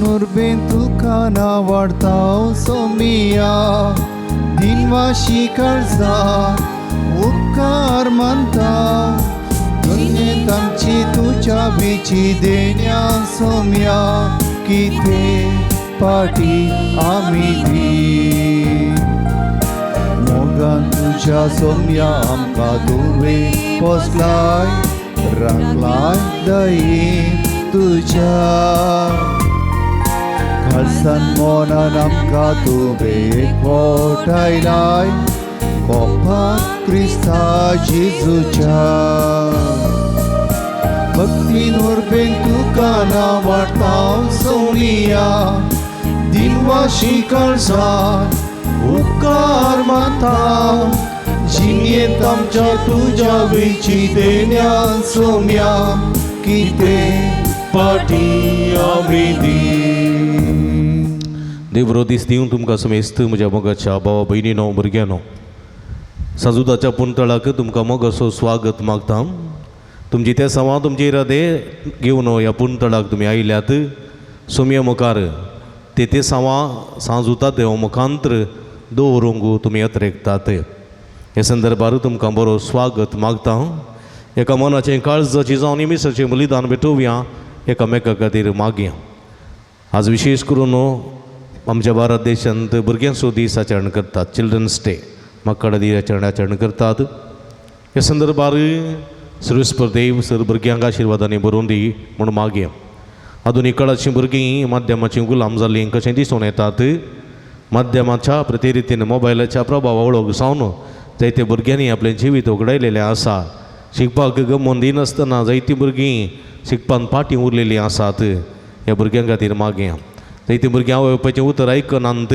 Nurbin tuka na wartao somia dinwashi karza उपकार मानता दुनिये तामची तुझ्या बिची देण्या सोम्या किथे पाठी आम्ही दी मोगान तुझ्या सोम्या आमका तुवे पोसलाय राखलाय दयेन तुझ्या खालसान मोनान आमका तुवे एकवटायलाय कोपात क्रिस्ता जेजूच्या भक्तीन वरबेन तुका ना वाटाव सोनिया दिनवाशी काळजात उपकार मानता जिणेंत आमच्या तुझ्या वेळची देण्या सोम्या किते पाठी आमी दी. देव बरो दीस दिवन तुमकां समेस्त म्हज्या मोगाच्या भावा भयणीनो भुरग्यानो साजुदाच्या पुंतळाक तुमकां मोगाचो स्वागत मागता. तुमची त्या सवा तुमचे इरादे घेवन ह्या पुंतळाक तुमी आयल्यात. सोम्या मुखार ते सवा सांजुता देव मुखांतर दवरूंक तुमी येतरेकतात. हे संदर्भार तुमकां बरो स्वागत मागता. एका मनाचें काळजाची जावन निमिसाचें बलिदान भेटोवया एकामेका खातीर मागया. आज विशेष करून आमच्या भारत देशांत भुरग्यांचो दीस आचरण करतात. चिल्ड्रन्स डे मಕ್ಕಳ दिनाचरण आचरण करतात. हे संदर्भार सर्वेस्पर देव सर भुरग्यांक आशिर्वादांनी भरून दी म्हूण मागया. आधुनीक काळाचीं भुरगीं माध्यमाचीं गुलाम जाल्लीं कशें दिसून येतात. माध्यमाच्या प्रतिरितीन मोबायलाच्या प्रभावा सावन जायत्या भुरग्यांनी आपलें जिवीत उगडायलेलें आसा. शिकपाक गमोवन दिनासतना जायतीं भुरगीं शिकपान फाटीं उरलेलीं आसात. ह्या भुरग्यां खातीर मागया. जायतीं भुरगीं आवय उतर आयकनात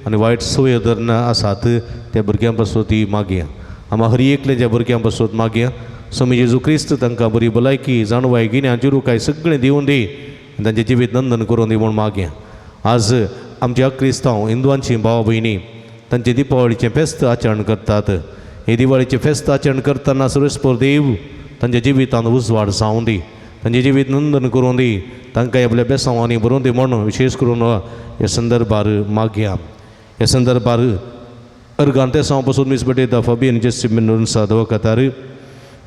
आनी वायट संवय धरन आसात. त्या भुरग्यां पासून ती मागया. आमी हर एकल्या ज्या भुरग्यां पासून मागया स्वामी जेजू क्रिस्त तांकां बरी भलायकी जाणवाय गिन्या जिरूकाय सगळें दिवन दी तांचें जिवीत नंदन करून दी म्हूण मागया. आज आमच्या क्रिस्तांव हिंदुवांची भाव भयणी तांचे दिपावळीचें फेस्त आचरण करतात. हे दिवाळीचें फेस्त आचरण करतना सर्वेस्पर देव तांच्या जिवितांत उजवाड जावं दी तांचें जिवीत नंदन करून दी तांकां आपल्या बेसांवांनी भरून दी म्हूण विशेष करून ह्या संदर्भार मागया. ह्या संदर्भार अर्गान ते साव पासून मीस बटयता फाबियन जेसिमिन सादव कातार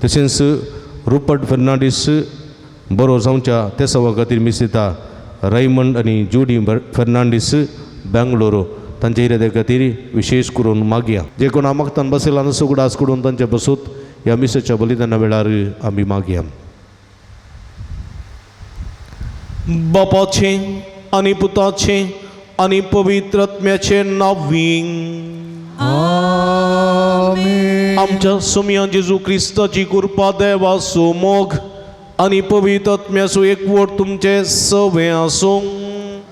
तशेंच रुपर्ट फर्नांडीस बरो जावच्या ते सवा खातीर मीस दिता. रायमंड आनी जुडी फर्नांडीस बेंगलोर तांचे इरादे खातीर विशेष करून मागया. जे कोण मागतान बसयला सुगडास करून तांचे बसूत ह्या मिसाच्या बलिदाना वेळार आमी मागया. बापाचें आनी पुताचें आनी पवित्र आत्म्याचें नांवीं आमेन. आमच्या सोम्या जेजू क्रिस्ताची कृपा देवाचो मोग आनी पवित्र आत्म्याचो एकवट तुमचे सवे आसूं.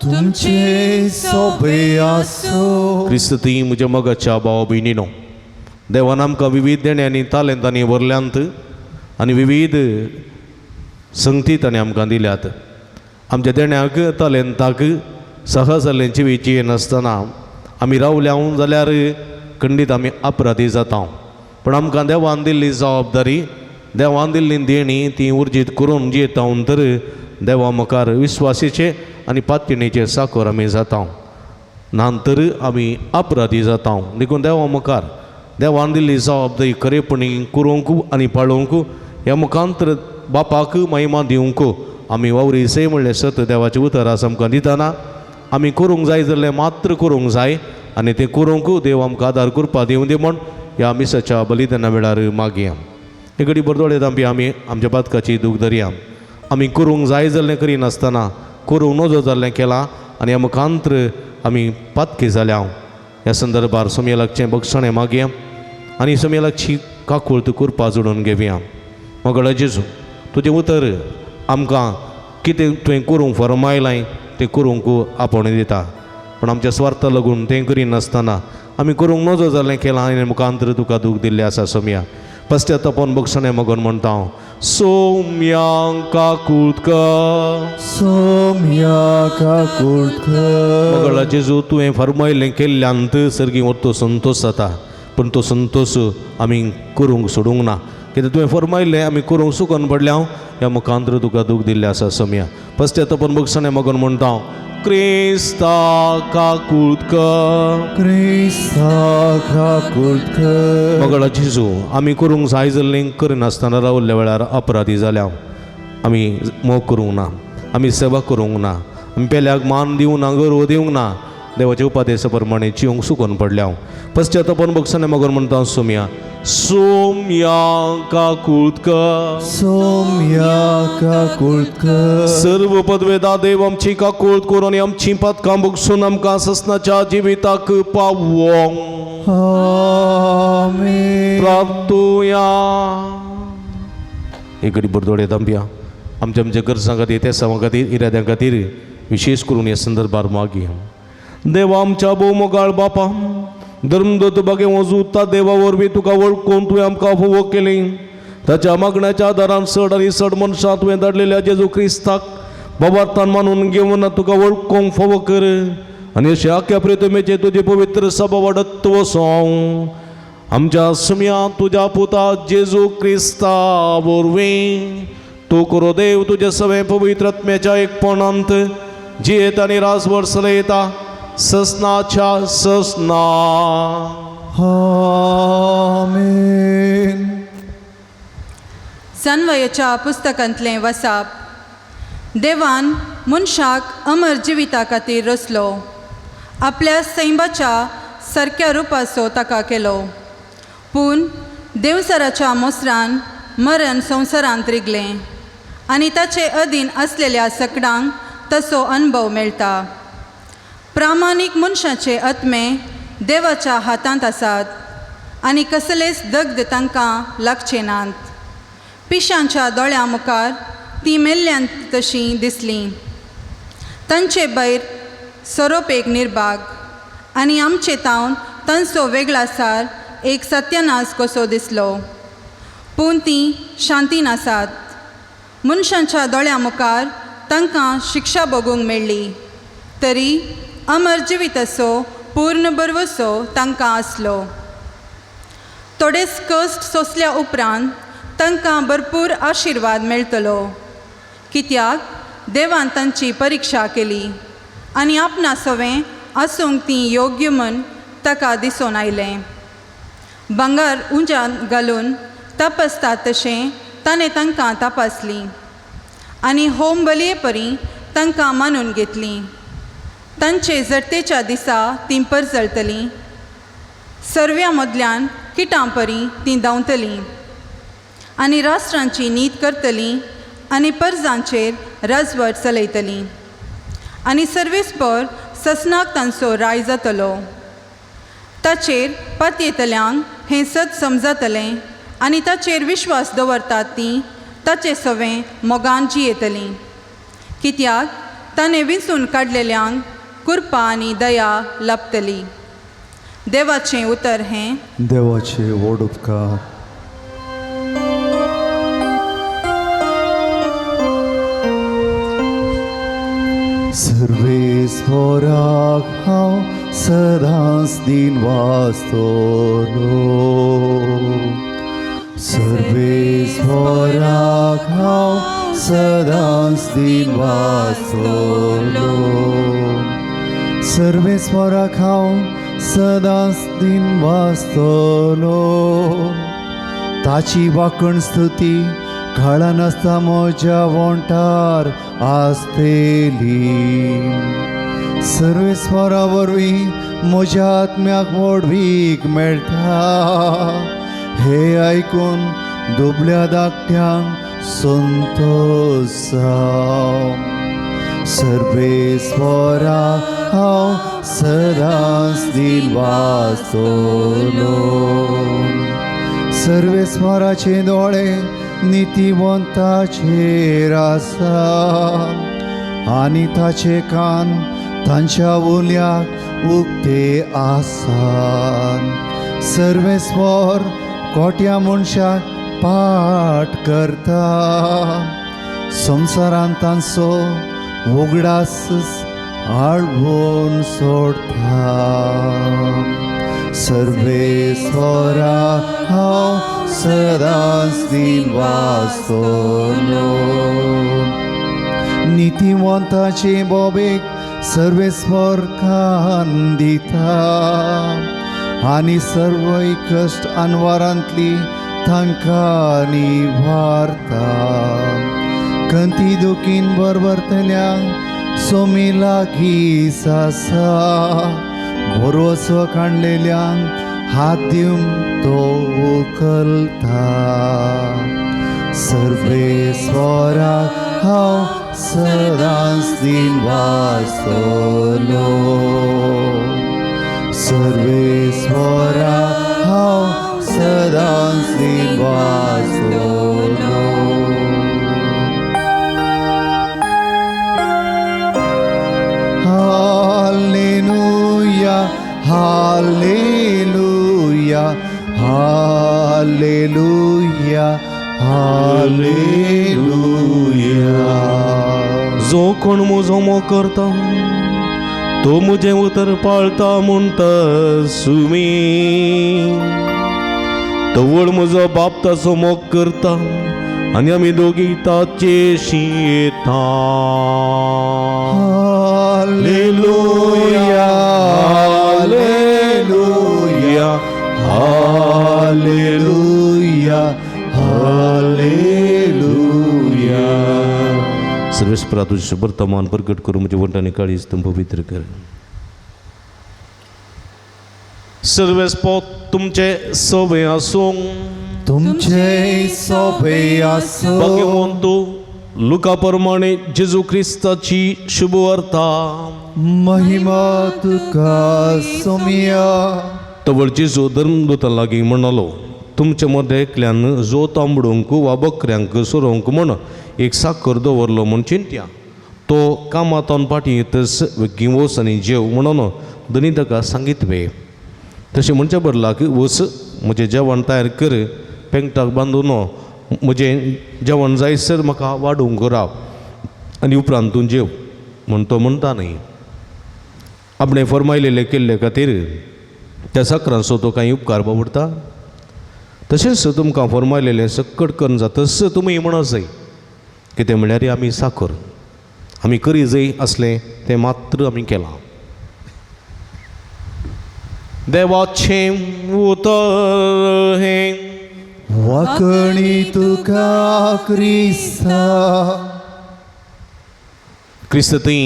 तुमचे सोबे आसो. क्रिस्त ती म्हज्या मोगाच्या भावा भयणीनो देवान आमकां विविध देण्यांनी तालेंतांनी भरल्यांत आनी विविध संगती ताणें आमकां दिल्यात. आमच्या देण्याक तालेंताक सहज जाल्लेंची वेची नासतना आमी रावल्या जाल्यार खंडीत आमी अपराधी जाता. पण आमकां देवान दिल्ली जबाबदारी देवान दिल्ली देणी ती उर्जीत करून जियेता तर देवा मुखार विस्वासीचे आनी पातयणेचे साकर आमी जाता. नांतर आमी अपराधी जाता. देखून देवा मुखार देवान दिल्ली जबाबदारी खरेपणी करूंक आनी पाळूंक ह्या मुखांतर बापाक महिमा दिवंक आमी वावरी सय म्हणलें सत देवाचें उतर आसा आमकां दितना आमी करूंक जाय जाल्यार मात्र करूंक जाय आनी तें करूंक देव आमकां आदार करपा दिवं दी म्हूण ह्या मिसाच्या बलिदाना वेळार मागया. हे घडी बरदोळे तांबी आमी आमच्या पातकाची दूख धरया. आमी करूंक जाय जाल्लें करिनासतना करूंक नजो जाल्लें केलां आनी ह्या मुखांतर आमी पातकी जाल्या. ह्या संदर्भार सोम्येलाकचें बक्षणें मागया आनी सोम्येलाकची काकूळत करपा जोडून घेवया. मगळ जेजू तुजें उतर आमकां कितें तुवें करूंक फरमायलां तें करूंक आपोवणें दिता. पण आमच्या स्वार्था लागून तें करिनासतना आमी करूंक नजो जाल्लें केलां आनी मुखांतर तुका दूख दिल्लें आसा सोम्या पश्चातापोन बक्षणें मगन म्हणटा हांव सोम्या काकुळकर सोम्या काकुळकर मगळा जेजू तुवें फरमायलें केल्ल्यांत सर्गी तो संतोश जाता पूण तो संतोश आमी करूंक सोडूंक ना कित्याक तुवें फरमायलें आमी करूंक सुकून पडल्या ह्या मुखांतर तुका दूख दिल्लें आसा सोम्या पश्चातापोन बक्षणें मगन म्हणटा हांव क्रिस्ता काकुळकर क्रिस्ता काकुळकर मगळा जेजू आमी करूंक जाय जाल्लें करिनासतना रावल्ल्या वेळार अपराधी जाल्या आमी मोग करूंक ना आमी सेवा करूंक ना आमी पेल्याक मान दिवंक ना गर्व दिवंक ना देवाच्या उपादेशा प्रमाणे जिवंक सुकून पडल्या पश्चातापोन बक्षणें मगन म्हणटा हांव सोम्या सोम्या काकुळकर सोम्या काकुळकर सर्व पदवेदा देव आमची काकुळत करून आनी आमची पदकां बगसून आमकां ससनाच्या जिविताक पावोंक आमेन प्रार्थुया एक घडी बरदोडे तांब्या आमच्या आमच्या गरजां खातीर त्या सवां खातीर इराद्यां खातीर विशेष करून ह्या संदर्भार मागया देवा आमच्या भोवमोगाळ बापा धर्मदत्त बागे वजूता देवा वरवीं तुका वळखून तुवें आमकां फोव केली ताच्या मागण्याच्या आदारान चड आनी चड मनशां तुवें धाडलेल्या जेजू क्रिस्ताक बाबार्थान मानून घेवन तुका वळखूंक फोव कर आनी अशें आख्या प्रितमेचे तुजी पवित्र सभा वाडत वसों आमच्या सुम्या तुज्या पुता जेजू क्रिस्ता वरवीं तूं करो देव तुजे सवे पवित्र आत्म्याच्या एकपणांत जियेता आनी रासभर चलयता ससनाच्या ससना आमेन सन्वयाच्या पुस्तकांतलें वसाप देवान मनशाक अमर जिविता खातीर रचलो आपल्या सैमाच्या सारक्या रुपाचो ताका केलो पूण देवसराच्या मोसरान मरण संवसारांत रिगलें आनी ताचे अधीन आसलेल्या सगळ्यांक तसो अनुभव मेळटा प्रामाणीक मनशाचे आत्मे देवाच्या हातांत आसात आनी कसलेच दगद तांकां लागचे नात पिशांच्या दोळ्या मुखार ती मेल्ल्यांत तशीं दिसलीं तांचे भायर सोरोप एक निर्भाग आनी आमचे तावन तांचो वेगळासार एक सत्यानाश कसो दिसलो पूण तीं शांतीन आसात मनशांच्या दोळ्या मुखार तांकां शिक्षा भोगूंक मेळ्ळी तरी अमर जिविताचो पूर्ण बरवसो तांकां आसलो थोडेच कश्ट सोंसल्या उपरांत तांकां भरपूर आशिर्वाद मेळटलो कित्याक देवान तांची परिक्षा केली आनी आपणा सवें आसूंक ती योग्य म्हूण ताका दिसून आयलें भांगर उंजान घालून तपासतात तशें ताणें तांकां तपासली आनी होम बलये परी तांकां मानून घेतली तांचे जरतेच्या दिसा तीं परजळटलीं सर्व्या मदल्यान किटां परी तीं धांवतलीं आनी राष्ट्रांची नीत करतलीं आनी परजांचेर राजवट चलयतलीं आनी सर्वेस्पर ससनाक तांचो राय जातलो ताचेर पातयेतल्यांक हें सत समजतलें आनी ताचेर विश्वास दवरतात तीं ताचे सवें मोगान जियेतलीं कित्याक ताणें विंचून काडलेल्यांक कृपा आनी दया लाभतली देवाचें उतर हें देवाचे व्हड उपकार सर्वेस्वराक हांव सदांच दिन वाचतलो सर्वेस्वराक हांव सदांच दिन वाचतलो सर्वेस्वराक हांव सदांच दिन वाचतलो ताची वाकण स्तुती काळा नासता म्हज्या वोंटार आसतली सर्वेस्वरा वरवीं म्हज्या आत्म्याक व्हड वीख मेळटा हे आयकून दुबल्या धाकट्यांक संतोश जावं सर्वेस्वरा हांव सदांच दिन वाचतलो सर्वेस्वराचे दोळे नितीवंताचेर आसा आनी ताचे कान तांच्या उल्याक उक्ते आसान सर्वेस्वर कोट्या मनशाक पाठ करता संवसारांत तांचो उगडास आळवून सोडता सर्वेस्वरा हांव सदांच दिन वाचतलो नितिवंताचे बोबेक सर्वेस्वर खान दिता आनी सर्व कश्ट अनवरांतली तांकां निवारता कंती दुखीन बरबरतल्यांक सोमी लागीं आसा बोरवसो काडलेल्यांक हात दिवन तो उखलता सर्वेस्वराक हांव सदांच दिन वाचतलो सर्वेस्वराक हांव सदांच दिन वाचतलो हालेलुया हालेलुया हालेलुया जो कोण म्हजो मोग करता तो म्हजें उतर पाळता म्हणटा सुमी तवळ म्हजो बाप ताचो मोग करता आनी आमी दोगी ताचेशी येता हालेलुया हालेलुया हालेलुया हालेलुया सर्वेस्परा तुझे वर्तमान प्रकट करून म्हजे वंटाने काळीज तुम पवित्र कर सर्वेस्पो तुमचे सोबे आसूं तुमचे सोबे आसूं भगवंत लुका प्रमाणे जेजू क्रिस्ताची शुभ वार्ता महिमा तुका सोमिया तवळ जेजू धर्मदूता लागीं म्हणालो तुमचे मदें एकल्यान जो तांबडूंक वा बकऱ्यांक सोरोंक म्हण एक साकर दवरलो म्हूण चिंत्या तो कामातोन पाटी येतस घेवन वच आनी जेव म्हणून धनी ताका सांगितले तशें म्हणचे बदलाक वच म्हजें जेवण तयार कर पेंगटाक बांदून म्हजें जेवण जायसर म्हाका वाडूंक राव आनी उपरांत तूं जेव म्हूण तो म्हणटा न्ही आपणें फरमायलेले केल्ले खातीर त्या साकरांचो तो कांय उपकार बावडटा तशेंच तुमकां फरमायलेलें सकट करून जातस तुमी म्हणत जाय कितें म्हळ्यार आमी साकर आमी करी जाय असलें तें मात्र आमी केलां देवाचें उतर हें वाकणी तुका क्रिस्ता क्रिस्त ती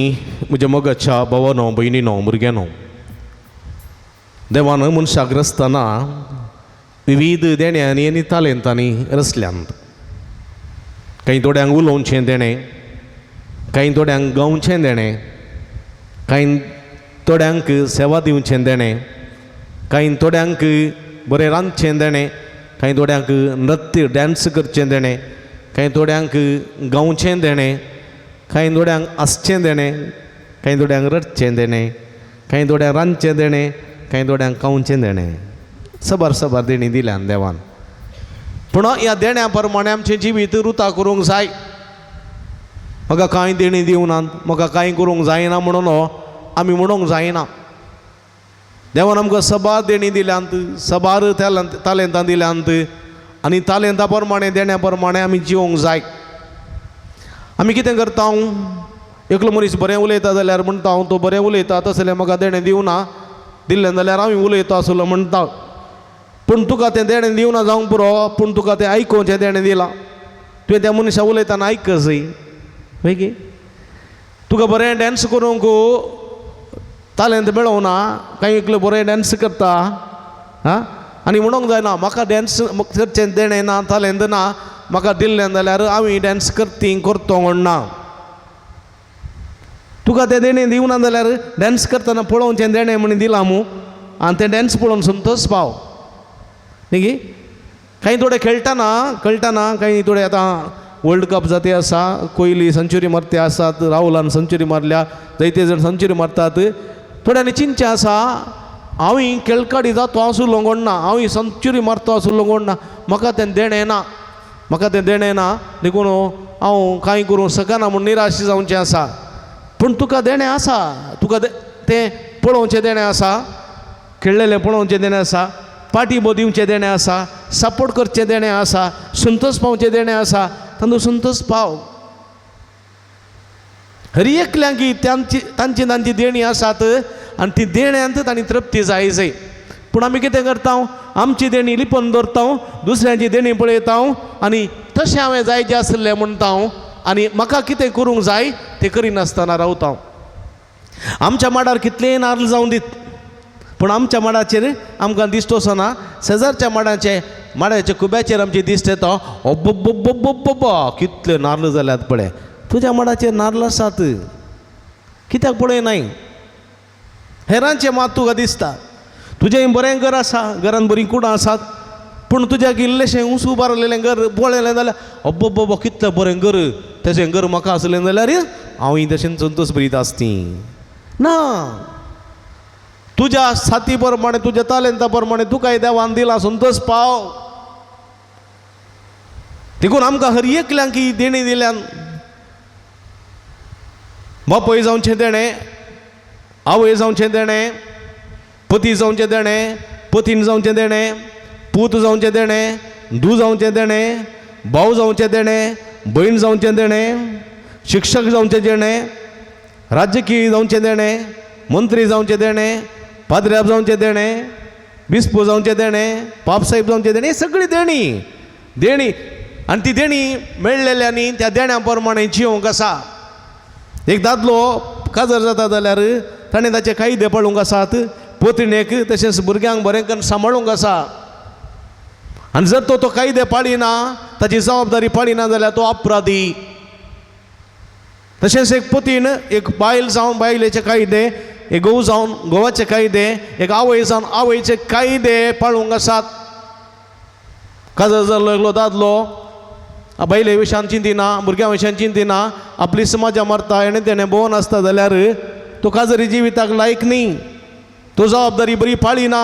म्हज्या मोगाच्या भावानो भयणीनो भुरग्यानो देवान मनशाक रचतना विविध देण्यांनी आनी तालेंतांनी रचल्यांत कांय थोड्यांक उलोवचें देणें कांय थोड्यांक गावचें देणें कांय थोड्यांक सेवा दिवचें देणें कांय थोड्यांक बरें रांदचें देणें कांय थोड्यांक नृत्य डॅन्स करचें देणें कांय थोड्यांक गावचें देणें कांय थोड्यांक आसचें देणें कांय थोड्यांक रडचें देणें कांय थोड्यांक रांदचें देणें कांय थोड्यांक खावचें देणें सबार सबार देणी दिल्यान देवान पूण ह्या देण्या प्रमाणे आमचें जिवीत रुता करूंक जाय म्हाका कांय देणी दिवनात म्हाका कांय करूंक जायना म्हणून आमी म्हणूंक जायना देवान आमकां सबार देणी दिल्यांत सबार तालेंतां दिल्यांत आनी तालेंता प्रमाणे देण्या प्रमाणे आमी जिवंक जाय आमी कितें करता एकलो मनीस बरें उलयता जाल्यार म्हणटा हांव तो बरें उलयता तसलें म्हाका देणें दिवना दिल्लें जाल्यार हांव उलयता आसलो म्हणटा पूण तुका तें देणें दिवना जावंक पुरो पूण तुका तें आयकोवचें देणें दिलां तुवें त्या मनशा उलयतना आयक जाय वैगी तुका बरें डॅन्स करूंक तालेंत मेळोवना कांय एकलो बरें डॅन्स करता हां आनी म्हणूंक जायना म्हाका डॅन्स करचें देणें ना तालेंत ना म्हाका दिल्लें जाल्यार हांव डॅन्स करतो म्हणना तुका तें देणें दिवना जाल्यार डॅन्स करतना पळोवचें देणें म्हणून दिलां मू आनी तें डॅन्स पळोवन संतोश पाव न्ही कांय थोडे खेळटाना कांय थोडे आतां वर्ल्ड कप जाते आसा कोहली सेंच्युरी मारते आसात राहुलान सेंच्युरी मारल्या जायते जण सेंच्युरी मारतात थोड्यांनी चिंचे आसा हांव खेळकाडी जातो आसुल्लो कोण ना, हांव सेंच्युरी मारतो आसुल्लो कोण ना, म्हाका तें देणें ना, म्हाका तें देणें ना, देखून हांव कांय करूं सकना म्हूण निराश जावचें आसा. पूण तुका देणें आसा, तुका तें पळोवचें देणें आसा, खेळलेलें पळोवचें देणें आसा, पाठिंबो दिवचें देणें आसा, सपोर्ट करचें देणें आसा, संतोश पावचें देणें आसा, तांदूळ संतोश पाव. हर एकल्यांक तांची तांची देणी आसात आनी ती देण्यांत तांणी तृप्ती जाय. पूण आमी कितें करता, आमची देणी लिपोवन दवरता, दुसऱ्यांची देणी पळयता आनी तशें हांवें जायचें आसलें म्हणटा आनी म्हाका कितें करूंक जाय तें करिनासतना रावता. आमच्या माडार कितलेय नाल्ल जावं दीत, पूण आमच्या माडाचेर आमकां दिश्ट वचना. शेजारच्या माडाच्या कुब्याचेर आमचे दिश्ट येता, अब्बब्बब्बब्बब्बा कितले नाल्ल जाल्यात पळय. तुज्या माडाचेर नाल्ल आसात, कित्याक पळयनाय? हेरांचे मात तुका दिसता, तुजें बरें घर आसा, घरान बरीं कुडां आसात, पूण तुज्याक इल्लेशें उंच उबारलेलें घर पळयलें जाल्यार अब्बब्बब्बा कितलें बरें घर, तशें घर म्हाका आसलें जाल्यार हांव तशें संतोश भरीत आसती ना. तुज्या साथी प्रमाणे, तुज्या तालेंता प्रमाणे तुकाय देवान दिला संतोष पाव. देखून आमकां हर एकल्यांक ही देणी दिल्यान बापोय जावचें देणें, आवय जावचें देणें, पती जावचें देणें, पतीन जावचें देणें, पूत जावचें देणें, धू जावचें देणें, भाव जावचें देणें, भयण जावचें देणें, शिक्षक जावचें देणें, राजकीय जावचें देणें, मंत्री जावचें देणें, पाद्र्याब जावचें देणें, बिस्पो जावचें देणें, पापसाहेब जावचें देणें, सगळी देणी. आनी ती देणी मेळलेल्यांनी त्या देण्या प्रमाणे जिवंक आसा. एक दादलो काजर जाता जाल्यार ताणें ताचे कायदे पळोवंक आसात, पत्नीक तशेंच भुरग्यांक बरें करून सांबाळूंक आसा. आनी जर तो कायदे पाळिना, ताची जबाबदारी पाळिना जाल्यार तो अपराधी. तशेंच एक पतीन एक बायल जावन बायलेचे कायदे, एक घोव जावन घोवाचे कायदे, एक आवय जावन आवयचे कायदे पाळूंक आसात. काजर जर लागलो दादलो बायले विशयान चिंतिना, भुरग्यां विशयान चिंतिना, आपली समाजा मारता, हेणें तेणें भोवन आसता जाल्यार तो काजरी जिविताक लायक न्ही, तो जबाबदारी बरी पाळिना,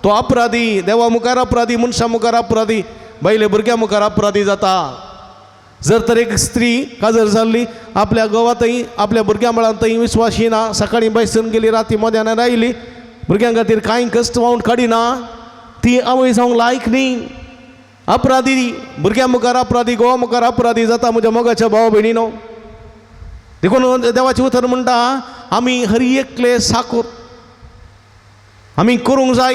तो अपराधी. देवा मुखार अपराधी, मनशा मुखार अपराधी, बायले भुरग्यां मुखार अपराधी जाता. जर तर एक स्त्री काजर जाल्ली, आपल्या गांवांतय आपल्या भुरग्यां मळांतय विश्वासी ना, सकाळीं बैसून गेली, राती मध्यान आयली, भुरग्यां खातीर कांय कश्ट वावून काडिना, ती आवय जावंक लायक न्ही, अपराधी. भुरग्यां मुखार अपराधी, गोवा मुखार अपराधी जाता म्हज्या मोगाच्या भावा भयणीनो. देखून देवाचें उतर म्हणटा, आमी हर एकले साकोर आमी करूंक जाय,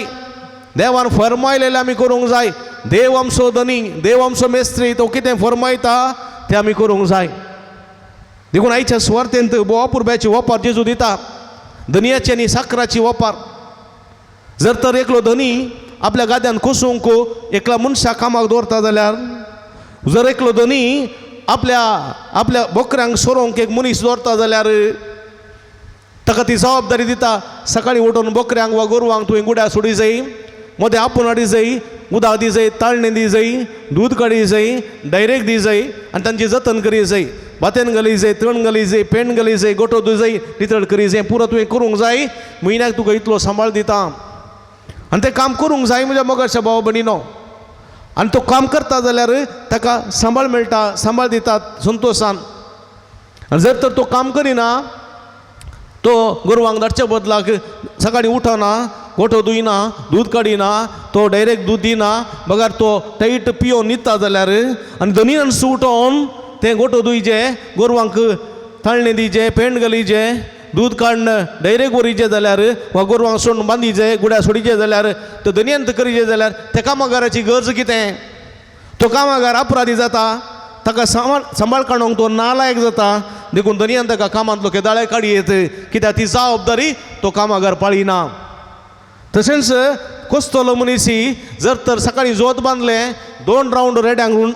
देवान फरमायलेलें आमी करूंक जाय. देव आमचो धनी, देव आमचो मेस्त्री, तो कितें फरमायता तें आमी करूंक जाय. देखून आयच्या सुवार्थेंत बोवा पुरब्याची वपार जेजू दिता, धनयाची आनी साकराची वपार. जर तर एकलो धनी आपल्या गाद्यान कोसूंक एकला मनशा कामाक दवरता जाल्यार, जर एकलो धनी आपल्या बोकऱ्यांक सोरोंक एक मनीस दवरता जाल्यार ताका ती जबाबदारी दिता. सकाळीं उठून बोकऱ्यांक वा गोरवांक तुवें गुड्या सोडी जाय, मदें आपूण हाडी जाय, उदक दी जाय, ताळणें दी जाय, दूद काडी जाय, डायरेक्ट दी जाय आनी तांची जतन करी जाय. भातेन घाली जाय, तण घाली जाय, पेंड घाली जाय, गोठो दी जाय, नितळ करी जाय, पुरो तुवें करूंक जाय. म्हयन्याक तुका इतलो सांबाळ दिता आनी तें काम करूंक जाय म्हज्या मोगाच्या भावा भयणीनो. आनी तो काम करता जाल्यार ताका सांबाळ मेळटा, सांबाळ दितात संतोशान. आनी जर तर तो काम करिना, तो गोरवांक धाडच्या बदलाक सकाळीं उठना, गोठो धुयना, दूद काडिना, तो डायरेक्ट दूद दिना, बगार तो टायट पियोन न्हिदता जाल्यार आनी धनीन उठोन तें गोठो धुयचें, गोरवांक ताळणें दिवचें, पेंड घालीचें, दूद काडणं डायरेक्ट व्हरीचें जाल्यार वा गोरवांक सोडून बांदिचें, गुड्या सोडीचें जाल्यार, तो धनयंत करीचें जाल्यार त्या कामागाराची गरज कितें? तो कामागार अपराधी जाता, ताका सांबाळ काडूंक तो नालायक जाता. देखून धनयंत ताका कामांतलो केदाळे काडी येत, कित्याक ती जबाबदारी तो कामागार पाळिना. तशेंच कोस्तलो मनीसी जर तर सकाळीं जोत बांदलें, 2 रावंड रेड्यांक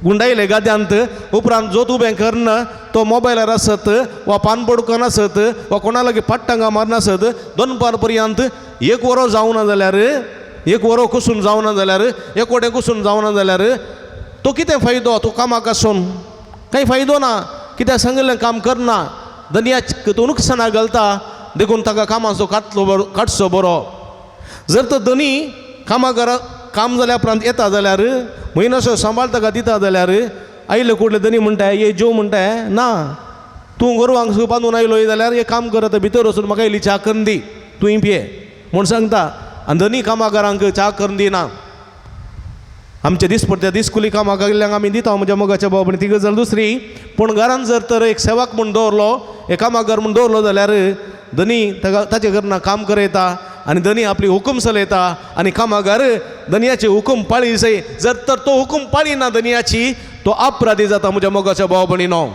गुंडायले गाद्यांत, उपरांत जोत उबें करना, तो मोबायलार आसत वा पान पडकन आसत वा कोणा लागीं पाट्टांगा मारनासत, 2 पार पर्यंत 1 वरो जावना जाल्यार, 1 वरो कुसून जावना जाल्यार, 1 वटें कुसून जावना जाल्यार तो कितें फायदो? तो कामाक आसून कांय फायदो ना, कित्याक सांगिल्लें काम करना, धनयाक तो नुकसानाक घालता देखून ताका कामाचो काडचो बरो. जर तर धनी कामाक काम जाल्या उपरांत येता जाल्यार म्हयनोसो सांबाळ ताका दिता जाल्यार आयले कुडले धनी म्हणटाय ये जेव म्हणटाय ना, तूं गोरवांक बांदून आयलोय जाल्यार एक काम करता भितर वचून म्हाका इल्ली च्या करून दी, तूं पिये म्हूण सांगता. आनी धनी कामागारांक च्या करून दिना. आमच्या दिसपट्ट्या दिसकुली कामाक गेल्ल्यांक आमी दिता म्हज्या मोगाच्या बाबा. ती गजाल दुसरी. पूण घरांत जर तर एक सेवक म्हूण दवरलो, एक कामागार म्हूण दवरलो जाल्यार धनी ताका ताचे घरां काम करयता आनी धनी आपली हुकूम चलयता आनी कामागार धनयाचे हुकूम पाळी जाय. जर तर तो हुकूम पाळिना धनयाची तो अपराधी जाता म्हज्या मोगाच्या भाव भयणीनो.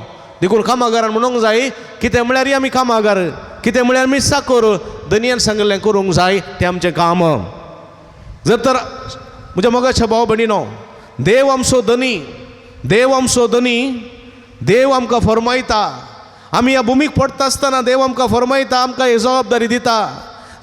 देखून कामागारान म्हणूंक जाय कितें म्हळ्यार आमी कामागार, कितें म्हळ्यार आमी चाकर. धनयान सांगलें करूंक जाय तें आमचें काम. जर तर म्हज्या मोगाच्या भाव भयणीनो, देव आमचो धनी, देव आमचो धनी, देव आमकां फरमायता. आमी ह्या भुमीक पडटा आसतना देव आमकां फरमायता, आमकां ही जबाबदारी दिता.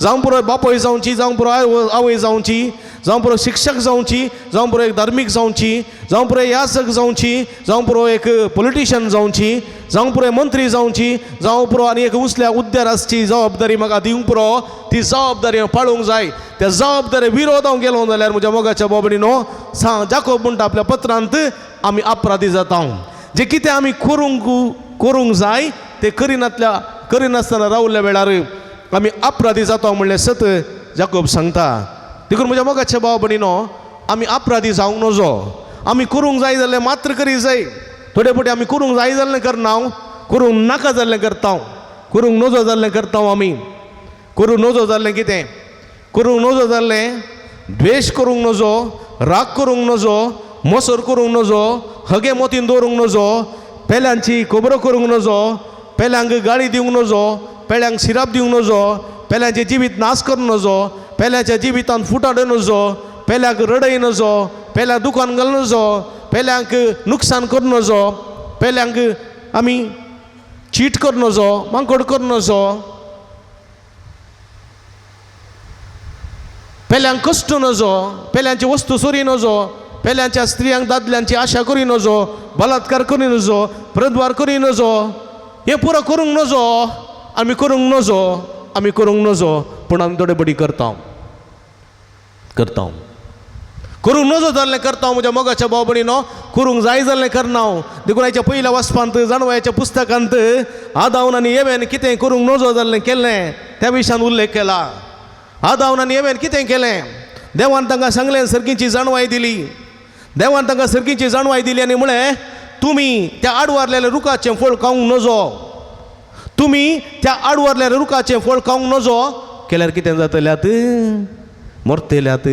जावं पुरो बापोय जावची, जावं पुरो आवय जावची, जावं पुरो शिक्षक जावची, जावं पुरो एक धार्मीक जावची, जावं पुरो यासक जावची, जावं पुरो एक पॉलिटिशियन जावची, जावं पुरो मंत्री जावची, जावं पुरो आनी एक उसल्या उद्देगाची जबाबदारी म्हाका दिवंक पुरो. ती जबाबदारी हांव पाळूंक जाय. त्या जबाबदारी विरोध हांव गेलो जाल्यार म्हज्या मोगाच्या बाबडीनो जाकोब म्हणटा आपल्या पत्रांत आमी अपराधी जाता. जे कितें आमी करूंक जाय ते करिनासतना रावल्ल्या वेळार आमी अपराधी जाता म्हणलें सत जाकोब सांगता. देखून म्हज्या मोगाच्या भाव भयणीनो, आमी अपराधी जावंक नजो. आमी करूंक जाय जाल्यार मात्र करी जाय. थोडे फावटी आमी करूंक जाय जाल्लें करना, करूंक नाका जाल्लें करता, करूंक नजो जाल्लें करता. आमी करूंक नजो जाल्लें कितें? करूंक नजो जाल्लें द्वेश करूंक नजो, राग करूंक नजो, मोसोर करूंक नजो, हगे मोतीन दवरूंक नजो, पेल्यांची खबरो करूंक नजो, पेल्यांक गाळी दिवंक नजो, पेल्यांक सिराप दिवंक नजो, पेल्यांचें जिवीत नाश करूंक नजो, पेल्यांच्या जिवितांत फुटाड नजो, पेल्यांक रडय नजो, पेल्यांक दुकान घाल नजो, पेल्यांक नुकसान कर नजो, पेल्यांक आमी चीट कर नजो, मांकोड कर नजो, पेल्यांक कश्ट नजो, पेल्यांची वस्तू चोरी नजो, पेल्यांच्या स्त्रियांक दादल्यांची आशा करी नजो, बलात्कार करी नजो, प्रद्वार करी नजो. हे पुरो करूंक नजो. आमी करूंक नजो, आमी करूंक नजो, पूण आमी थोडे बडी करता. करूंक नजो जाल्लें करता म्हज्या मोगाच्या भाव भयणीनो, करूंक जाय जाल्लें करना. देखून हेच्या पयल्या वाचपांत जाणवायाच्या पुस्तकांत आदावन आनी येवेन कितें करूंक नजो जाल्लें केल्लें त्या विशयान उल्लेख केला. आदावन आनी येवेन कितें केलें? देवान तांकां सांगलें, सर्गीची जाणवाय दिली. देवान तांकां सर्गीची जाणवाय दिली आनी म्हळें तुमी त्या आडवारलेल्या रुखाचें फळ खावंक नजो. तुमी त्या आडवारलेल्या रुखाचें फळ खावंक नजो केल्यार कितें जातल्यात? मरतल्यात.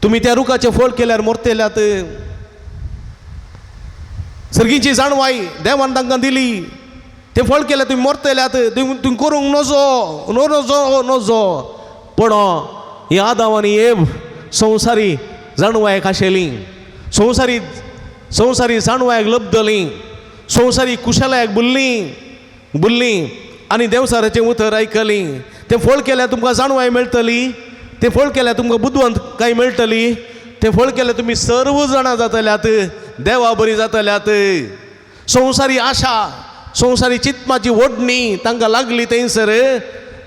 तुमी त्या रुखाचें फळ केल्यार मरतल्यात. सर्गीची जाणवाय देवान तांकां दिली. तें फळ केल्यार तुमी मरतल्यात. तुमी करूंक नजो. पण ही आदाम आनी एव संवसारी जाणवायक आशिल्लीं, संवसारी जाणवायक लब्धलीं, संवसारी कुशलायक बुल्लीं आनी देवसाराचें उतर आयकलीं. तें फळ केल्यार तुमकां जाणवाय मेळटली. तें फळ केल्यार तुमकां बुद्दवंतकाय मेळटली. तें फळ केल्यार तुमी सर्व जाणां जातल्यात, देवा बरी जातल्यात. संवसारी आशा, संवसारी चित्माची ओडणी तांकां लागली थंयसर.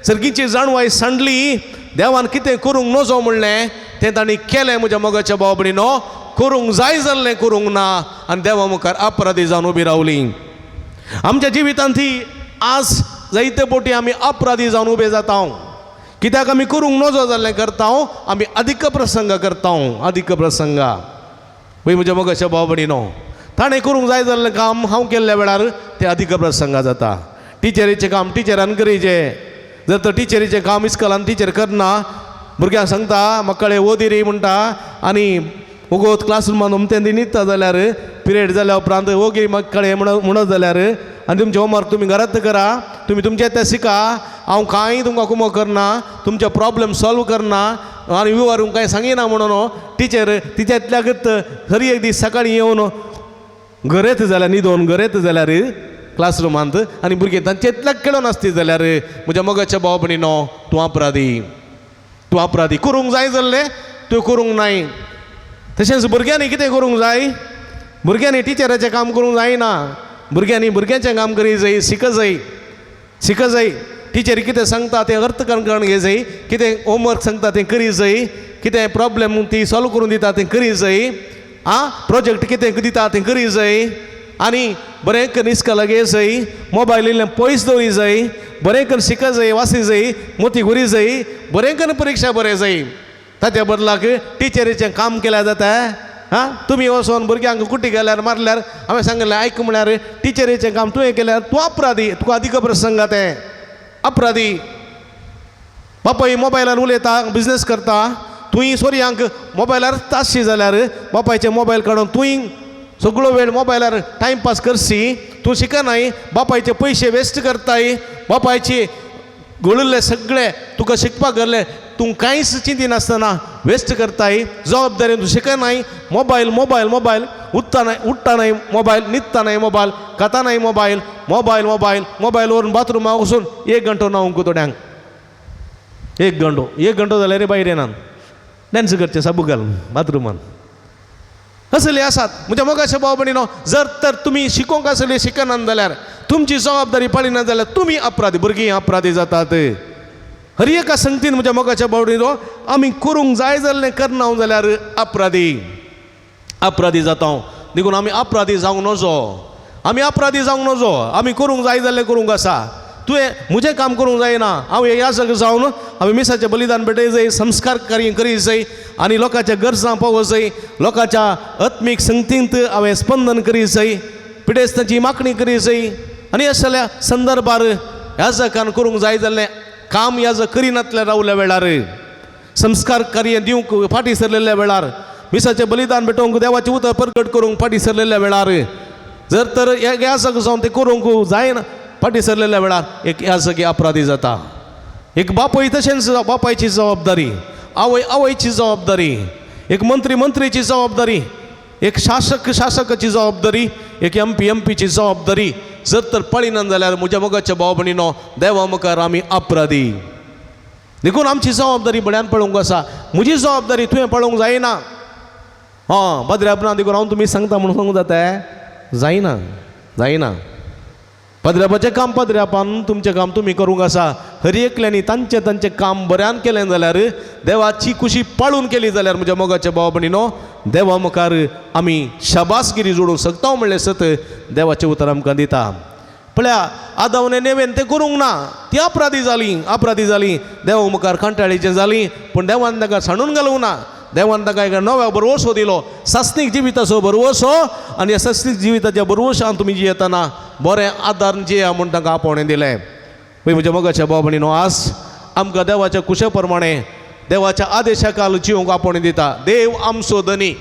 सर्गीची जाणवाय सांडली. देवान कितें करूंक नजो म्हणलें तें तांणी केलें म्हज्या मोगाच्या भाव भयणीनो. करूंक जाय जाल्लें करूंक ना आनी देवा मुखार अपराधी जावन उबी रावलीं. आमच्या जिवितांत ही आज जायते फावटी आमी अपराधी जावन उबे जाता. कित्याक आमी करूंक नजो जाल्लें करता, आमी अधिक प्रसंग करता. अधिक प्रसंग पळय म्हज्या मोगाच्या भाव भयणीनो, ताणें करूंक जाय जाल्लें काम हांव केल्ल्या वेळार तें अधिक प्रसंग जाता. टिचरीचें काम टिचरान करीचें. जर तर टिचरीचें काम इस्कॉलान टिचर करना, भुरग्यांक सांगता मक्कळे ओदी रे म्हणटा आनी वगोत क्लासरुमान उमतें न्हिदता जाल्यार पिरियड जाल्या उपरांत ओगी मक्कळे म्हणत जाल्यार आनी तुमचें होमवर्क तुमी घरांत करा, तुमी तुमचें तें शिका, हांव कांय तुमकां कुमो करना, तुमचे प्रॉब्लेम सॉल्व करना आनी विवरूंक कांय सांगिना म्हणून टिचर तिच्यातल्यागत खरी एक दीस सकाळीं येवन घर येता जाल्यार न्हिदोवन घर येता जाल्यार क्लासरुमांत आनी भुरगीं तांचेतल्याक खेळून नासती जाल्यार म्हज्या मोगाच्या भाव भयणीनो तूं अपराधी. करूंक जाय जाल्लें तुवें करूंक नाय. तशेंच भुरग्यांनी कितें करूंक जाय? भुरग्यांनी टिचराचें काम करूंक जायना. भुरग्यांनी भुरग्यांचें काम करी जाय, शिक जाय. टिचरी कितें सांगता तें अर्थ करून घे जाय, कितें होमवर्क सांगता तें करी जाय, कितें प्रॉब्लेम ती सॉल्व करून दिता तें करी जाय, प्रोजेक्ट कितें दिता तें करी जाय, आनी बरें करून इस्काला घे जाय, मोबायल इल्लें पयस दवरी जाय, बरें करून शिका जाय, वासी जाय, मोती घुरी जाय, बरें करून परीक्षा बरें जाय. ताच्या बदलाक टिचरीचें काम केल्यार जाता. तुमी वचोन भुरग्यांक कुटी गेल्यार मारल्यार हांवें सांगलें आयक म्हळ्यार टिचरीचें काम तुवें केल्यार तूं अपराधी, तुका अधिक प्रसंग तें अपराधी. बापाय मोबायलार उलयता, बिझनेस करता, तुवें सोरयांक मोबायलार तासशी जाल्यार बापायचे मोबायल काडून तुवें सगळो वेळ मोबायलार टायमपास करशी, तूं शिकनाय, बापायचे पयशे वेस्ट करताय, बापायचे घोळिल्ले सगळे तुका शिकपाक गेल्ले तूं कांयच चिंती नासतना वेस्ट करताय. जबाबदारी तूं शिकनाय, मोबायल मोबायल मोबायल उठता नाही मोबायल, न्हिदता नाही मोबायल, खाता नाही मोबायल, मोबायल मोबायल मोबायल व्हरून बाथरुमाक वचून 1 घंटो न्हावंक थोड्यांक 1 घंटो जाल्यार रे भायर येनात, डॅन्स करचे साबू घालून बाथरुमान. असले आसात म्हणजे मोगाचे भाव भयणीनो. जर तर तुमी शिकोवंक आसले शिकनात जाल्यार तुमची जबाबदारी पाळिना जाल्यार तुमी अपराधी, भुरगीं अपराधी जातात. हर एका संगतीन म्हज्या मोगाच्या भाव भयणीनो आमी करूंक जाय जाल्लें करना जाल्यार अपराधी जाता. देखून आमी अपराधी जावंक नजो, आमी अपराधी जावंक नजो. आमी करूंक जाय जाल्लें करूंक आसा. तुवें म्हजें काम करूंक जायना, हांव ह्या जाग जावन हांवें मिसाचें बलिदान भेटय जाय, संस्कार कार्य करी जाय, आनी लोकांच्या गरजां पळोवंक जाय, लोकांच्या आत्मीक संगतींत हांवें स्पंदन करी जाय, पिडेस्तांची मागणी करी जाय. आनी असल्या संदर्भार ह्या जगान करूंक जाय जाल्लें काम ह्या जग करिनातल्या रावल्या वेळार, संस्कार कार्य दिवंक फाटी सरलेल्या वेळार, मिसाचें बलिदान भेटोवंक देवाचें उतर प्रगट करूंक फाटी सरलेल्या वेळार, जर तर ह्या जग जावन तें करूंक जायना फाटी सरलेल्या वेळार एक ह्या जागी अपराधी जाता. एक बापूय तशेंच बापायची जबाबदारी, आवयची जबाबदारी, एक मंत्रीची जबाबदारी, एक शासकाची जबाबदारी, एक एमपीची जबाबदारी जर तर पळिना जाल्यार म्हज्या मोगाच्या भाव भयणीनो देवा मुखार आमी अपराधी. देखून आमची जबाबदारी बड्यान पळोवंक आसा. म्हजी जबाबदारी तुवें पळोवंक जायना. भद्रापणां देखून हांव तुमी सांगता म्हणून सांगूं जाता जायना. पद्र्यापाचें काम पद्र्यापान, तुमचें काम तुमी करूंक आसा. हर एकल्यांनी तांचें काम बऱ्यान केलें जाल्यार, देवाची खुशी पाळून केली जाल्यार म्हज्या मोगाच्या भाव भयणीनो देवा मुखार आमी शाबासगिरी जोडूंक शकता म्हणलें सत देवाचें उतर आमकां दिता. पळया आदावने नेवेन तें करूंक ना, ती अपराधी जाली, देवा मुखार कंटाळीचें जालीं, पूण देवान ताका सांडून घालूंक ना. देवान ताका एक नव्या बरवसो दिलो, सासणीक जिविताचो बरवसो, आनी ह्या सासणीक जिविताच्या बरवशान तुमी जियेतना बरें आदार जिया म्हूण ताका आपोवणें दिलें. पळय म्हज्या मोगाच्या भाव भयणीनो, आज आमकां देवाच्या कुशे प्रमाणे देवाच्या आदेशा खाला जिवंक आपोवणें दिता. देव आमचो धनी.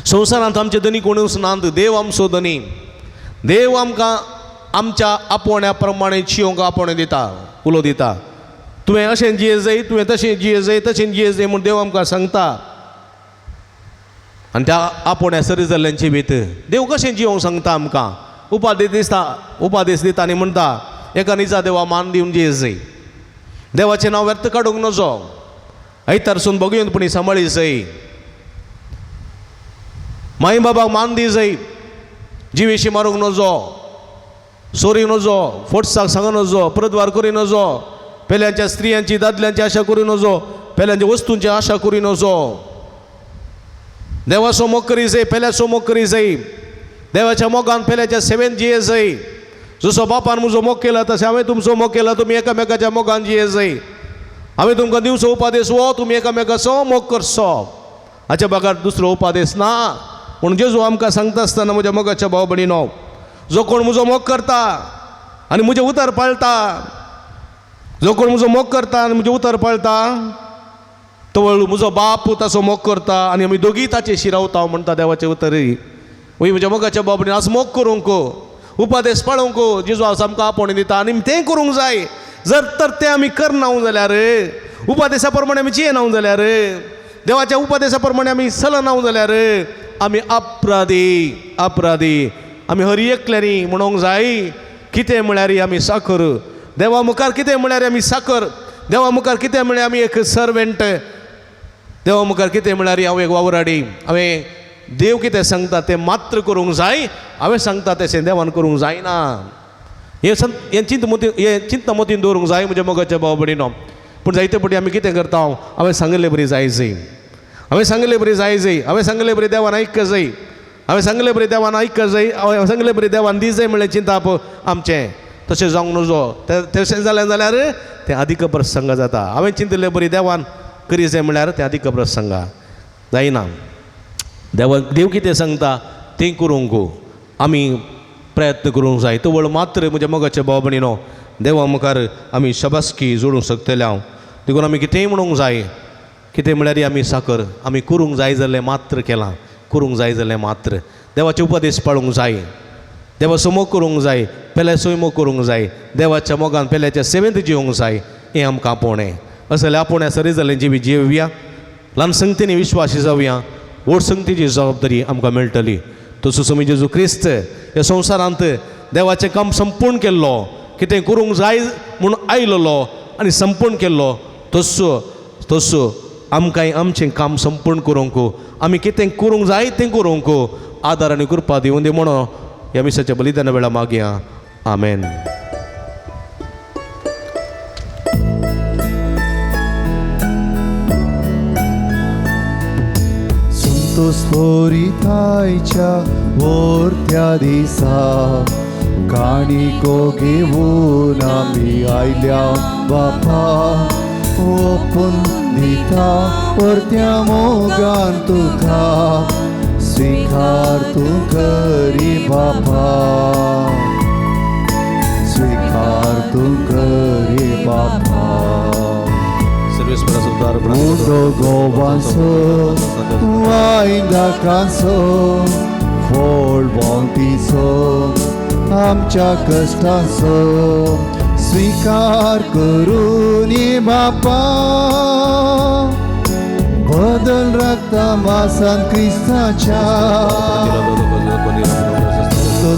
संवसारांत आमचे धनी कोणूच नात, देव आमचो धनी. देव आमकां आमच्या आपोवण्या प्रमाणे जिवंक आपोवणें दिता, उलो दिता. तुवें अशें जिये जाय, तुवें तशें जिये जाय, तशें जिये जाय म्हूण देव आमकां सांगता. आनी त्या आपोवण्या सरी जाल्ल्यांची भीत देव कशें जिवंक सांगता आमकां. उपादेश दिता आनी म्हणटा एका निजा देवा मान दिवन जिये जाय. देवाचें नांव व्यर्थ काडूंक नजो. आयतारसून भोगयेनपणी सांबाळी जाय. माई बाबाक मान दी जाय. जिवेशी मारूंक नजो, सोरीक नजो, फोर्साक सांगूंक नजो, परतवार करी नजो, पेल्यांच्या स्त्रियांची दादल्यांची आशा करूं नजो, पेल्यांच्या वस्तूंची आशा करी नजो. देवाचो मोग करी जाय, पेल्याचो मोग करी जाय. देवाच्या मोगान पेल्याच्या सेवेन जिये जाय. जसो बापान म्हजो मोग केला तशें हांवें तुमचो मोग केला. तुमी एकामेकाच्या मोगान जिये जाय. हांवें तुमकां दिवचो उपादेश हो, तुमी एकामेकाचो मोग करचो. हाच्या भागार दुसरो उपादेश ना. पूण जेजू आमकां सांगता आसतना म्हज्या मोगाच्या भाव भयणीनो, जो कोण म्हजो मोग करता आनी म्हजें उतर पाळटा, जो कोण म्हजो मोग करता आनी म्हजें उतर पाळटा, तो म्हजो बाप ताचो मोग करता आनी आमी दोगी ताचे शिरावता म्हणटा देवाचें उतर. वय म्हज्या मोगाच्या भाव भयणीनो, आज मोग करूंक, उपादेश पाळूंक जेजू आज आमकां आपोवणें दिता आनी तें करूंक जाय. जर तर तें आमी करना जाल्यार, उपादेशा प्रमाणे आमी जियेना जाल्यार, देवाच्या उपादेशा प्रमाणे आमी चलना जाल्यार आमी अपराधी. आमी हर एकल्यांनी म्हणूंक जाय, कितें म्हळ्यार आमी साकर. देवा मुखार कितें म्हळ्यार आमी साकर. देवा मुखार कितें म्हळ्यार आमी एक सर्वेंट. देवा मुखार कितें म्हळ्यार हांव एक वावराडी. हांवें देव कितें सांगता तें मात्र करूंक जाय. हांवें सांगता तशें देवान करूंक जायना. हे चिंत मतीन दवरूंक जाय म्हज्या मोगाच्या भाव भयणीनो. पूण जायते फावटी आमी कितें करता, हांवें सांगलें बरी जाय जाय, हांवें सांगलें बरी जाय जाय, हांवें सांगलें बरी देवान ऐकूंक जाय, हांवें सांगलें बरी देवान ऐकूंक जाय, हांवें सांगलें बरी देवान दी जाय म्हणलें चिंताप आमचें. तशें जावंक नजो. तशें जालें जाल्यार तें अधिक प्रसंग जाता. हांवें चिंतलें बरी देवान करी जाय म्हणल्यार तें अधिक प्रसंग जायना. देव कितें सांगता तें करूंक आमी प्रयत्न करूंक जाय. तो वळ मात्र म्हज्या मोगाच्या भाव भयणीनो देवा मुखार आमी शबासकी जोडूंक शकतले. हांव देखून आमी कितेंय म्हणूंक जाय, कितें म्हळ्यार आमी साकर आमी करूंक जाय जाल्यार मात्र केलां, करूंक जाय जाल्यार मात्र देवाचे उपदेश पाळूंक जाय, देवा समोर करूंक जाय, पेल्या सैमो करूंक जाय, देवाच्या मोगान पेल्याच्या सेवेंत जिवंक जाय. हें आमकां आपोवणें. असं जाल्यार आपोवण्या सरी जालें जिवी जिवया, ल्हान संगतींनी विश्वासी जावया, व्हड संगतीची जबाबदारी आमकां मेळटली. तसो आमी जेजू क्रिस्त ह्या संवसारांत देवाचें काम संपूर्ण केल्लो, कितें करूंक जाय म्हूण आयलोलो आनी संपूर्ण केल्लो, तसो आमकांय आमचें काम संपूर्ण करूंक आमी कितें करूंक जाय तें करूंक आदार आनी कृपा दिवूं दी म्हणून ह्या मिसाच्या बलिदाना वेळा मागया. आमेन. संतोष स्फोरितायच्या वरत्या दिसा काणिको घेवन आमी आयल्या बापा, ओपून दिता परत्या मोगान तुका, स्वीकार तूं करी बापा, स्वीकार तूं करी बापा. सर्वेस्परा सुद्दार Mundo gobanso, ainda canso, volvontiso, आमच्या कष्टाचो स्वीकार करून ये बापा, बदल रक्ता मासान क्रिस्ताच्या,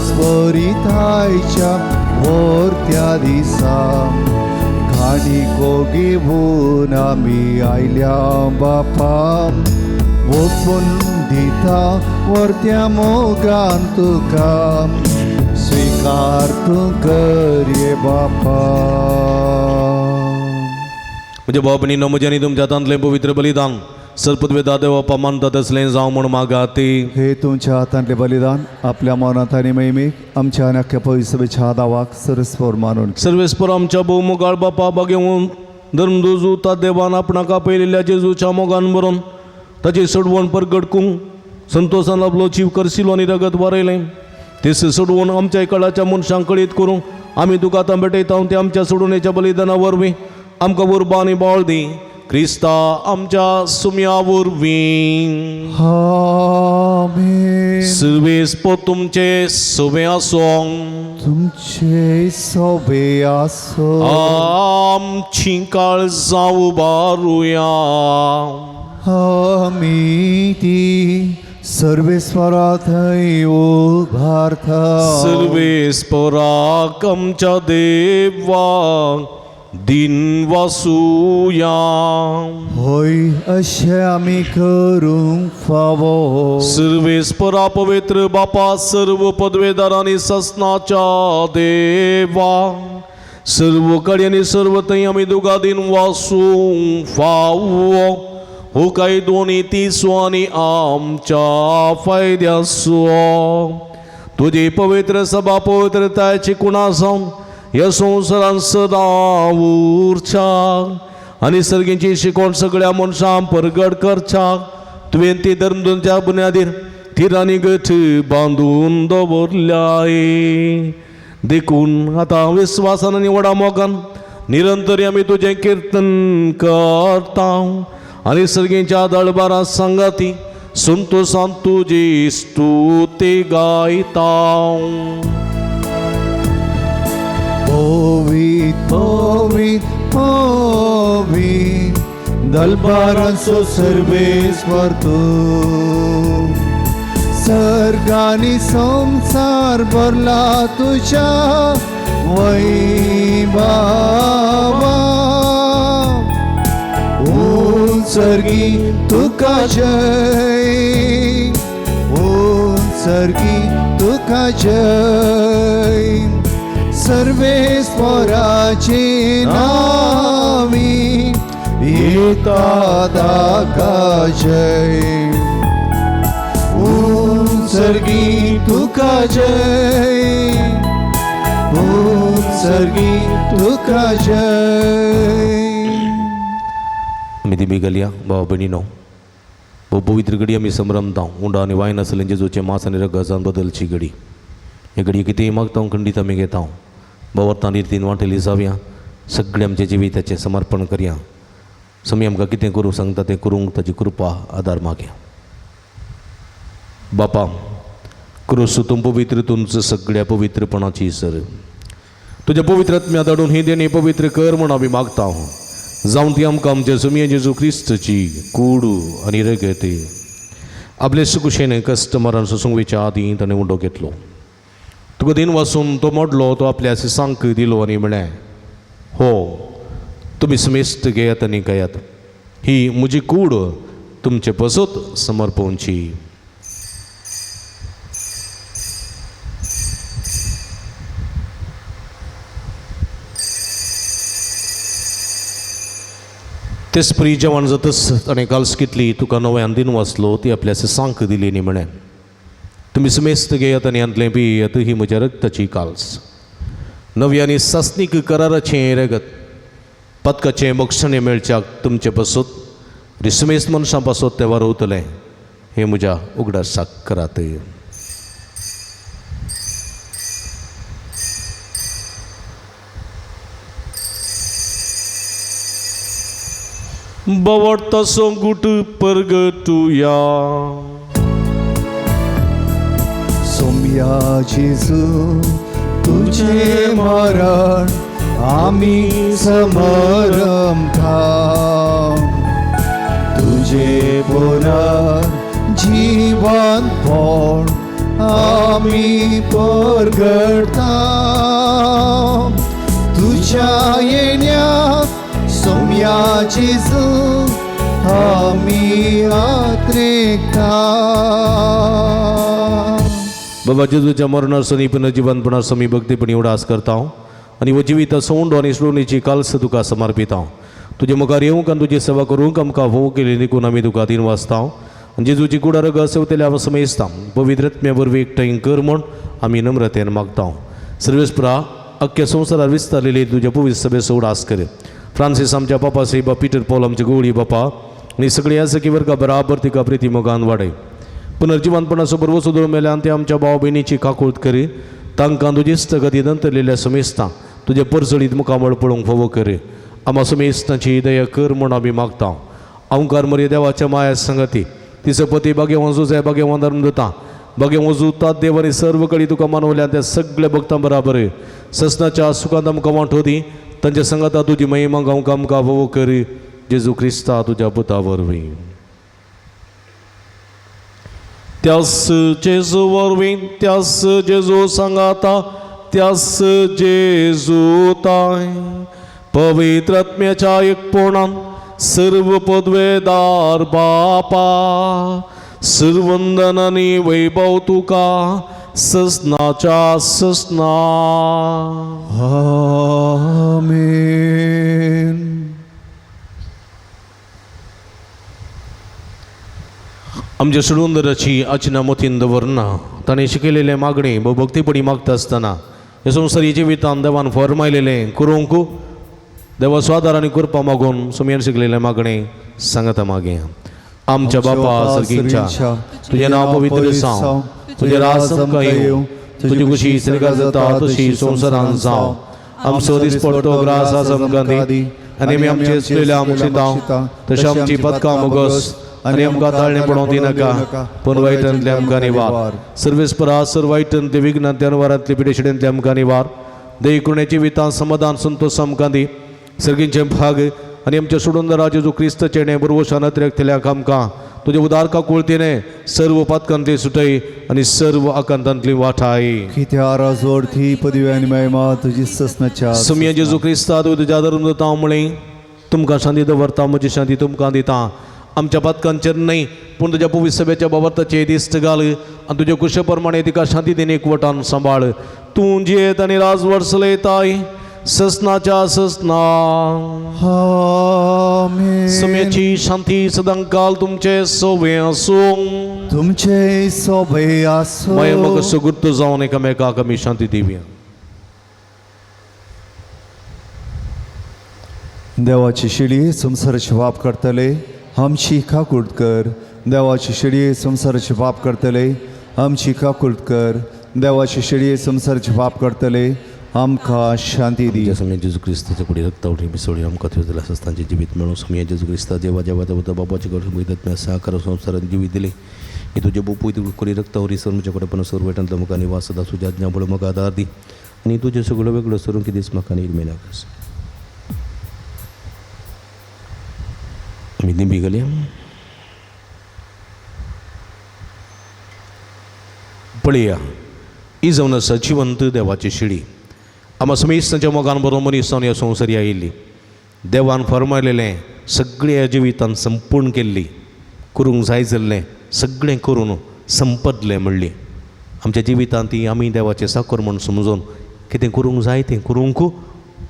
स्फोरितायच्या वरत्या दिसा काणिको घेवन आमी आयल्या बापा, ओपून दिता वरत्या मोगान तुका, स्वीकार तूं कर ये बापा. म्हज्या भाव भयणीनो, म्हजें आनी तुमच्या हातांतलें पवित्र बलिदान सर्पद्वेदा देवा मानता तसलें जावं म्हूण मागा ती. हे तुमच्या हातांतले बलिदान आपल्या मनात आनी मैमीक आमच्या आनी अख्ख्या पवित्रसभेच्या दावाक सरस्वर मानून सर्वेस्पर आमच्या भोवमुखार बापा बागेवून धर्मदोजू ता देवान आपणाक आपयलेल्या जेजूच्या मोगान बरोवन ताची सोडवण परगट करूंक संतोशान आपलो जीव करशिलो आनी रगत वारयलें. ते सोडवण आमच्या काळाच्या मनशांक कळीत करूंक आमी तुका आतां भेटयता. ते आमच्या सोडवणेच्या बलिदाना वरवीं आमकां उर्बा आनी बाळ दी. क्रिस्ता आमच्या सुम्या वरवीं. आमेन. सर्वेस्पर तुमचे सोबे आसूं. तुमचे सोबे आसो. आमची काळजां उबारुया. आमी ती सर्वेस्परा थंय उभारता. सर्वेस्पराक आमच्या देवाक दिन वासुया. होय अशें आमी करूंक फावो. सर्वेस्परा पवित्र बापा सर्व पदवेदार आनी ससनाच्या देवा सर्व कडेन आनी सर्व थंय आमी दोगा दिन वासूंक फावो. हो काय दोनी तिसो आनी आमच्या फायद्याचो. तुजी पवित्र सभा पवित्रतायेची कुणा जावन ह्या संवसारान सदां उरच्या आनी सर्गेची शिकोवण सगळ्या मनशांक परगट करच्याक तुवें ती धर्मच्या बुन्यादीर थिरांनी गठ बांदून दवरल्याय. देखून आतां विस्वासान आनी व्हडा मोगान निरंतर आमी तुजें किर्तन करता आनी सर्गेच्या दळबारा सांगाती संतोशान तुजी स्तुती गायता. Povit, povit, povit, दलबारांचो सर्वेस्वर तूं. सर्गानी संसार भरला तुझ्या वैभवा. सर्गी तुका जय, सर्गी तुका जय. सर्वेश्वराचे नावी येता दाका जय सर्गी तुका जय सर्गी तुका जय. आम्ही ती बिगलिया भावा बहिणीनो वो पवित्र घडी आम्ही संभ्रमता उंडा आणि वायन असलें जेजूचे मांस आणि रगतान बदलची घडी हे घडी किती मागता खंडीत आम्ही घेता बवर्तान रितीन वांटेली जावया सगळे आमचे जिविताचे समर्पण करया समी आमकां कितें करूं सांगता तें करूंक ताची कृपा आदार मागया. बापा क्रूस तूं पवित्र तुमचं सगळ्या पवित्रपणाची सर तुझ्या पवित्रात्म्या धाडून ही देणी पवित्र कर म्हूण आमी मागता जावन ती आमकां आमच्या सुमये जेजू क्रिस्तची कूड आनी रगत आपले सुकुशेन कस्टमरान सोसूंक आदी ताणें उंडो घेतलो तुका दिन वाचून तो मोडलो तो आपल्या सिसांक दिलो आनी म्हळें हो तुमी समेस्त घेयात आनी गयात ही म्हजी कूड तुमचे पसत समर्पोवची. तेच प्री जेवण जातच ताणें काल्स कितली तुका नव्यान दिन वाचलो ती आपल्या सिसांक दिली न्ही म्हणें तुमी समेस्त घेयात आनी आंतलें पियेत ही म्हज्या रक्ताची काल्स नवी आनी सासनीक कराराचें रगत पदकाचें बक्षणें मेळच्याक तुमचे पासत रिसमेस्त मनशां पासत तें वारोवतलें हें म्हज्या उगडासाक करात. बवडता सोंगूट परगटुया सोम्या जेजू तुझे मरण आम्ही समरमता तुझे पुनर् जीवनपण आम्ही परगटता तुझ्या येण्यात सोम्या जेजू आम्ही आत्रेकता. बाबा जेजूच्या मरणासनी पुनर्जीवनपणासमी भक्तीपणी उडास करता आनी वो जिविता सोंड आनी श्रोणीची काल्स तुका समर्पिता तुजे मुखार येवंक आनी तुजी सेवा करूंक आमकां भोव केली देखून आमी तुका दिन वाचता आनी जेजूची कुडा रग सेवतेल्या समेजता पवित्रत्म्या वरवीं एकठांय कर म्हूण आमी नम्रतेन मागता. सर्वेस्परा अख्ख्या संवसारार विस्तारलेली तुज्या पवित्र सभेचो उडास कर. फ्रांसीस आमच्या बापा साहेबा पीटर पॉल आमचे गोळी बापा आनी सगळी आसकी वर्गा बराबर तिका प्रिती मोगान वाडय. पुनर्जीवनपणाचो बरोबर सुदूर मेल्यान ते आमच्या भाव भयणीची काकूळट करी तांकां तुजी स्थगतीन अंतरलेल्या समेस्तां तुजे परसळीत मुखामळ पळोवंक फोव कर. आम्हा समेस्तांची दया कर म्हूण आमी मागता. अवंकार मरे देवाच्या माया संगती तिचो पती भाग्यवान जुझे भाग्यवान धर्मदत्ता भाग्यवान जुतात देवानी सर्व कडी तुका मानवल्यान त्या सगळ्या भक्तां बराबर ससनाच्या सुखांत आमकां वांटो दी तांच्या संगता तुजी महिमा गावंक आमकां फोव कर जेजू क्रिस्ता तुज्या पुता वरवीं. त्यास जेजू वरवीं त्यास जेजू सांगाता त्यास जेजू ताय पवित्रात्म्याच्या एकपणान सर्व पदवेदार बापा सर्वंदन आनी वैभव तुका ससनाच्या ससना. आमेन. आमच्या सुडुंदराची आचना मोतीन दवरना ताणें शिकयलेले मागणी भक्तीपणी मागता आसतना हे संवसारी जिवितान देवान फरमायलेलें करूंक देवा स्वादार आनी करपा मागून सुमयेन शिकलेले मागणे सांगता मागे. आमच्या बापा सर्गीच्या तुझे नाव पवित्र जावं तुझे राज आमकां येवं तुजी खुशी स्वर्गांत जाता तशी संवसारांत जावं आमचो दिसपट्टो ग्रास आज आमकां दी आनी आमी आमचे चुकलेल्या आमची दाव तशें आमची पदकां मोगस आनी आमकां ताळणे पडोवंक दिनाका पूण वायटांतले आमकां निवार. सर्वेस्परा सर्व वायटांतले विघ्नांतले अनुवारांतले पिडेशिडेंतले आमकां निवार. दय करुणेची वितां समाधान संतोश आमकां दी सर्गींचे भाग आनी आमच्या सुडुंदरा जेजू क्रिस्तचेणे बरोवशान अतिरेक्तल्याक आमकां तुजे उदारका कुळतीने सर्व पातकांतली सुटय आनी सर्व आकांतांतली वाठाय. कित्या राजवर्थी पदवी आनी महिमा तुजी ससनाच्या सुमया जेजू क्रिस्ता तुज्या धर्म जाता म्हळें तुमकां शांती दवरता म्हजी शांती तुमकां दिता. आमच्या पातकांचेर न्हय पूण तुज्या पवित्र सभेच्या बाबताचे दिश्ट घाल आणि तुझ्या कुशप्रमाणे तिका शांती देणे एकवटान सांभाळ. तू जियेत आणि राजवट चलयताय ससनाच्या ससना. आमेन. समयाची शांती सदांकाल तुमचे सोबे असो. तुमचे सोबे असो. माय मग सुगुर्त जाऊन एकामेकाक आम्ही शांती देऊया. देवाची शिडी संसाराचे पाप करतले आमची काकूट कर. देवाची शिडी संसाराचे पाप करतले आमची काकूट कर. देवाची शिडी संसाराचे पाप करतले आमकां शांती दी. त्या समय जेजू ख्रिस्ताच्या पुढे रक्तावटी मिसळी आमकां थंय असतांचे जिवीत मेळून समय जेजू ख्रिस्ता देवा जेवा देवता बाबाचे कडे मैदात साकार संवसारात जिवीत दिले. हे तुझे बोपू कोणी रक्तावरी सर म्हज्याकडे पण सर वेटांतलो म्हाका निवास सदा तुज्या आज्ञाबळ म्हाका आदार दी. आनी तुजें सगळं वेगळं सरून कितेंच म्हाका निर्मे नाकास. आमी निंबी घालया. पळया ही जावन आसा जिवंत देवाची शिडी. आम्हा समेस्तांच्या मोगान बरो मनीसावन ह्या संवसारी आयिल्ली. देवान फरमायलेलें सगळें ह्या जिवितांत संपूर्ण केल्ली. करूंक जाय जाल्लें सगळें करून संपदलें म्हणली. आमच्या जिवितांत ती आमी देवाचें साकर म्हूण समजून कितें करूंक जाय तें करूंक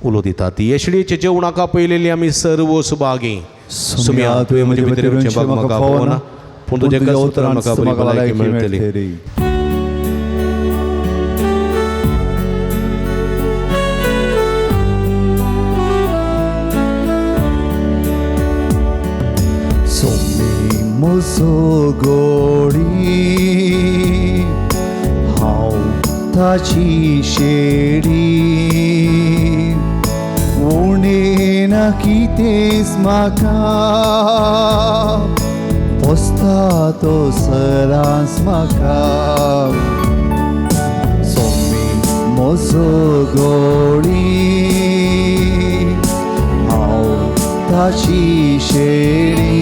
उलो दिता. ती येशडीचे जेवणाका पयलेली आमी सर्व सुभागी. सुम्या तुवें म्हजे भितर येवचें भाग म्हाका पावना पूण तुज्या एकाच उतरान म्हाका बरी भलायकी मेळटली. म्हजो गोडी हांव ताची शेडी. उणें ना कितेंच म्हाका पोसता तो सदांच म्हाका. सोमी म्हजो गोडी हांव ताची शेडी.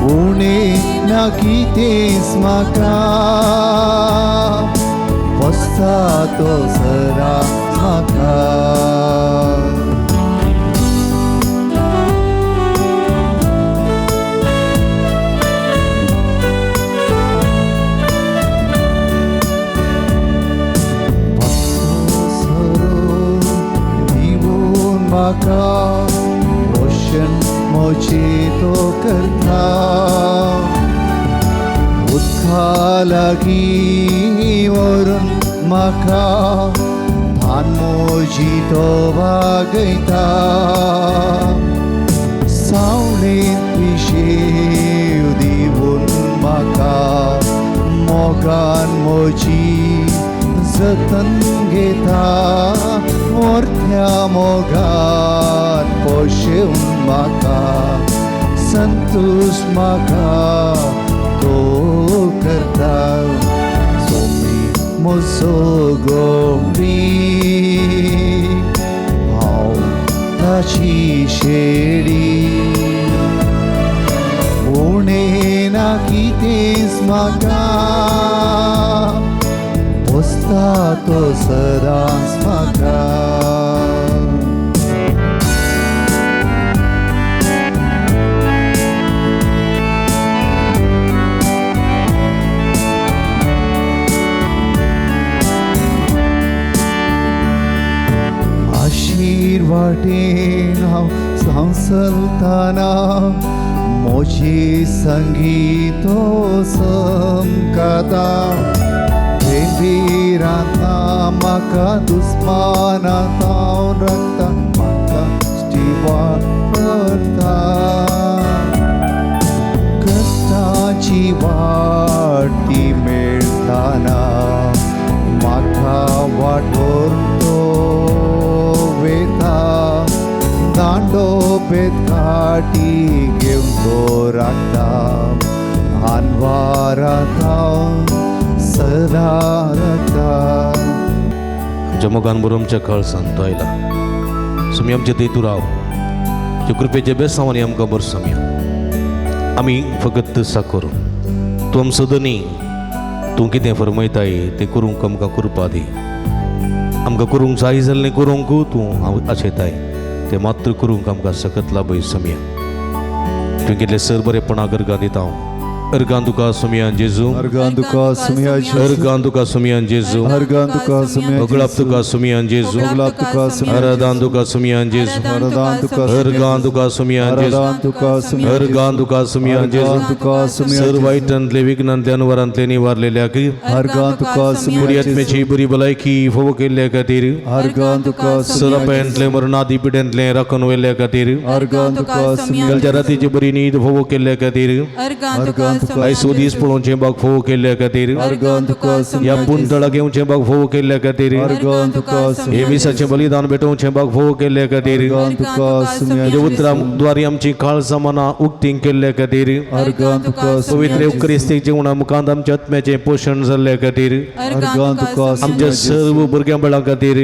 उणें ना कितेंच म्हाका पोसता तो सदांच म्हाका. दिवून म्हाका रोशन मोचे तो करता. उदका लागीं व्हरून म्हाका धान मोजी तो वागयता. सावळेंत पिशेव दिवून म्हाका मोगान मोजी जतन घेता. मोरथ्या मोगान पोशेवन म्हाका संतोश म्हाका तो करता. सोमी म्हजो गोडी हांव ताची शेडी. उणें ना कितेंच म्हाका पोसता तो सदांच म्हाका. वाटेन हांव सांसलताना मोची संगीतो समकाता. बेबीरांता म्हाका दुस्मानांत हांव रगता. म्हाका वाडटा कश्टाची वाटी मेळटाना म्हाका वाटोर तो वेता. दांडो बेतकाटी घेवन तो राखता. आनवारांत हांव सदा राखता. आमच्या मोगान बरो आमच्या कळसांत तो आयला. सुमी आमचे थंय तूं राव. तुज्या कृपेचे बेसांवांनी आमकां बरो समया. आमी फकत साकर तूं आमचो धनी. तूं कितें फरमयताय तें करूंक आमकां करपा दी. आमकां करूंक जाय जाल्लें करूंक तूं आशेताय तें मात्र करूंक आमकां सकत लाभय समया. तुवें केल्ले सर बरेपणा गर्गा दिता हांव. अर्गां तुका सुमयान जेजू अर्गां तुका सुमया जेजू अर्गां तुका सुमयान जेजू अर्गां तुका सुमया ओगलाप तुका सुमयान जेजू ओगलाप तुका सुमया अरदान तुका सुमयान जेजू अर्गां तुका अर्गां तुका सुमयान जेजू अर्गां तुका सुमया अर्गां तुका सुमयान जेजू अर्गां तुका सुमया सर्व वाईटांतले विघ्नांतल्यान वरांतले निवारलेल्याक अर्गां तुका बरी सुमया आत्म्याची बरी भलायकी फोव केल्ल्या खातीर अर्गां तुका सुमया सरपायांतले मरणादी पिड्यांतले राखून व्हेल्ल्या खातीर अर्गां तुका सुमया कालच्या रातीची बरी न्हीद फोव केल्ल्या खातीर अर्गां तुका आयसो दीस पळोवचे बाग फोव केल्ल्या खातीर अर्गां तुका सुमया या पुंतळा घेवचे बाग फोव केल्ल्या खातीर अर्गां तुका हे विसाचे बलिदान भेटोवचे बाग फोव केल्ल्या खातीर अर्गां तुका सुमया तुझ्या उतराद्वारे आमची काळजां मनां उक्तींग केल्ल्या खातीर अर्गां तुका पवित्र युक्रिस्तीक जेवणा मुखांत आमच्या आत्म्याचें पोशण जाल्ल्या खातीर अर्गां तुका आमच्या सर्व भुरग्यां बाळां खातीर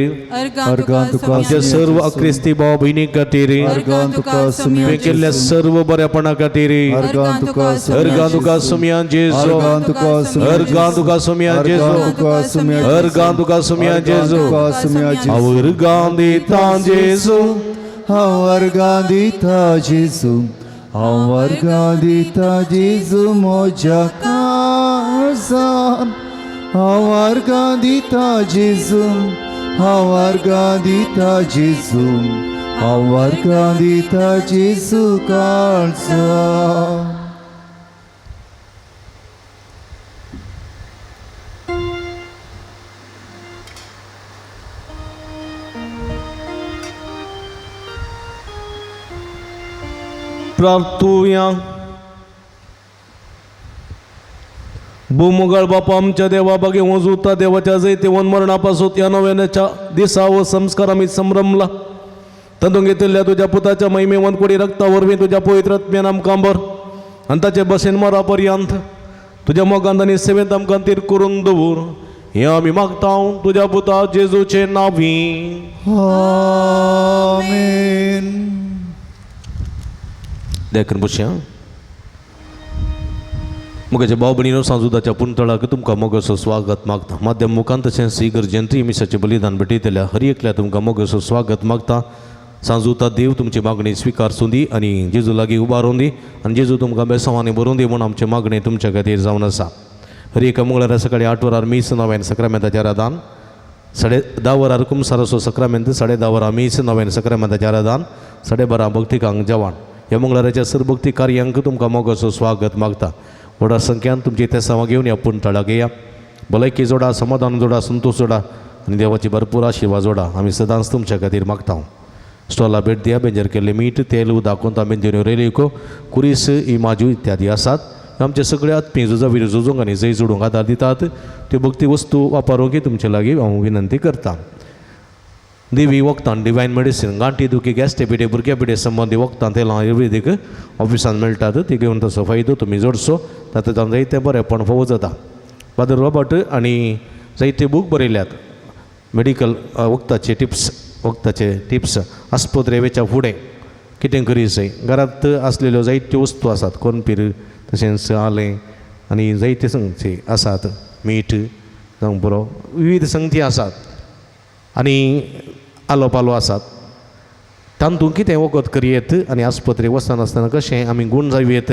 अर्गां तुका आमच्या सर्व अक्रिस्ती भाव भयणी खातीर अर्गां तुका सुमया तुवें केल्ल्या सर्व बऱ्यापणा खातीर अर्गां तुका अर्गां तुका सुमयान जेजू अर्गां तुका सुमया अर्गां तुका सुमयान जेजू तुका सुमया अर्गां तुका सुमयान जेजू तुका सुमया हांव अर्गां दितां जेजू हांव अर्गां दिता जेजू हांव अर्गां दिता जेजू म्हज्या काळजान हांव अर्गां दिता जेजू हांव अर्गां दिता जेजू हांव अर्गां दिता जेजू काळजान प्रार्थूया भूमुगळ बापा आमच्या देवा बागे वजूता देवाच्या जैतेवन मरणापासून या नव्याच्या दिसा व संस्कार आम्ही संभ्रमला तातूंत घेतिल्ल्या तुझ्या पुताच्या महिमेवन कोडी रक्ता वरवीं तुझ्या पवित्र आत्म्यान आमकां बर आनी ताचे बसेन मरा पर्यंत तुझ्या मोगांत आनी सेवेंत आमकां तीर करून दवर हें आमी मागता तुझ्या पुता जेजूचे नांवी आमेन देखून बसया मुगाच्या भाव भयणीनो सांजुदाच्या पुंतळाक तुमकां मोगसो स्वागत मागता माध्यम मुखांत तशें सी गरजेंतूय मिसाचें बलिदान भेटयतल्या हर एकल्या तुमकां मोगसो स्वागत मागता सांजुता देव तुमची मागणी स्विकारसूं दी आनी जेजू लागीं उबारून दी आनी जेजू तुमकां बेसांवांनी भरून दी म्हूण आमचें मागणें तुमच्या खातीर जावन आसा हर एका मंगळारा सकाळीं 8 वरार मीस नव्यान सक्रामेंताचें आराधन 10:30 वरार कुमसाराचो सक्रामेंत 10:30 वरार मीस नव्यान सक्रामेंताचें आराधन 12:30 भक्तिकांक जेवण ह्या मंगळाराच्या सरभक्ती कार्यांक तुमकां मोगसो स्वागत मागता व्हडा संख्यान तुमची तेसांवां घेवन ह्या पुंतळाक येया भलायकी जोडा समाधान जोडा संतोश जोडा आनी देवाची भरपूर आशिर्वाद जोडा आमी सदांच तुमच्या खातीर मागता स्टॉला भेट दिया बेंजार केल्ले मीठ तेल दाखोवन बेंजर रेलिको कुरीस इमाजू इत्यादी आसात आमचे सगळे आत्मीय झुजा विरो झुजूंक आनी जय जोडूंक आदार दितात त्यो भक्ती वस्तू वापरूंक तुमचे लागीं हांव विनंती करता देवी वखदां डिवायन मेडिसीन गांठी दुखी गॅस पिडे भुरग्या पिडे संबंदी वखदां तेलां आयुर्वेदीक ऑफिसान मेळटात ती घेवन तसो फायदो तुमी जोडचो तातूंत जायते बरेपण फोव जाता फादर रॉबर्ट आनी जायते बूक बरयल्यात मेडिकल वखदाचे टिप्स आस्पत्रे वेच्या फुडें कितें करी जाय घरांत आसलेल्यो जायत्यो वस्तू आसात कोणपीर तशेंच आलें आनी जायते संगती आसात मीठ जावं बरो विविध संगती आसात आनी आलो पालो आसात तातूंत कितें वखद करियेत आनी आस्पत्रेक वचनासतना कशें आमी गूण जावयेत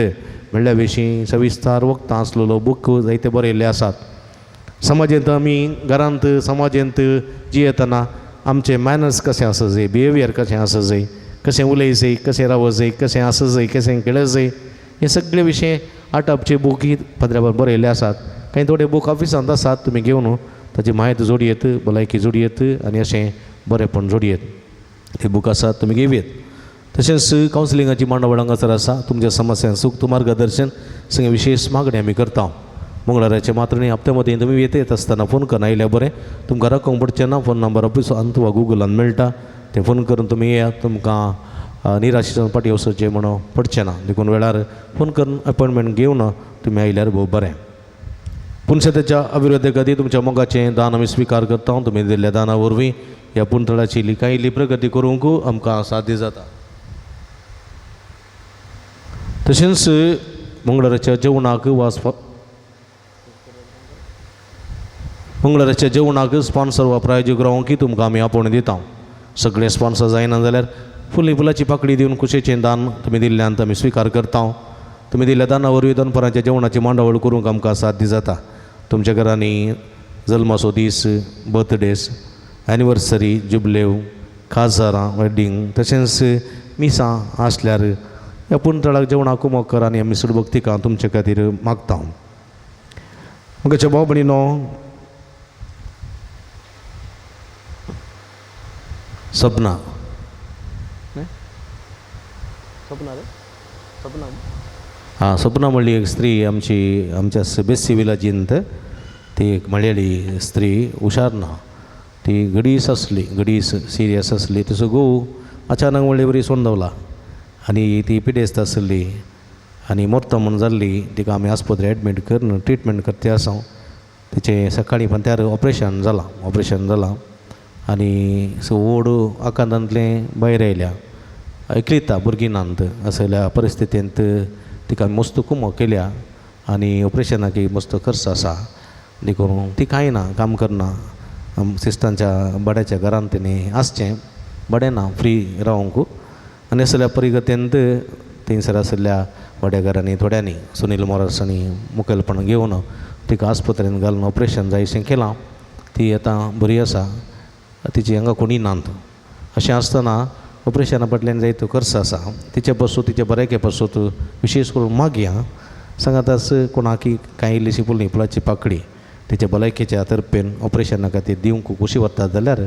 म्हणल्या विशीं सविस्तार वखदां आसलेलो बूक जायते बरयल्ले आसात समाजांत आमी घरांत समाजांत जियेतना आमचे मॅनर्स कशें आसा जाय बिहेवियर कशें आसा जाय कशें उलय जाय कशें रावूं जाय कशें आसा जाय कशें खेळ जाय हे सगळे विशय आटापचे बूक ही पदऱ्या बरयल्ले आसात कांय थोडे बूक ऑफिसांत आसात तुमी घेवन ताची माहिती जोडयेत भलायकी जोडयेत आनी अशें बरेपण जोडयेत ते बूक आसात तुमी घेवयेत तशेंच कावन्सिलिंगाची मांडावळ हांगासर आसा तुमच्या समस्यांक सूक्त मार्गदर्शन सगळे विशेष मागणी आमी करता मंगळाराचे मात्रेनी हप्त्या मदीं तुमी येत आसतना फोन करून आयल्यार बरें तुमकां राखोंक पडचें ना फोन नंबर ऑफिसांत वा गुगलान मेळटा ते फोन करून तुमी येयात तुमकां निराशेच्यान फाटीं वचचें म्हणून पडचें ना देखून वेळार फोन करून अपॉयंटमेंट घेवन तुमी आयल्यार भोव बरें पुणशतेच्या अभिवृद्धी खातीर तुमच्या मोगाचें दान आमी स्विकार करता तुमी दिल्ल्या दाना वरवीं ह्या पुंतळाची इल्ली प्रगती करूंक आमकां साध्य जाता तशेंच मंगळाराच्या जेवणाक मंगळाराच्या जेवणाक स्पॉन्सर वा प्रायोजक रावंक तुमकां आमी आपोवणी दिता सगळे स्पॉन्सर जायना जाल्यार फुलाची पाकळी दिवन कुशेचें दान तुमी दिल्ल्यान आमी स्विकार करता तुमी दिल्या दाना वरवीं दनपारांच्या जेवणाची मांडावळ करूंक आमकां साध्य जाता. तुमच्या घरांनी जल्माचो दीस, बर्थडेज, एनिवर्सरी, जुबलेव, खासारां, वेडिंग तशेंच मिसां आसल्यार ह्या पुंतळाक जेवणाक कुमक कर आनी आमी सुडभक्तिका तुमचे खातीर मागता. म्हज्या भाव भयणीनो, सपना सपना म्हणली एक स्त्री आमच्या बेस्सी विलाजींत. ती एक मळयाळी स्त्री, हुशार ना, ती गडीस आसली, गडीस सिरियस आसली. तिचो घोव अचानक म्हणले बरी सोंडवला आनी ती पिडेस्त आसली आनी मोरता म्हूण जाल्ली. तिका आमी आस्पत्रे एडमीट करून ट्रिटमेंट करता आसा. तिचें सकाळीं पंत्यार ऑपरेशन जालां आनी व्हड आकांतांतलें भायर आयल्या. एकलीता भुरगीं नांत असल्या परिस्थितींत तिका मस्त कुमक केल्या आनी ऑपरेशनाक मस्त खर्च आसा. देखून ती कांय ना, काम करना. सिस्टांच्या बड्याच्या घरांत तिणें आसचें, बडें ना फ्री रावंक. आनी असल्या परिगतेंत थंयसर आसल्या बड्या घरांनी थोड्यांनी सुनील मोरासांनी मुखेलपण घेवन तिका आस्पत्रेंत घालून ऑपरेशन जायशें केलां. ती आतां बरी आसा, तिची हांगा कोणी नात. अशें आसतना ऑपरेशना फाटल्यान जायतो खर्च आसा. तिचे पासून तिचे बरेके पासून विशेश करून मागया सांगात कोणाकी कांय इल्लीशी फुलणी फुलाची पाकळी तिच्या भलायकेच्या तर्फेन ऑपरेशना खातीर दिवंक कुशी वतात जाल्यार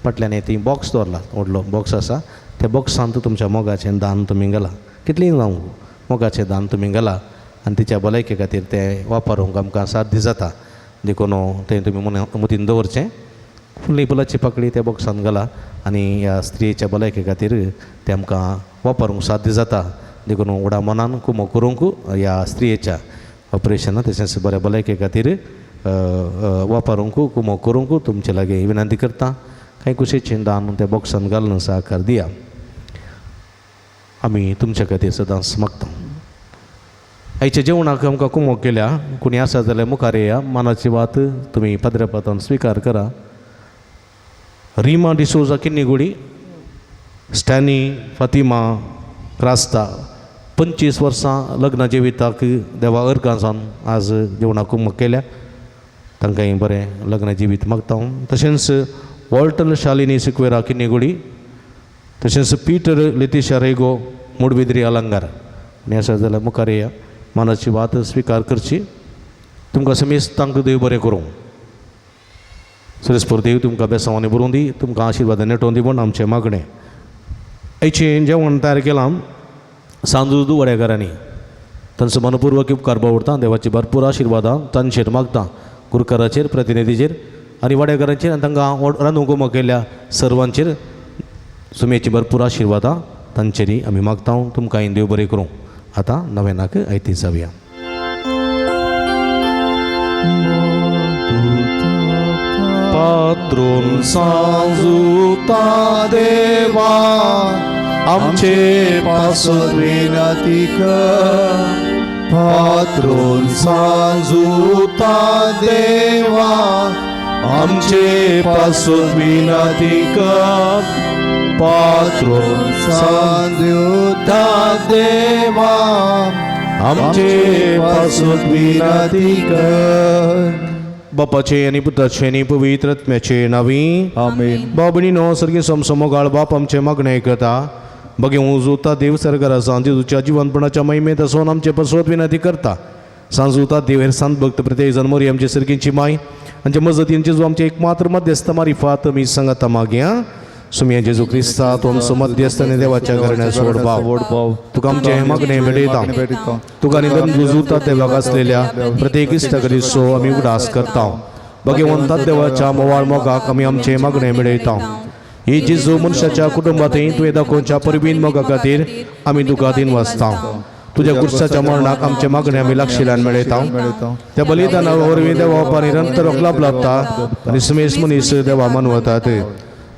फाटल्यान ती बॉक्स दवरला, व्हडलो बॉक्स आसा. त्या बॉक्सांत तुमच्या मोगाचें दान तुमी घाला, कितलीं जावं मोगाचें दान तुमी घाला आनी तिच्या भलायके खातीर तें वापरूंक आमकां साध्य जाता. देखून तें तुमी मतीन दवरचें. फुलणी फुलाची पाकळी त्या बॉक्सान घाला आनी ह्या स्त्रीच्या भलायके खातीर तें आमकां वापरूंक साध्य जाता. देखून उडा मनान कुमक करूंक ह्या स्त्रियेच्या ऑपरेशना तशेंच बऱ्या भलायके खातीर वापरूंक कुमक करूंक तुमचे लागीं विनंती करता. कांय कुशीचें दान त्या बॉक्सान घालून सहकार दिया. आमी तुमच्या खातीर सदांच मागता. आयच्या जेवणाक आमकां कुमक केल्या. कोणी आसा जाल्यार मुखार येया. मानाची वात तुमी पाद्रपतान स्विकार करा. रीमा डिसोजा किन्नीगुडी, स्टॅनी फातिमा क्रास्ता, 25 वर्सां लग्न जिविताक देवा अर्गांसान आज जेवणाक कुमक केल्या. तांकांय बरें लग्न जिवीत मागता. तशेंच वॉल्टर शालिनी सिक्वेरा किन्नीगुडी, तशेंच पीटर लेतिशा रेगो मुडबिद्री अलंगार. आनी आसा जाल्यार मुखार येया. मानाची वात स्विकार करची. तुमकां समेस्तांक देव बरें करूं. सुरेस्पर देव तुमकां बेसांवांनी बरोवन दी, तुमकां आशिर्वाद नेटोवन दी म्हूण आमचें मागणें. हेचें जेवण तयार केलां सांजूद वड्याकारांनी. तांचो मनपूर्वक उपकार बावडटा. देवाची भरपूर आशिर्वादां तांचेर मागता, गुरकाराचेर, प्रतिनिधीचेर आनी वाड्याकारांचेर आनी तांकां रांदूंक कुमक केल्या सर्वांचेर सुमेची भरपूर आशिर्वादां तांचेरय आमी मागता. तुमकांय देव बरें करूं. आतां नवेनाक आयती जावया. पात्रोन सांजुता देवा आमचे पासून विनती कर. पात्रोन सांजुता देवा आमचे पासून विनती कर. पात्रोन सांजुता देवा आमचे पासून विनती कर. बापाचे आनी पुत्राचे आनी पवित्र आत्म्याचे नांवी आमेन. बाबणीनो सर्गी समसमोगाळ बाप आमचे मागणे करता. बगे उजूता देव सरकारा सांज तुझ्या जिवनपणाच्या महिमेत असून आमचे पासवत विनंती करता. सांजुता देव हेर सांत भक्त प्रत्येक जन्मोरी आमची सर्गींची माय आमच्या मजतींची जो आमचे एकमात्र मध्यस्थ मारिफात मी सांगता मागया. सुमिया जेजू क्रिस्ता तो आमचो मध्यस्थ आनी देवाच्या घराण्या सोड भाव तुका आमचे हे मागणे मेळयता. तुका निधन रुजूता देवाक आसलेल्या प्रत्येक इश्टाकरी सो आमी उडास करता. भगवंता देवाच्या मोवाळ मोगाक आमी आमचे मागणे मेळयता. ही जेजू मनशाच्या कुटुंबातय तुवें दाखोवच्या परबीन मोगा खातीर आमी तुका दिन वाचता. तुझ्या कुर्साच्या मरणाक आमचे मागणे आमी लागशिल्ल्यान मेळयता. त्या बलिदाना वरवीं देवा बापा निरंतर लाभ लाभता आनी समेस मनीस देवा मनवतात.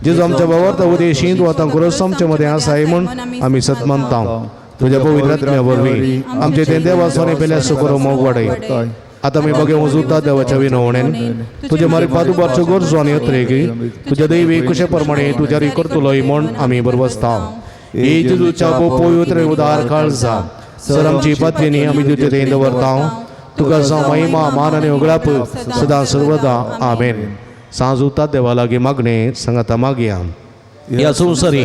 जेजू आमच्या भावार्थ उदेशी तूं आतां खुरस आमचे मदें आसाय म्हूण आमी सत मानता. तुज्या पवित्र आत्म्या वरवीं आमचे तें देवास्वानी पेल्या सुकरो मोग वाडय. आतां आमी बगे उजूता देवाच्या विनवणेन तुज्या मारिफात उबारच्यो गरजो आनी अत्रेक तुज्या दैवी कुशे प्रमाणे तुज्या करतलोय म्हूण आमी बरवसता. हे जेजूच्या पवित्र उदार काळजा सर आमची पातळी आम्ही तुझे तेंद वर्ताव तुका जावं महिमा मान आनी उगडाप सदां सर्वदा आमेन. सांज उरता देवा लागीं मागणे सांगाता मागया. या संवसारी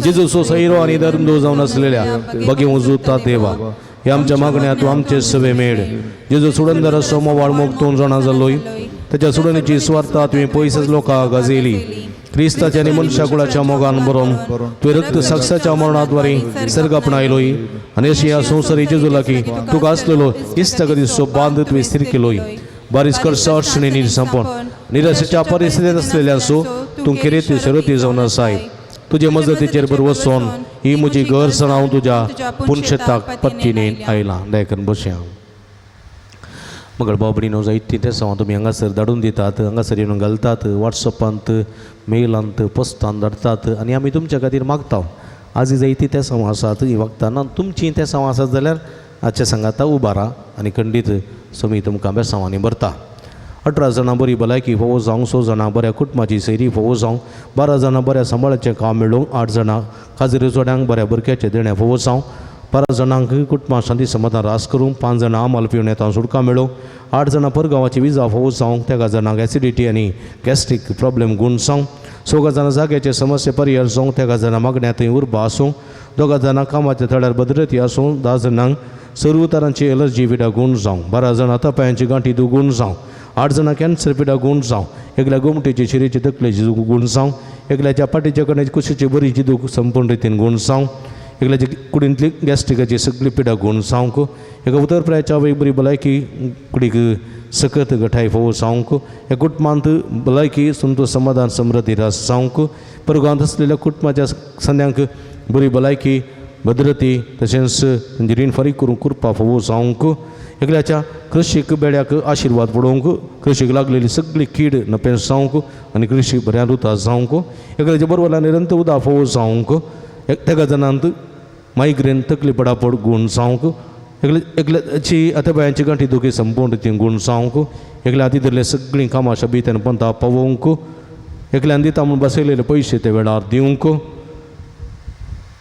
जेजू सोसायरो आनी धर्म जावन आसलेल्या बगी उजूता देवा हे आमच्या मागण्या तूं आमचे सवे मेळ. जेजू सुडंदर सोमो वाळमोग 2 जाणां जालोय त्याच्या सुडणीची स्वार्था तुवें पयसच लोकांक गाजयली. क्रिस्ताच्या आनी मनशा कुळाच्या मोगान बरोवन तुवें रक्त साक्षाच्या मरणाद्वारे सर्ग आपणायलोय आनी अशी ह्या संवसारी जेजू लागीं तुका आसलेलो इश्टगतीचो बांद तुवें स्थिर केलोय. बारीक करसा अडचणी निरसंपण निराशेच्या परिस्थितीत असलेल्यांचो तूं किरेत शरती जावन आसाय. तुजे मजतीचेर बर वचोन ही म्हजी गैरसण हांव तुज्या पुणशेताक पत्तीने आयलां. दायकन बसया. मगर बाबडीनो जायतीं ते सांग तुमी हांगासर धाडून दितात, हांगासर येवन घालतात, वॉट्सअपांत मेलांत पोस्टांत धाडटात आनी आमी तुमच्या खातीर मागता. आज जायतीं ते सांग आसात ही वखदां तुमचीं ते सांग आसात जाल्यार आजच्या सांगाता उबारा आनी खंडीत समी तुमकां बेसांवांनी भरता. 18 जाणां बरी भलायकी फोव जावंक, 6 जाणां बऱ्या कुटुंबाची सैरी फोव जावंक, 12 जाणां बऱ्या सांबाळाचें काम मेळोवंक, 8 जाणां खाजरी जोड्यांक बऱ्या बरक्याचें देणें फोव जावंक, 12 जाणांक कुटुंबां शांती समाधान रास करूंक, 5 जाणां आमाल पिवन येता सुटका मेळोवंक, 8 जाणां परगांवाची विजा फोव जावंक, 13 जाणांक एसिडिटी आनी गॅस्ट्रीक प्रॉब्लेम गूण जावंक, 16 जाणां जाग्याचे समस्या परिहार जावंक, 13 जाणां मागण्या थंय उर्बा आसूंक, 2 जाणां कामाच्या थळ्यार भद्रती आसूंक, 10 जाणांक सर्व तरांची एलर्जी पिडा गूण जावंक, 12 जाणां तपायांची गांठी दुगूण जावंक, 8 जाणां कॅन्सर पिडा गूण जावंक, एकल्या गोमटेची शिरेची तकलेची गूण जावंक, एकल्याच्या पाटीच्या कण्याची कुशीची बरीची दूख संपूर्ण रितीन गूण जावंक, एकल्याची कुडींतली गॅस्ट्रिकाची सगळी पिडा गूण जावंक, एका उदरपुऱ्याच्या बरी भलायकी कुडीक सकत गठाय फोव जावंक, ह्या कुटुंबांत भलायकी संतोश समाधान समृद्धी रास जावंक, परगांत असलेल्या कुटुंबाच्या संद्यांक बरी भलायकी भद्रती तशेंच तांची रीण फारीक करून करपा फोव जावंक, एकल्याच्या कृषीक बेड्याक आशिर्वाद पडोवंक, कृषीक लागलेली सगळी कीड नपेस जावंक आनी कृषी बऱ्या रुता जावंक, एकल्याच्या बरोबर निरंतर उदक फोव जावंक, 13 जाणांत मायग्रेन तकली पडापड गूण जावंक, एकल्याची आताबायांची गांठी दुखी संपूर्ण रितीन गूण जावंक, एकल्या हाती धरले सगळीं कामां शबीतान पंथा पावोवंक, एकल्यान दिता म्हूण बसयलेले पयशे ते वेळार दिवंक,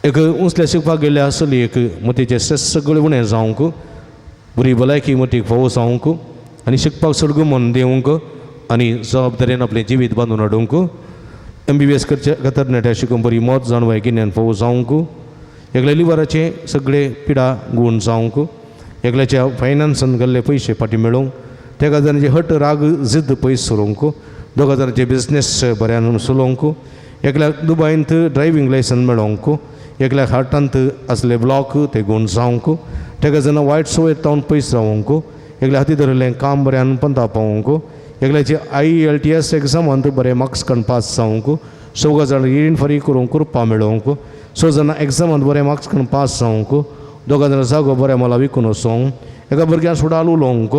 एक उंचल्या शिकपाक गेल्ल्या चलयेक मतीचें स्ट्रेस सगळें उणें जावंक, बरी भलायकी मतीक फोव जावंक आनी शिकपाक सडग मन दिवंक आनी जबाबदारेन आपलें जिवीत बांदून हाडूंक, MBBS करचे खातीर नेट्या शिकून बरी मोत जाणवाय गिन्यान फोव जावंक, एकल्या लिव्हराचे सगळे पिडा गूण जावंक, एकल्याच्या फायनान्सान गेल्ले पयशे फाटीं मेळोवंक, 13 जाणांचे हट राग जिद्द पयस सोरोवंक, 2 जाणांचे बिझनेस बऱ्यान चलोवंक, एकल्याक दुबायंत ड्रायव्हिंग लायसन मेळोवंक, एकल्याक हार्टांत असले ब्लॉक ते गूण जावंक, 13 जाणां वायट सवय तावन पयस रावंक, एकल्या हाती धरलें काम बऱ्यान पंथा पावोवंक, एकल्याची IELTS एग्जामांत बरे मार्क्स काडून पास जावंक, 16 जाणां रीण फारीक करून करपा मेळोवंक, 6 जाणां एग्जामांत बरे मार्क्स काडून पास जावंक, 2 जाणां जागो बऱ्या मोला विकून वचोंक, एका भुरग्याक सुडाल उलोवंक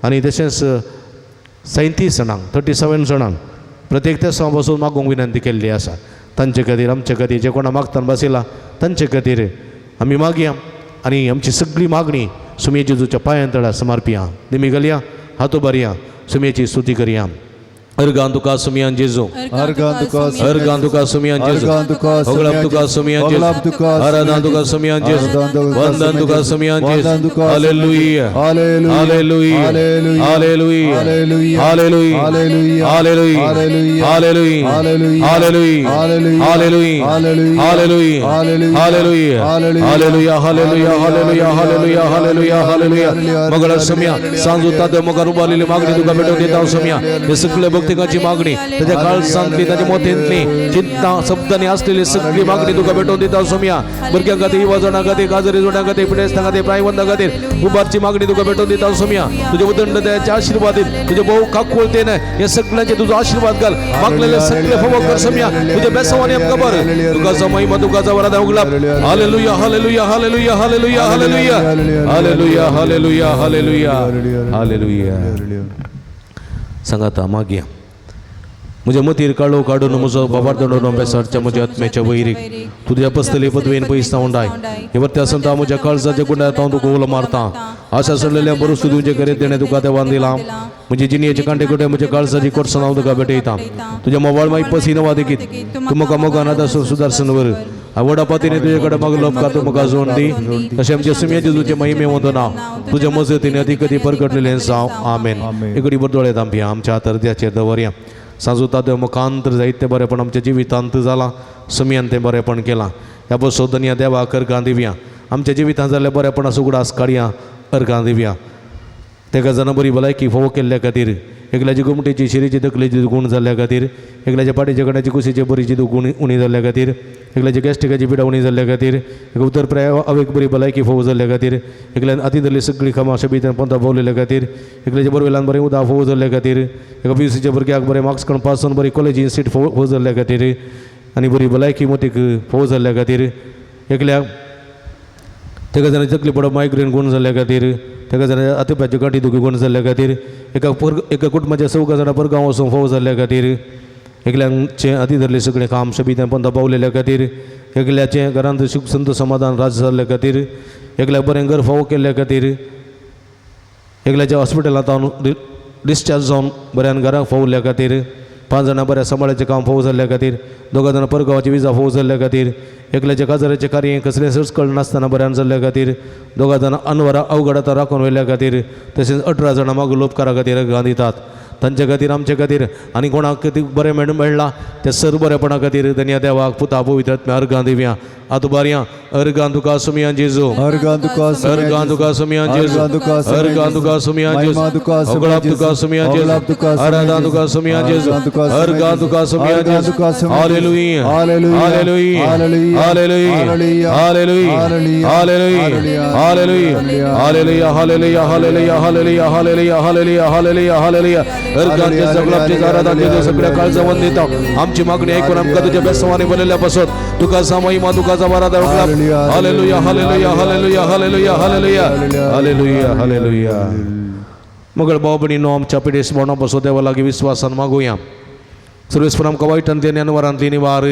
आनी तशेंच 37 जाणांक 37 जाणांक प्रत्येक त्या दिसा बसून मागूंक विनंती केल्ली आसा. तांचे खातीर आमचे खातीर जे कोणा मागतान बसयला तांचे खातीर आमी मागया आनी आमची सगळी मागणी सुमये जेजूच्या पांयां समर्पिया. निमी घालया, हातो भरया, सुमयेची स्तुती करया. अर्गां तुका सुमयान जेजू, अर्गां तुका सुमयान जेजू, होगळाप तुका सुमयान जेजू, आराधना तुका सुमयान जेजू, वंदन तुका सुमयान जेजू. Hallelujah, hallelujah, hallelujah, hallelujah, hallelujah, hallelujah, hallelujah, hallelujah, hallelujah, hallelujah, hallelujah, hallelujah, hallelujah, hallelujah, hallelujah. मगळ सुमया सांज उतात मगर उबारलेली मागणी तुका भेटून दिता सुमया. हे सगळे भक्तिकांची मागणी त्याच्या काळजांतली ताच्या मोतेंतली चिंता शब्दांनी असलेली सगळी मागणी तुका भेटून दिता सुमया. भुरग्यां खातीर, युवा जाणां खातीर, काजरी जोड्यां खातीर, पिडेस्तां खातीर, प्रायवंतां खातीर उबारची मागणी तुका भेटून दिता सुमया. तुझे उदंड दयाच्या आशीर्वादीत तुझे भाऊ काकुळतेन हे सगळ्यांचे तुझो आशीर्वाद घाल. मागलेले सगळे फोव कर सुमया. तुझे बेसवानी आमकां बर तुका महिमा तुका वरदान उगलाप. Hallelujah, hallelujah, hallelujah, hallelujah, hallelujah, hallelujah, hallelujah, hallelujah, hallelujah. सांगाता मागया. म्हज्या मतीर काळो काडून म्हजो बाबार दंडोवन बेसाडच्या म्हज्या आत्म्याच्या वैरीक तुझ्या पस्तले पदवेन पयस तावंडाय. हे वर्त्या संता म्हज्या काळजाच्या गुंड्यात हांव तुका उलो मारता. आशा सडलेल्या बरोस तुझे करीत देणे तुका देवान दिला. म्हजी जिणयेचे कांटे कोटे म्हज्या काळजाची कोर्सन हांव तुका भेटयता. तुज्या मोबायल मागीर पसी नवा देखीत तूं म्हाका मोगान आदार सुदारसन वर. आवडापातीने तुझ्याकडे मागलो उपकार तू मुका जोंडी तसे आमच्या सुम्याचे तुझे महिमे म्हणतो नाव तुझ्या मजतीने अधिक कधी परगटलेले साव आमेन इकडे बरदोळे थांबी आमच्या तरद्याचे दवर्या सांजुता देव मुखांतर जायते बरेपण आमच्या जिवितांत झाला सुमयान ते बरेपण केला ह्या बसोदन या देवा अर्गां दिव्या आमच्या जिवितांत जाल्ल्या बरेपणा सुगडास काडया अर्गां दिव्या तेका जाणा बरी भलायकी फोव केल्ल्या खातीर एकल्याची गुमटेची शिरीची तकलेची गुण जाल्ल्या खातीर एकल्याच्या पाठीच्या गड्याची कुशीची बरीची गुण उणी जाल्ल्या खातीर एकल्याची गॅस्ट्रिकाची पिडा उणी जाल्ल्या खातीर एक उतर प्राय अवेक बरी भलायकी फोव जाल्ल्या खातीर एकल्यान आती सगळी कामां शबितान पंथा भोवलेल्या खातीर एकल्याच्या बरोवेलान बरें उदक फोव जाल्ल्या खातीर एका BCच्या भुरग्याक बरें मार्क्स काडून पास जावन बरी कॉलेजीन सीट फोव जाल्ल्या खातीर आनी बरी भलायकी मोतीक फोव जाल्ल्या खातीर एकल्याक तेका जाणांची तकली पडप मायग्रेन गुण जाल्ल्या खातीर तेका जाणां आतप्याची गांठी दुखी गुण जाल्ल्या खातीर एका कुटुंबाच्या 14 जाणां परगांव वचून फोव जाल्ल्या खातीर एकल्यांचे आती धरले सगळें काम शबितान पंथा पावलेल्या खातीर एकल्याचें घरांत सुख संत समाधान राज जाल्ल्या खातीर एकल्याक बरें घर फोव केल्ल्या खातीर एकल्याच्या हॉस्पिटलांत डिस्चार्ज जावन बऱ्यान घराक फोवल्या खातीर 5 जाणां बऱ्या सांबाळाचें काम फोव जाल्ल्या खातीर 2 जाणां परगांवाची विजा फोव जाल्ल्या खातीर एकल्याच्या काजाराचें कार्य कसलें सरस्कळ नासतना बऱ्यान जाल्ल्या खातीर 2 जाणां अनवरां अवघडात राखून व्हेल्ल्या खातीर तशेंच 18 जाणां मागो उपकारा खातीर गांदितात तांचे खातीर आमचे खातीर आनी कोणाक बरें मेळ्ळां ते सर बरेपणा खातीर धन्य देवाक पुता पवित्र आत्म्या अर्गां दिव्या आतुबारया अर्गां तुका सुमया जेजू अर्गां तुका अर्गां तुका सुमया जेजू अर्गां तुका सुमया जेजू अगळाप तुका सुमया जेजू आराधना तुका सुमया जेजू अर्गां तुका सुमया जेजू hallelujah hallelujah hallelujah hallelujah hallelujah hallelujah hallelujah hallelujah hallelujah hallelujah hallelujah hallelujah hallelujah hallelujah अर्गांचे सगळ्याचे आराधना सगळ्या काळ जमन दिता आमची मागणी ऐकून आमकां तुज्या बेसवानी बोललेल्या पासून तुका सामाईमा तुका जबारादा hallelujah hallelujah hallelujah hallelujah hallelujah hallelujah hallelujah मगळ बाबणीनो आमच्या पिडेस म्हणा बसो देवा लागीं विश्वासान मागुया सर्वेस्पर आमकां वायटांतली आनी अनवरांतली निवार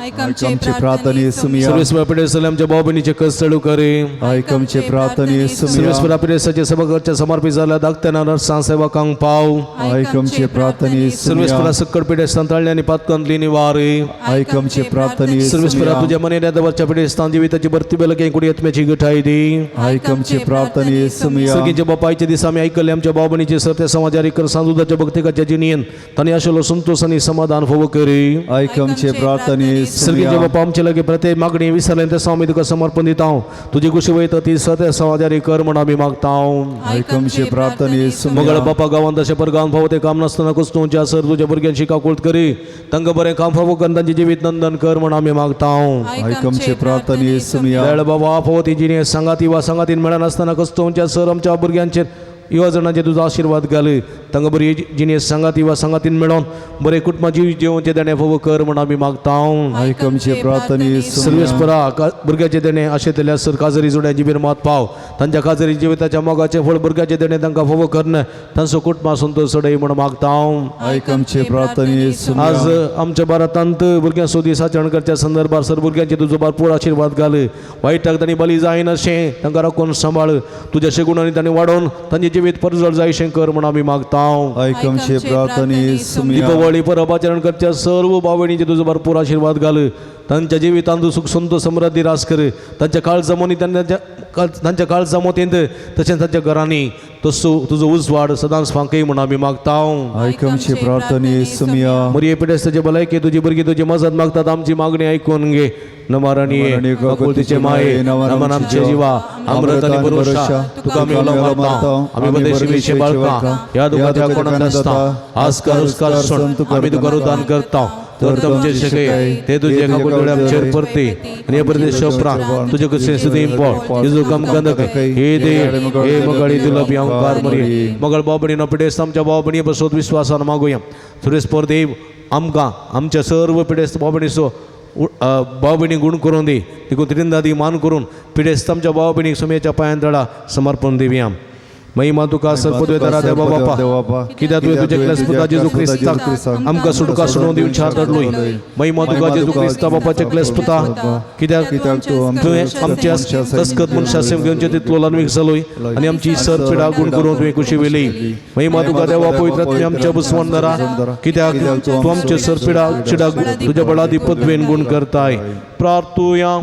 आमची प्रार्थना येसुमिया सर्वेस्पर पिडेस आमच्या बाबणीचे कस चढू करे आमची प्रार्थना येसुमिया सर्वेस्पर पिडेसाचे सभागृहाच्या समर्पित जाल्या धाकट्या नर्सां सेवकांक पाव आमची प्रार्थना येसुमिया सर्वेस्पर सकट पिडेस्तान तळ्ळी आनी पातकांतली निवार आमची प्रार्थना सर्वेस्पर येसुमिया तुझ्या मनेल्या देवाच्या पिडेस्तान जिविताची भरती बेलके कुडी आत्म्याची गठाय दी आमची प्रार्थना येसुमिया सगळीच्या बापायच्या दिसा आमी आयकले आमच्या बाबणीचे सत्य समाजारी कर सांजुदाच्या भक्तिकाच्या जिणेन तांणी आशिल्लो संतोष आनी समाधान फोव करी आमची प्रार्थना सगळीच्या बापा आमचे लगे प्रत्येक मागणी विसरले ते आमी तुका समर्पण दिता तुजी खुशी वयता ती सत्य समाजारी कर म्हण आमी मागता आमची प्रार्थना येसुमिया मगळ बापा गांवांत अशें परगांवांत फावो ते काम नासतना कुस्तूंच्या सर तुज्या भुरग्यांची शिकाकूळट करी तांकां बरें काम फावो करून तांचे जिवीत नंदन कर म्हण आमी मागता आमची प्रार्थना येसुमिया वेळ बाबा फावो ती जिणे सांगाती वा सांगातीन मेळनासतना कुस्तूंच्या सर आमच्या भुरग्यांचेर युवजनांचे तुजो आशीर्वाद घाल तांकां बरी जिणे सांगाती वा सांगातीन मेळोन बरे कुटुंबा जीव जेवचे देणे फोव कर म्हण आमी मागता आमची प्रार्थना येसुमिया सर्वेस्परा भुरग्याचे देणे अशें तेल्या सर काजरी जोड्या जिबेर मात पाव तांच्या काजरी जिविताच्या मोगाचे फळ भुरग्याचे देणे तांकां फोव करन तांचो कुटुंबा संतोष सडय म्हण मागता आमची प्रार्थना येसुमिया आज आमच्या भारतांत भुरग्यां सोदी साचण करच्या संदर्भात सर भुरग्यांचे तुजो भरपूर आशीर्वाद घाल वायटाक तांणी बली जायन अशें तांकां राखून सांबाळ तुज्या शेगुणांनी तांणी वाडोवन तांचे जिवीत परजळ जायशें कर म्हण आमी मागता आमची प्रार्थना येसुमिया दीपावळी परब आचरण करच्या सर्व भावणीचे तुजो भरपूर आशीर्वाद घाल तांच्या जिवितांत सुख संतोष समृद्धी रास कर तांच्या काळ जमोनी तांच्या काळ जमोतेंत तशेंच तांच्या घरांनी तसो तुजो उजवाड सदांच फांकय म्हण आमी मागता आमची प्रार्थना येसुमिया मरिये पिडेस्ताचे भलायके तुजी भुरगीं तुजी मजत मागतात आमची मागणी आयकून घे नमाराणी आकुलतेचे माये नमन आमचे जिवा अमृत आनी भरोशा तुका आमी उलो मारता आमी बदेशीचे बाळकां ह्या दुखाच्या कोणाक नासता आस्कार उस्कार सोड आमी तुका रुदान करता तर तुमचे शके ते तुझे काकुळ आमचेर परते आणि या प्रदेश शोपरा तुझे कसे सुधी पड तुझो कम गंधक हे दे हे मगळी तुला बियांकार मरी मगळ बाबणी न पिडेस आमच्या बाबणी बसोत विश्वासान मागूया सुरेश परदेव आमकां आमच्या सर्व पिडेस बाबणीचो भावभयणी गुण करून दी देखून त्रिंदादी मान करून पिडेस्त आमच्या भावभयणीक सुमेच्या पांयां तळा समर्पण दिवया महिमा तुका सर्पद्वेतारा देवा बापा कित्याक तुवें तुजे क्लेस्पुता जेजू क्रिस्ताक आमकां सुटका सोडून दिवच्या धरलोय महिमा तुका जेजू क्रिस्ता बापाचे क्लेस्पुता कित्याक तुवें आमच्या दसकत मनशा सेवकांचे तितलो लानवीक जालोय आनी आमची सर पिडा गुण करून तुवें कुशी वेली महिमा तुका देवा पवित्र आत्मे आमच्या बुसवण धरा कित्याक तूं आमचे सर पिडा चिडा तुज्या बळादी पदवेन गुण करताय प्रार्थुया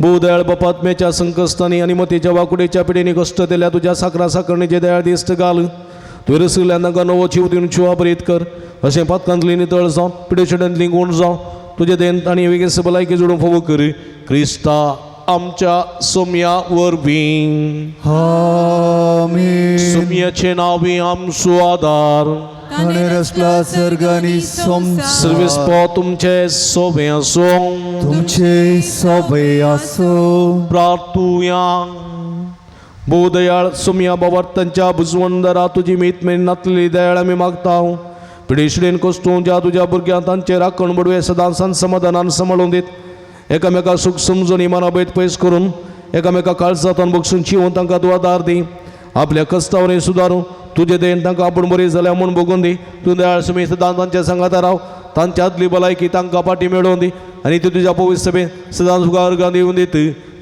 भूदयाळ बापात्म्याच्या संकस्तांनी आणि मतीच्या वाकुडेच्या पिढीने कष्ट दिल्या तुझ्या साकरा साकरणीचे दयाळ दिश्ट घाल तुवें रसिल्ल्या नाका नवो जीव दिवन शिवा बरीत कर अशें पातकांतली नितळ जावन पिडेचड्यांतली गुण जावन तुजे देंत आनी वेगळेच भलायकी जोडून फावो कर क्रिस्ता आमच्या सोम्या वरवीं आमीन सोम्याचे नावी आमचो आदार आनी रसला सर्गानी सर्विस्पो तुमचे सोबे आसूं तुमचे सोबे आसो प्रार्थुया भूदयाळ सोम्या बाबार्थांच्या बुजवंदरा तुजी मीत मेहनतली दयाळ आमी मागता पिडेशडेन कश्टूं ज्या तुज्या भुरग्यांक तांचे राखण बडवे सदांसान समाधानान सांबाळून दीत एकामेका सुख समजून इमाना बैत पयस करून एकामेका काळजांतान बगसून जिवन तांकां तूं आदार दी आपल्या कस्तावरी सुदारूं तुजे देण तांकां आपूण बरी जाल्या म्हूण बगून दी तूं दयाळ सुमी सदां तांच्या सांगात राव तांच्या आदली भलायकी तांकां पाटी मेळोवन दी आनी ती तुज्या पवित्र सभेन सदां तुका अर्गां दिवन दीत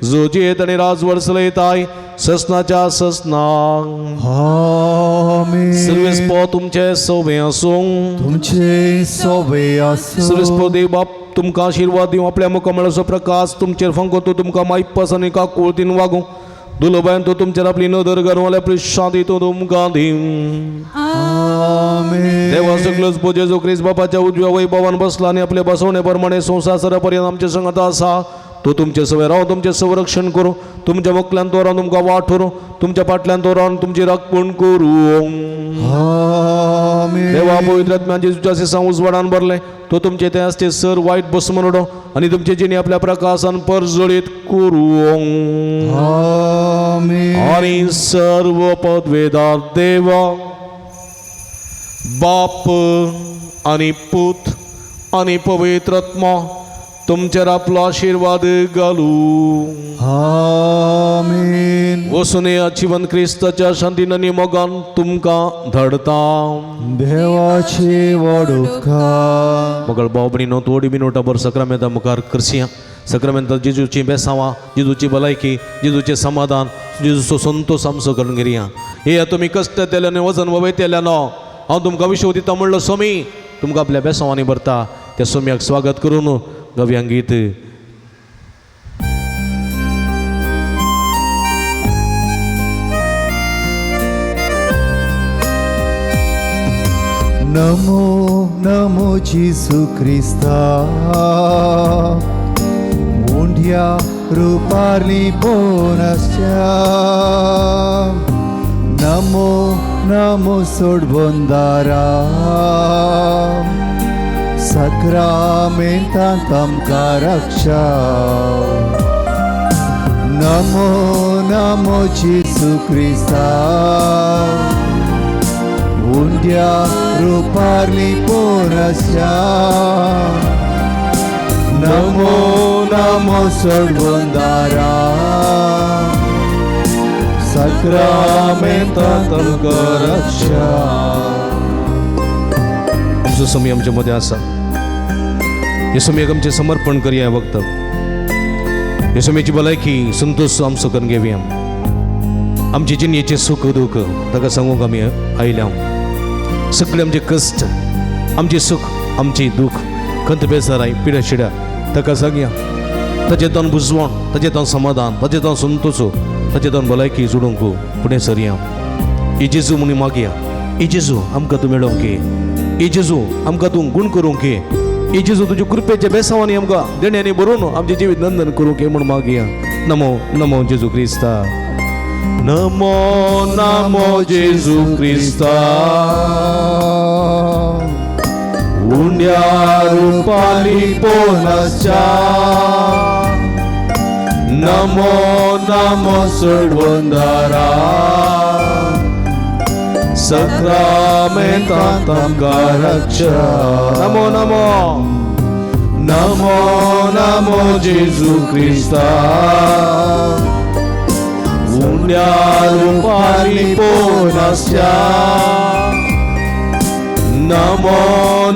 जोजयेत आनी राजवड चलयताय ससनाच्या ससनाक आमीन सर्वेस्पो तुमचे सोबे आसूं तुमचे सोबे आसो सर्वेस्पो देव बाप तुमकां आशिर्वाद दिवं आपल्या मुखामळाचो प्रकाश तुमचेर फंको तो तुमकां मायपास आनी काकुळतीन वागूं दुलोबायन तो तुमचेर आपली नदर घालून आपली शांती तो तुमकां दिवं आमीन देवा सगळोच पो जेजू ख्रिस्त बापाच्या उजव्या वैभवान बसला आनी आपल्या बसवणे प्रमाणे संसारा पर्यंत आमच्या संगत आसा तो तुमचे सवय रावन तुमचे संरक्षण करूं तुमच्या मुखल्यान तो रावन तुमकां वाट ठरूं तुमच्या फाटल्यान तो रावन तुमची राखण करूं आमीन देवा पवित्र आत्म्यान जेजूच्या सिसां उजवाडान भरले तो तुमचे ते आसचे सर वायट बसमन उडो आनी तुमचे जिणी आपल्या प्रकाशान परजळीत करूं आमीन आणि सर्व पदवेदार देवा बाप आणि पूत आणि पवित्र आत्मा तुमचेर आपलो आशीर्वाद घालू आमीन वसून या जीवन क्रिस्ताच्या शांतीन आनी मोगान तुमकां धाडता देवाची वडुका मोगळ भावभयणीनो थोडी मिनटां सक्रामेंता मुखार करसिया सक्रामेंता जेजूची बेसांवां जेजूची भलायकी जेजूचें समाधान जेजूचो संतोष आमचो करून घेया हे तुमी कश्ट केले आनी वजन वयतले न्हू हांव तुमकां विश्व दिता म्हणलो सोमी तुमकां आपल्या बेसांवांनी भरता त्या सोम्याक स्वागत करून गव्यांक गीत नमो नमो जिसू क्रिस्ता मुंड्या रुपारली बोनस्या नमो नमो सोडबंदारा सक्रमेंतांत आमकां रक्षा नमो नमो जिसू क्रिस्ता मुंड्या रुपारली बोनस्या नमो नमो सोडबंदारा सक्रमेंतांत आमकां रक्षा आमचो समय आमच्या मध्ये आसा हे समयाक आमचें समर्पण करया वक्त हे समयाची भलायकी संतोष आमचो करून घेवया आमचे जिणेचें सुख दूख ताका सांगूंक आमी आयल्या सगळे आमचे कश्ट आमचे सुख आमची दूख खंत बेजाराय पिड्या शिड्या ताका सांगया ताचे तन बुजवण ताचे तन समाधान ताचे तन संतोष ताचे तन भलायकी जोडूंक फुडें सरया ई जेजू म्हणून मागया ई जेजू आमकां तूं मेळोवंक घे ई जेजू आमकां तूं गुण करूंक घे ई जेजू तुज्या कृपेच्या बेसांवांनी आमकां देण्यांनी भरून आमचें जिवीत नंदन करूंक घे म्हूण मागया नमो नमो जेजू क्रिस्ता नमो नमो जेजू क्रिस्ता उंड्या रुपाली बोनस्या नमो नमो सोडबंदारा सक्रमेंतांत आमकां रक्षा नमो नमो नमो नमो जेजू क्रिस्ता पुण्यारूपाली पोनास्या नमो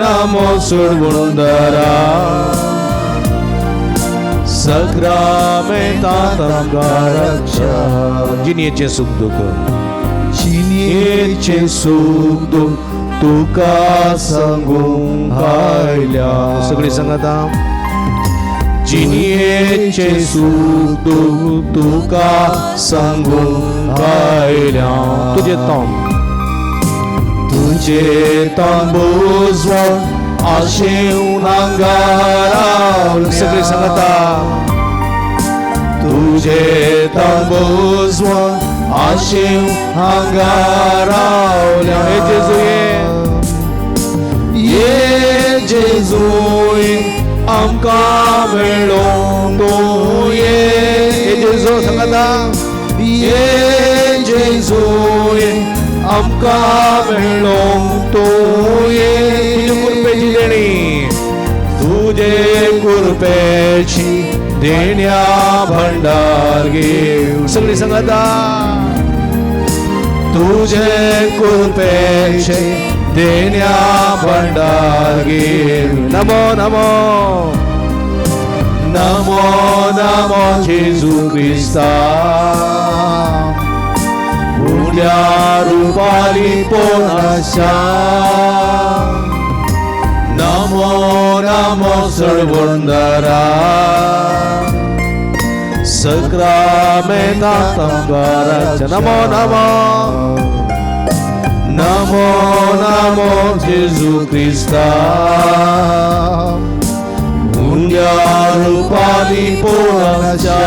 नमो सुरवुंदरा सग्रामेता रक्षा जिनेचे सुख दुःख जिनेचे सुख दुःख तुका सांगून गायल्या सगळी सांगता जिनेचे सुख दुःख तुका सांगून गायल्या तुझे तान बुजवण आशेव नांगारावल्या सगळी सांगता तुझे तान बुजवण आशेव नांगारावल्या हे जेजुये आमकां मेळोंक तूं ये जेजू सांगता ये जेजुये आमकां मेळोंक तूं ये तुजे कुरपेची देणी तुजे कुरपेची देण्या भंडार घेव सगळी सांगता तुझे कुरपेचे देण्या भंडार घेव नमो नमो नमो नमो जेजू क्रिस्ता पुण्यारूपाली पोनास्या नमो नमो सर्वोंदरा सग्रामेता रक्षा नमो नमो नमो नमो जेजू क्रिस्ता पुण्यारूपाली पोनास्या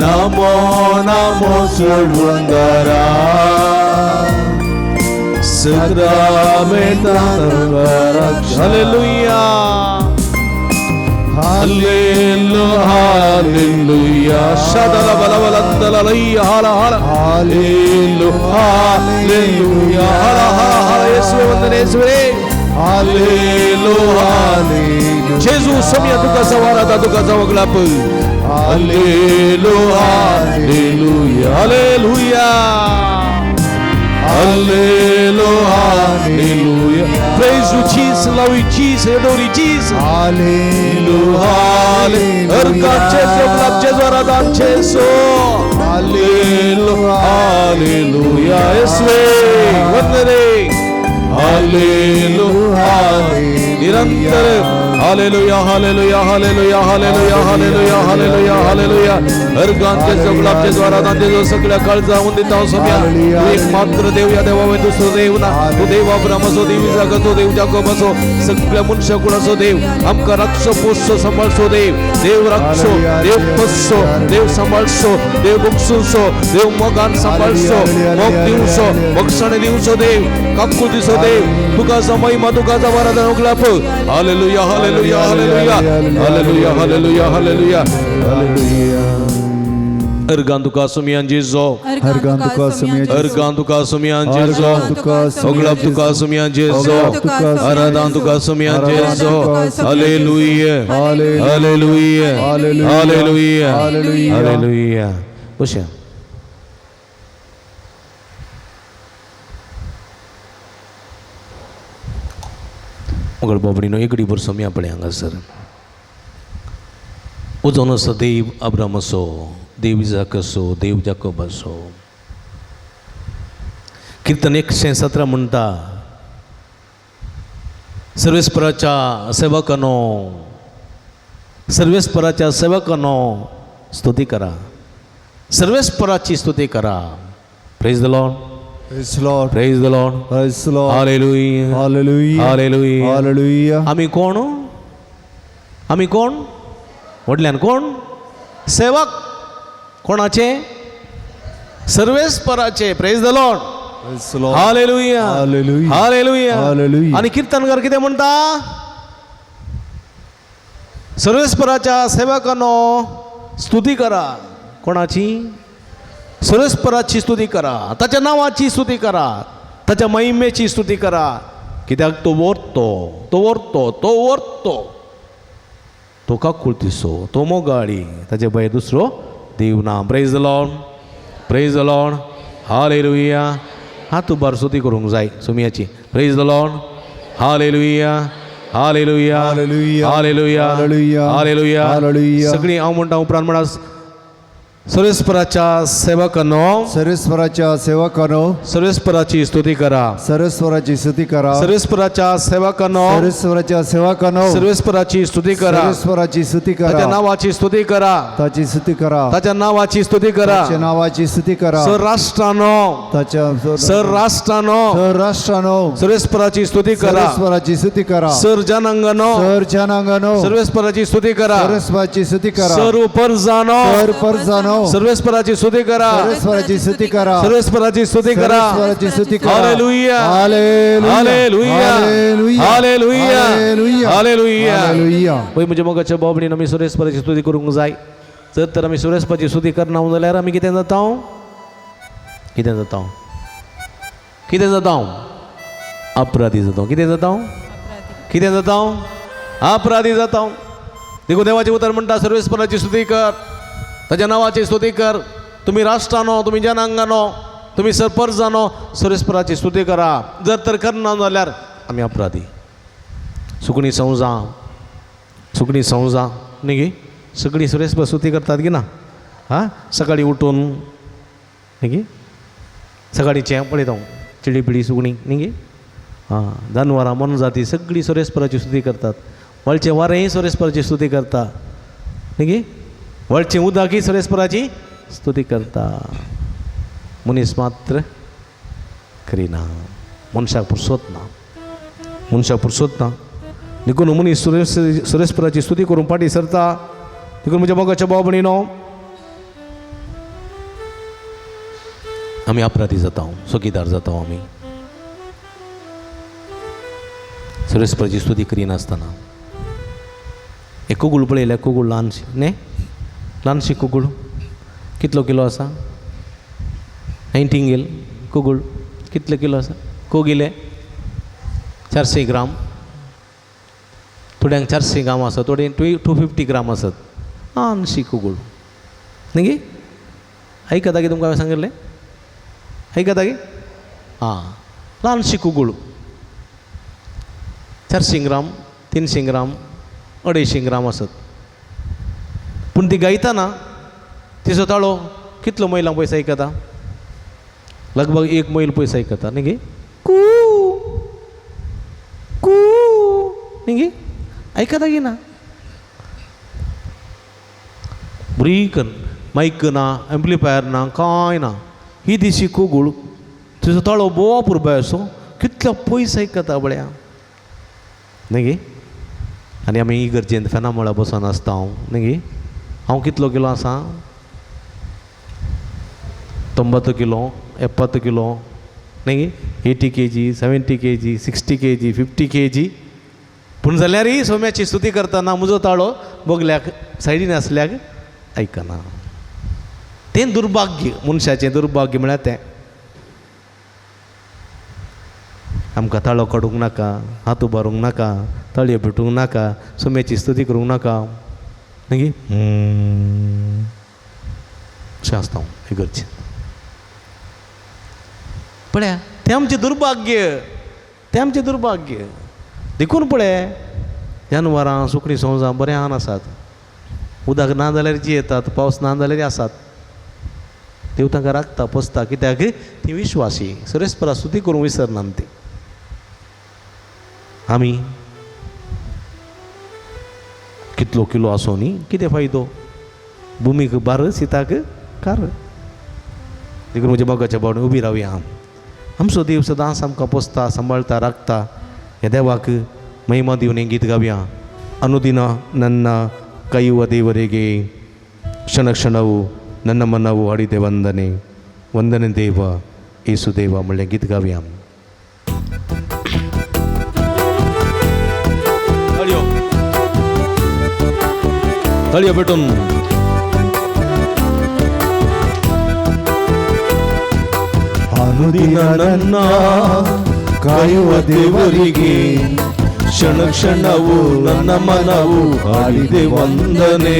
नमो नमो सर्वोंदरा सग्रामेता रक्षा हालेलुया हालेलुया हालेलुया शदला बलवलंदला लय्या हाला हाला हालेलुया हालेलुया हाला हाला हाला येशुवे वंदन येशुवे हालेलुया हालेलुया जेजू समया तुका सवारादा तुका जवगलाप hallelujah hallelujah hallelujah Hallelujah, hallelujah. Praise you, Jesus, love you, Jesus, adore you, Jesus. Hallelujah, hallelujah. Erkache soklapche zwaradanche so. Hallelujah, hallelujah. Yeswe, vandane. Hallelujah, निरंतर hallelujah hallelujah hallelujah hallelujah hallelujah hallelujah hallelujah अर्गांचे सगळाचे द्वारांचे जो सगळ्या काळजा उंदिता समया तू एक मात्र देव या देवावे दुसरो देव ना तू देव अब्राहमचो देव इसाकाचो देव याकोबाचो सगळ्या मनुष्य कुळाचो देव आमका रक्षो पोसो सांभाळसो देव रक्षो देव पोसो देव सांभाळसो देव बक्षुसो देव मोगान सांभाळसो मोग दिवसो बक्षण दिवसो देव काकू दिसो देव तुका महिमा तुका वरदान उगलाप hallelujah hallelujah hallelujah hallelujah hallelujah hallelujah hallelujah अर्गान तुका सुमियान जेजो अर्गान तुका सुमियान अर्गान तुका सुमियान जेजो उगलाप तुका सुमियान जेजो आराधन तुका सुमियान जेजो हालेलुया हालेलुया हालेलुया हालेलुया बशा मगर बाबडीनो एकडी भर समया पडे हांगासर उजोन असो देव अब्राम असो देव इजाक असो देव जाकोब असो कीर्तन 117 म्हणटा सर्वेस्पराच्या सेवकानो सर्वेस्पराच्या सेवकानो स्तुती करा सर्वेस्पराची स्तुती करा praise the Lord Praise the Lord. Praise the Lord. Praise the Lord. Hallelujah. Hallelujah. Hallelujah. Hallelujah. आम्ही कोण म्हटल्यान कोण सेवक कोणाचे सर्वेस्पराचे praise the Lord Praise the Lord. Hallelujah Hallelujah. Hallelujah Hallelujah. आणि कीर्तनकार कितें म्हणटा सर्वेस्पराच्या सेवकांनो स्तुती करा कोणाची सर्वेस्पराची स्तुती करा ताच्या नावाची स्तुती करा ताच्या महिमेची स्तुती करा कित्याक तो वर्तो तो काकुळतिसो तो मोगाळी ताचे भायर दुसरो देवना. Praise the lord, praise the lord, hallelujah. हात उबार स्तुती करूंक जाय सुमयाची. Praise the lord, hallelujah, hallelujah, hallelujah, hallelujah, hallelujah, hallelujah. Hallelujah. सगळी हांव म्हणटा उपरांत म्हणा सर्वेस्पराच्या सेवकांनो, सर्वेस्वराच्या सेवकांनो, सर्वेस्पराची स्तुती करा. सर्वेस्वराची स्तुती करा. सर्वेस्पराच्या सेवकांनो, सर्वेस्वराच्या सेवकांनो, सर्वेस्पराची स्तुती करा. सर्वेस्वराची स्तुती त्याच्या करा. नावाची स्तुती करा. त्याची स्तुती करा. त्याच्या नावाची स्तुती करा. त्याच्या नावाची स्तुती करा. सर्राष्ट्रानो, त्याच्या सर्राष्ट्रानो सर्राष्ट्रानो सर्वेस्पराची स्तुती करा. सर्वेस्वराची स्तुती करा. सर्जनांगनो सर्जनांगनो सर्वेस्पराची स्तुती करा. सर्वेस्वराची स्तुती करा. सर्वपरजानो परजानो सर्वेस्पराची स्तुती करा. सर्वेस्वराची स्तुती करा. सर्वेस्पराची स्तुती करा. सर्वेस्वराची स्तुती करा. Hallelujah, hallelujah, hallelujah, hallelujah, hallelujah, hallelujah, hallelujah. Hallelujah. पळय म्हणजे मोगाच्या बाबडीन आमी सुरेस्पराची स्तुती करूंक जाय. जर तर आमी सुरेस्पराची स्तुती करना जाल्यार आमी कितें जाता, कितें जाता, कितें जाता, अपराधी जाता. कितें जाता, कितें जाता, अपराधी जाता. देखून देवाचे उतर म्हणटा सर्वेस्पराची स्तुती कर, ताच्या नावाची स्तुती कर. तुम्ही राष्ट्रानो, तुम्ही जनांगानो, तुम्ही सरपंचानो सर्वेस्पराची स्तुती करा. जर तर करना जाल्यार आमी अपराधी. सुकणी संवजा न्ही गे, सगळी सुरेस्पर स्तुती करतात की ना. हां, सकाळी उठून न्ही गे, सकाळीचें पळयता हांव चिडी पिडी सुकणी न्ही गे. हां, जानवरां मनजाती सगळी सुरेस्पराची स्तुती करतात. वळचें वारेंय सुरेस्पराची स्तुती करता न्ही गे. वळचें उदकय सुरेस्पराची स्तुती करता. मनीस मात्र करिना. मनशाक पुरसोत ना, मनशाक पुरसोत ना. देखून मनीस सुरेस्पराची स्तुती करून फाटी सरता. देखून म्हज्या मोगाच्या भाव भयणीनो, आमी अपराधी जाता, चुकीदार जाता. आमी सुरेस्पराची स्तुती करिनासतना एक कुगूळ पळयल्या, कुगूळ ल्हानशी न्ही, ल्हानशी कुगूळ कितलो किलो आसा. नायटिंगेल कुगूळ कितले किलो आसा. कोगिले 400 ग्राम, थोड्यांक 400 ग्राम आसा, थोडे 250 ग्राम आसत. ल्हानशी कुगूळ न्ही गे. आयकता की तुमकां हांवें सांगिल्लें, आयकता की. हां, ल्हानशी कुगूळ 400 ग्राम, 300 ग्राम, 250 ग्राम आसत. पूण ती गायतना तिचो ताळो कितलो मैलांक पयस आयकता. लगभग 1 मैल पयस आयकता न्ही गे. कू कू न्ही गे, आयकता की ना. ब्रीक मायक ना, एम्प्लिफायर ना, कांय ना. ही दिशी कुगूळ तिचो ताळो बोवा पुरबाय असो कितलो पयस आयकता बळ्या न्ही गे. आनी आमी इगर्जेंत फेना म्हळ्यार बसून आसता हांव न्ही गे. हांव कितलो किलो आसा, 90 किलो, 70 किलो न्ही गे. 80 kg, 70 kg, 60 kg, 50 kg. पूण जाल्यारय सोम्याची स्तुती करतना म्हजो ताळो बोगल्याक सायडीन आसल्याक आयकना. तें दुर्भाग्य, मनशाचें दुर्भाग्य म्हळ्यार तें. आमकां ताळो काडूंक नाका, हात उबारूंक नाका, ताळयो पेटूंक नाका, सोम्याची स्तुती करूंक नाका न्ही गे. अशें आसता हांव इगर्जेन. पळया, तें आमचें दुर्भाग्य, तें आमचें दुर्भाग्य. देखून पळय, जानवरां सुकणीं संवजां बऱ्यान आसात. उदक ना जाल्यार जी येतात, पावस ना जाल्यार आसात. देव तांकां राखता, पोसता. कित्याक ती विश्वासी, सुरेस्परा स्तुती करूंक विसरनात ती. आमी कितलो किलो आसो न्ही, कितें फायदो. भुमीक बार, सिताक कार. देखून म्हज्या मोगाच्या भावने उबी रावया. आमचो देव सदांच आमकां पोसता, सांबाळटा, राखता. ह्या देवाक महिमा दिवन हें गीत गावया. ಅನುದಿನ ನನ್ನ ಕೈಯುವ ದೇವರಿಗೆ ಕ್ಷಣ ಕ್ಷಣವು ನನ್ನ ಮನವು ಹಾಡಿದೆ ವಂದನೆ ವಂದನೆ ದೇವ ಯೇಸು ದೇವ म्हणलें गीत गावया. ताळयो पेटून ಅನುದಿನ ನನ್ನ ಕಾಯುವ ದೇವರಿಗೆ ಕ್ಷಣ ಕ್ಷಣವು ನನ್ನ ಮನವು ಹಾಡಿದೆ ವಂದನೆ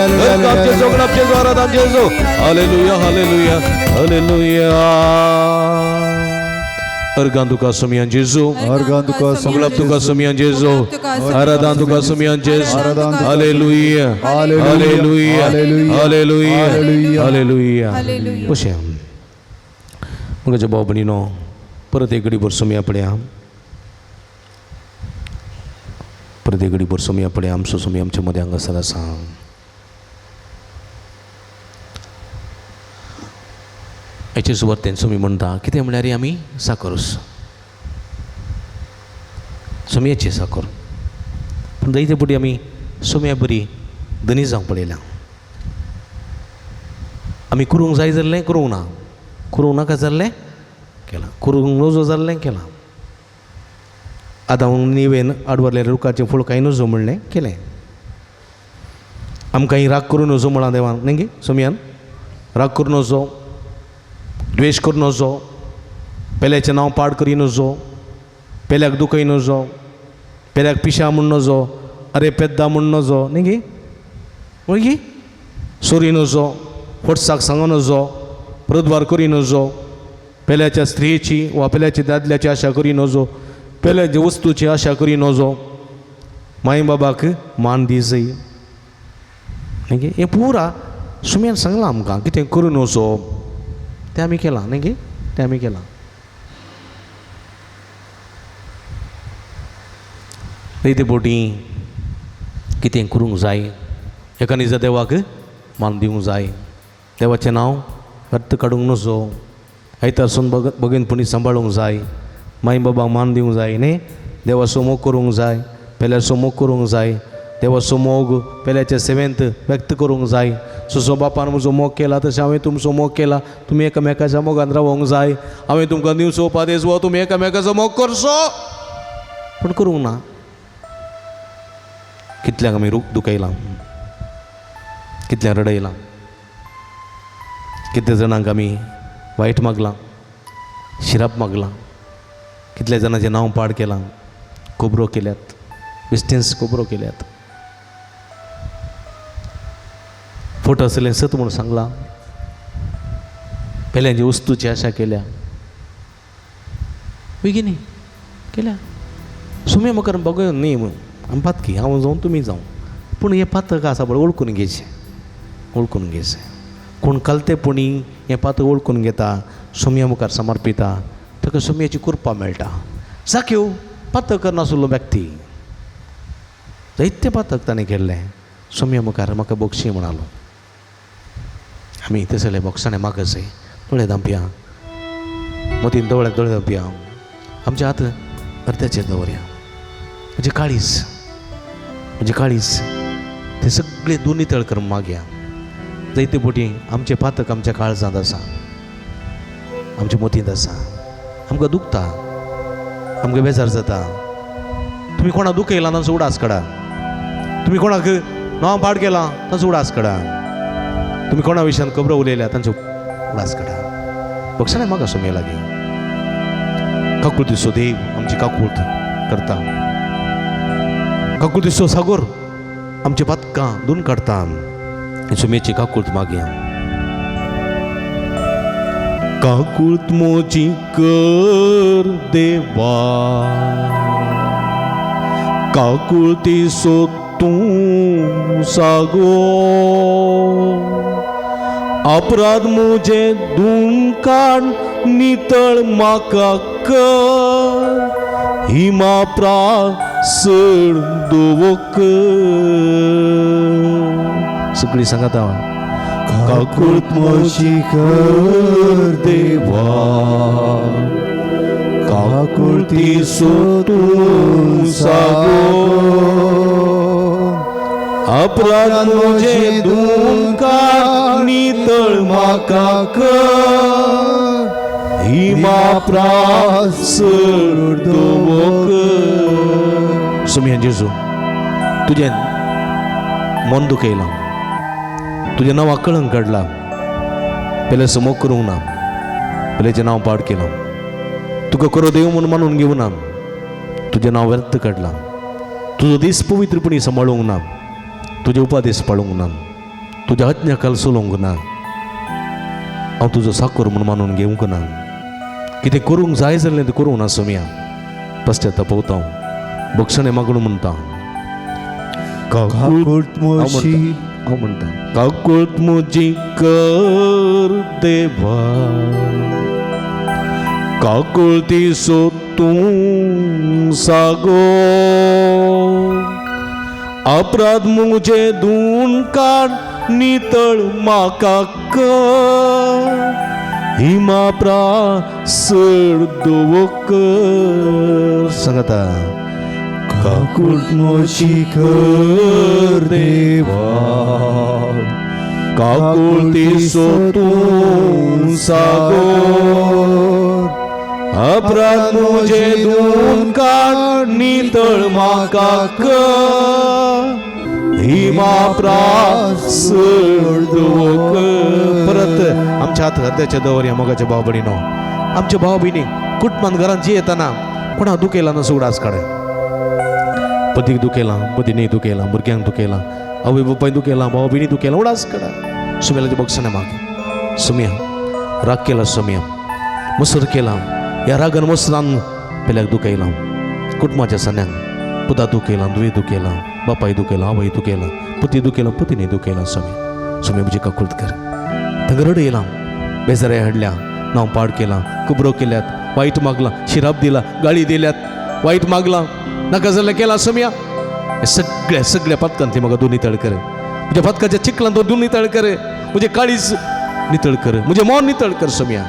आमचे सगळं आमचे जोरात आमचे जो हालेलुया हालेलुया हालेलुया अर्गां तुका सोमियान जेजू अर्गां तुका सगळं तुका सोमियान जेजू आराधना तुका सोमियान जेजू हालेलुया हालेलुया हालेलुया हालेलुया कशें म्हज्या भाव भयणीनो परत एक घडी भर सोमिया पळया परत एक घडी भर सोमिया पळया आमचो सोमी आमच्या मदें हांगासर आसा हेचे सुवातेन सोमी म्हणटा कितें म्हळ्यार आमी साकर सोमयाची साकर पूण जायते फावटी आमी सोम्या बरी धनी जावंक पळयल्या आमी करूंक जाय जाल्लें करूंक ना करूंक नाका जाल्लें केलां करूंक नजो जाल्लें केलां आतां निवेन आडवरलें रुखाचें फूल कांय नजो म्हणलें केलें आमकां ही राग करून नजो म्हणा देवान न्ही गे सोमयान राग करून नजो द्वेश करून नजो पेल्याचें नांव पाड करी नजो पेल्याक दुखय नजो पेल्याक पिशा म्हूण नजो अरे पेद्दा म्हूण नजो न्ही गे गे सोरी नजो फोटसाक सांगो नजो प्रद्वार करी नजो पेल्याच्या स्त्रीची वा पेल्याच्या दादल्याची आशा करी नजो पेल्याच्या वस्तूची आशा करी नजो माय बाबाक मान दी जाय न्ही गे हें पुरा सुम्यान सांगलां आमकां कितें करूं नजो तें आमी केलां न्ही गे तें आमी केलां जायते फावटी कितें करूंक जाय एका निजा देवाक मान दिवंक जाय देवाचें नांव व्यर्थ काडूंक नजो आयतारसून बगेनपणी सांबाळूंक जाय माय बाबाक मान दिवंक जाय न्ही देवाचो मोग करूंक जाय पेल्याचो मोग करूंक जाय देवाचो मोग पेल्याच्या सेवेंत व्यक्त करूंक जाय जसो बापान म्हजो मोग केला तशें हांवें तुमचो मोग केला तुमी एकामेकाच्या मोगान रावोंक जाय हांवें तुमकां दिवचो उपादेश वो तुमी एकामेकाचो मोग करचो पूण करूंक ना कितल्यांक आमी दुखयलां कितल्यांक रडयलां कितले जाणांक आमी वायट मागलां शिराप मागलां कितल्या जाणांचें नांव पाड केलां खोबरो केल्यात बिस्टेन्स खोबरो केल्यात फोटो आसलें सत म्हूण सांगलां पेल्यांची वस्तूची आशा केल्या बेगिनी केल्या सुमे म्हाका बगय न्ही आमी पातकी हांव जावं तुमी जावं पूण हें पातक आसा पळय ओळखून घेवचें कोण कलतेपणी हें पातक ओळखून घेता सोम्या मुखार समर्पिता ताका सोम्याची कृपा मेळटा साख्यो पातक करनासलो व्यक्ती जायते पातक ताणें केल्लें सोम्या मुखार म्हाका बक्षी म्हणालो आमी तसले बक्षाणें म्हाका जाय दोळे धांपया मतीन दोळ्याक दोळे धांपया आमचे हात अर्द्याचेर दवरया म्हणजे काळीज ते सगळे दोनी तळ करून मागया जायते फावटी आमचे पातक आमच्या काळजांत आसा आमच्या मतींत आसा आमकां दुखता आमकां बेजार जाता तुमी कोणाक दुखयलां तांचो उडास काडा तुमी कोणाक नांव पाड केलां तांचो उडास काडा तुमी कोणा विशयान खबरो उलयल्या तांचो उडास काडा बक्षाणें म्हाका सोम्या लागीं काकुळतीचो देव आमची काकुळट करता काकुळतीचो सागोर आमचे पातकां धुवन काडटा सोम्याची काकुळट मागया काकुळट मोची कर देवा काकुळतीचो तूं सागो अपराध मुझे धुवन काड नितळ म्हाका कर हिमा प्रासड दोवक सगळीं सांगात काकुळट मोची कर देवा काकुळतीचो तूं सागो अपराध मुझे धुवन काड नितळ म्हाका कर हिमा प्रासड दोवक सोम्या जेजू तुजें मन दुखयलां तुजें नांव कळंक काडलां पेल्याचो मोग करूंक ना पेल्याचें नांव पाड केलां तुका करो देव म्हूण मानून घेवना तुजें नांव व्यर्थ काडलां तुजो दीस पवित्रपणी सांबाळूंक ना तुजे उपादेश पाळूंक ना तुज्या हत्न्याकाल सोलोंक ना, हांव तुजो साकोर म्हूण मानून घेवंक ना. कितें करूंक जाय जाल्लें तें करूंक ना सोम्या. पश्चातापवता हांव, बक्षणें मागणू म्हणटा. काकूट मोशी हांव म्हणटा, काकूट म्हजी कर देवा, काकुळती सोदूं सागो, अपराध मुझे धुवन काढ, नितळ म्हाका कर, हिमा प्रासड कर. सांगाता, काकूट मोशी कर देवा, काकुळती सोदूं सागो, अपराध मुझे धुवन काढ, नितळ म्हाका कर, हिमा प्रासड कर. परत आमच्या हात हृदयाच्या दवरया मोगाच्या भाव भयणीनो. आमच्या भाव भयणी कुटुंबान घरांत जी येताना कोणा दुखेला नसो उडास काढ. पतीक दुखेला, पतीने दुखेला, भुरग्यांक दुखेला, आवय बापाय दुखेला, भाव भयणी दुखेला, उडास काढा. सुम्यालाच्या बक्षणा माग. सुम्या राग केला, सुम्या मसूर केला, या रागन मसरान पेल्याक दुखयला, कुटुंबाच्या सन्यांक पुता दुखयला, दुवे दुखयला, बापाय दुखयला, आवय दुखयला, पती दुखयला, पतीने दुखयला. सुम्या सुम्या म्हजी काकुळत कर. थंग रड येयला, बेजाऱ्या हाडल्या, नांव पाड केला, कुबरो केल्यात, वाईट मागला, शिराप दिला, गाळी दिल्यात, वाईट मागला, नाका जाल्लें केला. सुम्या हे सगळ्या पथकांतली म्हाका दोन नितळ कर. म्हज्या पथकाच्या चिखलांत दोन नितळ कर, म्हजे काळीज नितळ कर, म्हजें मौन नितळ कर. सुम्या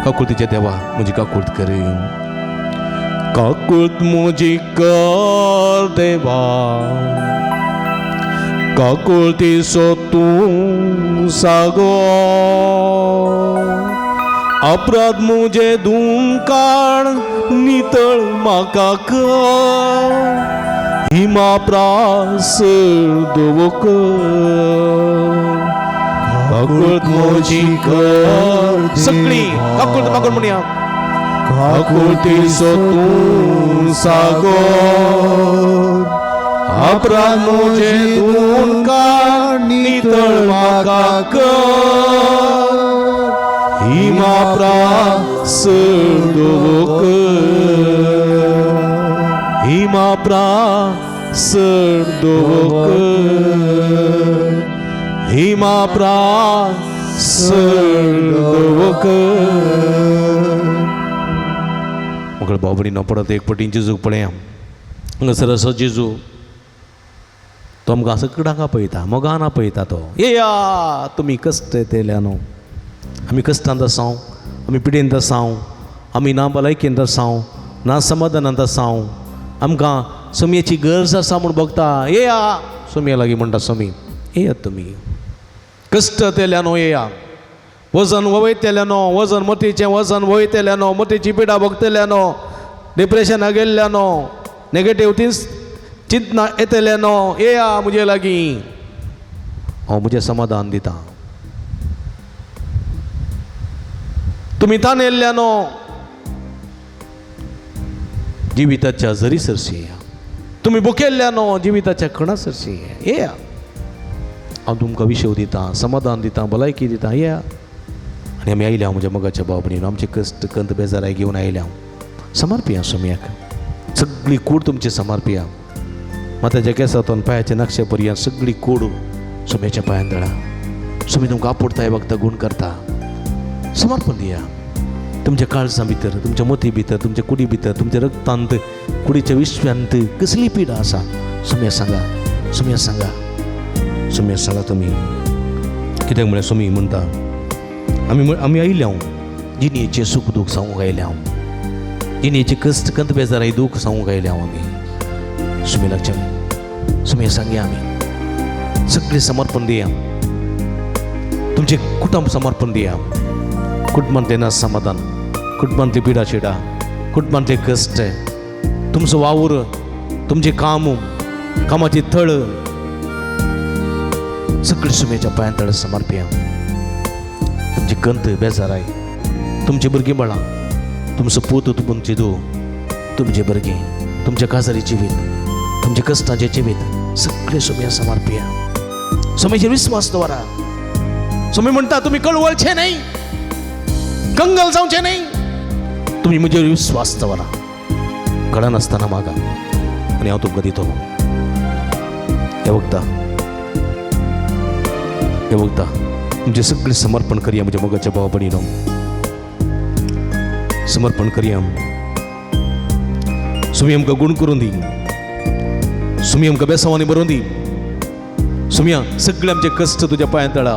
काकुळतीच्या देवा म्हजी काकुळत कर. काकुळत म्हजी कर देवा, काकुळती सोदूं सागो, अपराध मुझे धुवन काढ, नितळ म्हाका कर, हिमा प्रासड कर. काकुळत म्हजी कर. सगळी काकुळत मागून म्हणया. काकुळती सोदूं सागो, अपराध मुझे धुवन काढ, नितळ म्हाका कर, हिमा प्रासड कर, हिमा प्रासड कर, हिमा प्रासड कर. मग भाव भयणीनो परत एक पटीन जेजूक पळया. हांगासर असो जेजू तो आमकां सगळ्यांक आपयता, मोगान आपयता. तो येया तुमी कश्ट येयल्यानो, आमी कश्टांत आसांव, आमी पिडेंत आसांव, आमी ना भलायकेंत आसांव, ना समाधानांत आसांव, आमकां सुमयेची गरज आसा म्हूण बगता. येया सुमये लागीं म्हणटा, सुमी येयात तुमी. कश्ट येयल्यानो येया, वजन वयतल्यानो, वजन मतीचें वजन वयतल्यानो, मतीची पिडा भोगतल्यानो, डिप्रेशनाक गेल्ल्यानो, नेगेटीव चिंतना येतल्यानो, येया म्हजे लागीं, हांव म्हजें समाधान दिता. तुमी तान येयल्ल्यानो, जिविताच्या झरी सरशी येया. तुमी बुकेल्ल्यानो, जिविताच्या कणा सरशी येया. हांव तुमकां विशेव दिता, समाधान दिता, भलायकी दिता. येया. आनी आमी आयल्या म्हज्या मोगाच्या भाव भयणीनो, आमचे कश्ट कंत बेजाराय घेवन आयल्या. समर्पिया सुमयाक, सगळी कूड तुमची समर्पिया. माथ्याच्या केंसांतून पांयाच्या नक्षे पर्यंत सगळी कूड सुमयाच्या पांयान दळा. सुमी तुमकां आपोडताय वखदां गूण करता. समर्पण दिया. तुमच्या काळजां भितर, तुमच्या मती भितर, तुमच्या कुडी भितर, तुमच्या रक्तांत, कुडीच्या विश्व्यांत कसली पिडा आसा सुमया सांगा. सुमया सांगा, सुमया सांगा तुमी. कित्याक म्हळ्यार सुमी म्हणटा, आमी आयल्या जिणेचें सूख दूख सांगूंक आयल्या, जिणेचें कश्ट कंत बेजाराय दूख सांगूंक आयल्या आमी. सुमी लागच्या सुमया सांगया, आमी सगळें समर्पण दिया. तुमचें कुटुंब समर्पण दिया. कुटुंबांतलें ना समाधान, कुटुंबांतली पिडा शिडा, कुटुंबांतले कश्ट, तुमचो वावर, तुमचें काम, कामाची थळ, सगळें सुमयेच्या पांयां तळ समर्पिया. तुमची कंत बेजाराय, तुमची भुरगीं बाळां, तुमचो पूत, तुमची धूव, तुमचे भुरगें, तुमच्या काजारी जिवीत, तुमच्या कश्टाचें जिवीत, सगळें सुमया समर्पिया. स्वामीचेर विश्वास दवरा. स्वामी म्हणटा तुम्ही कळवळचे नाही, कंगल जावचे नाही, तुम्ही म्हजेर विश्वास दवरा. घडा नासतना मागा आनी हांव तुमकां दितलो. हे वखदा तुमचे सगळे समर्पण करया म्हज्या मोगाच्या भावा भयणीनो. समर्पण करया. सुमी आमकां गुण करून दी. सुमी आमकां बेसांवांनी बरोवन दी. सुमया सगळे आमचे कश्ट तुज्या पांयां तळा.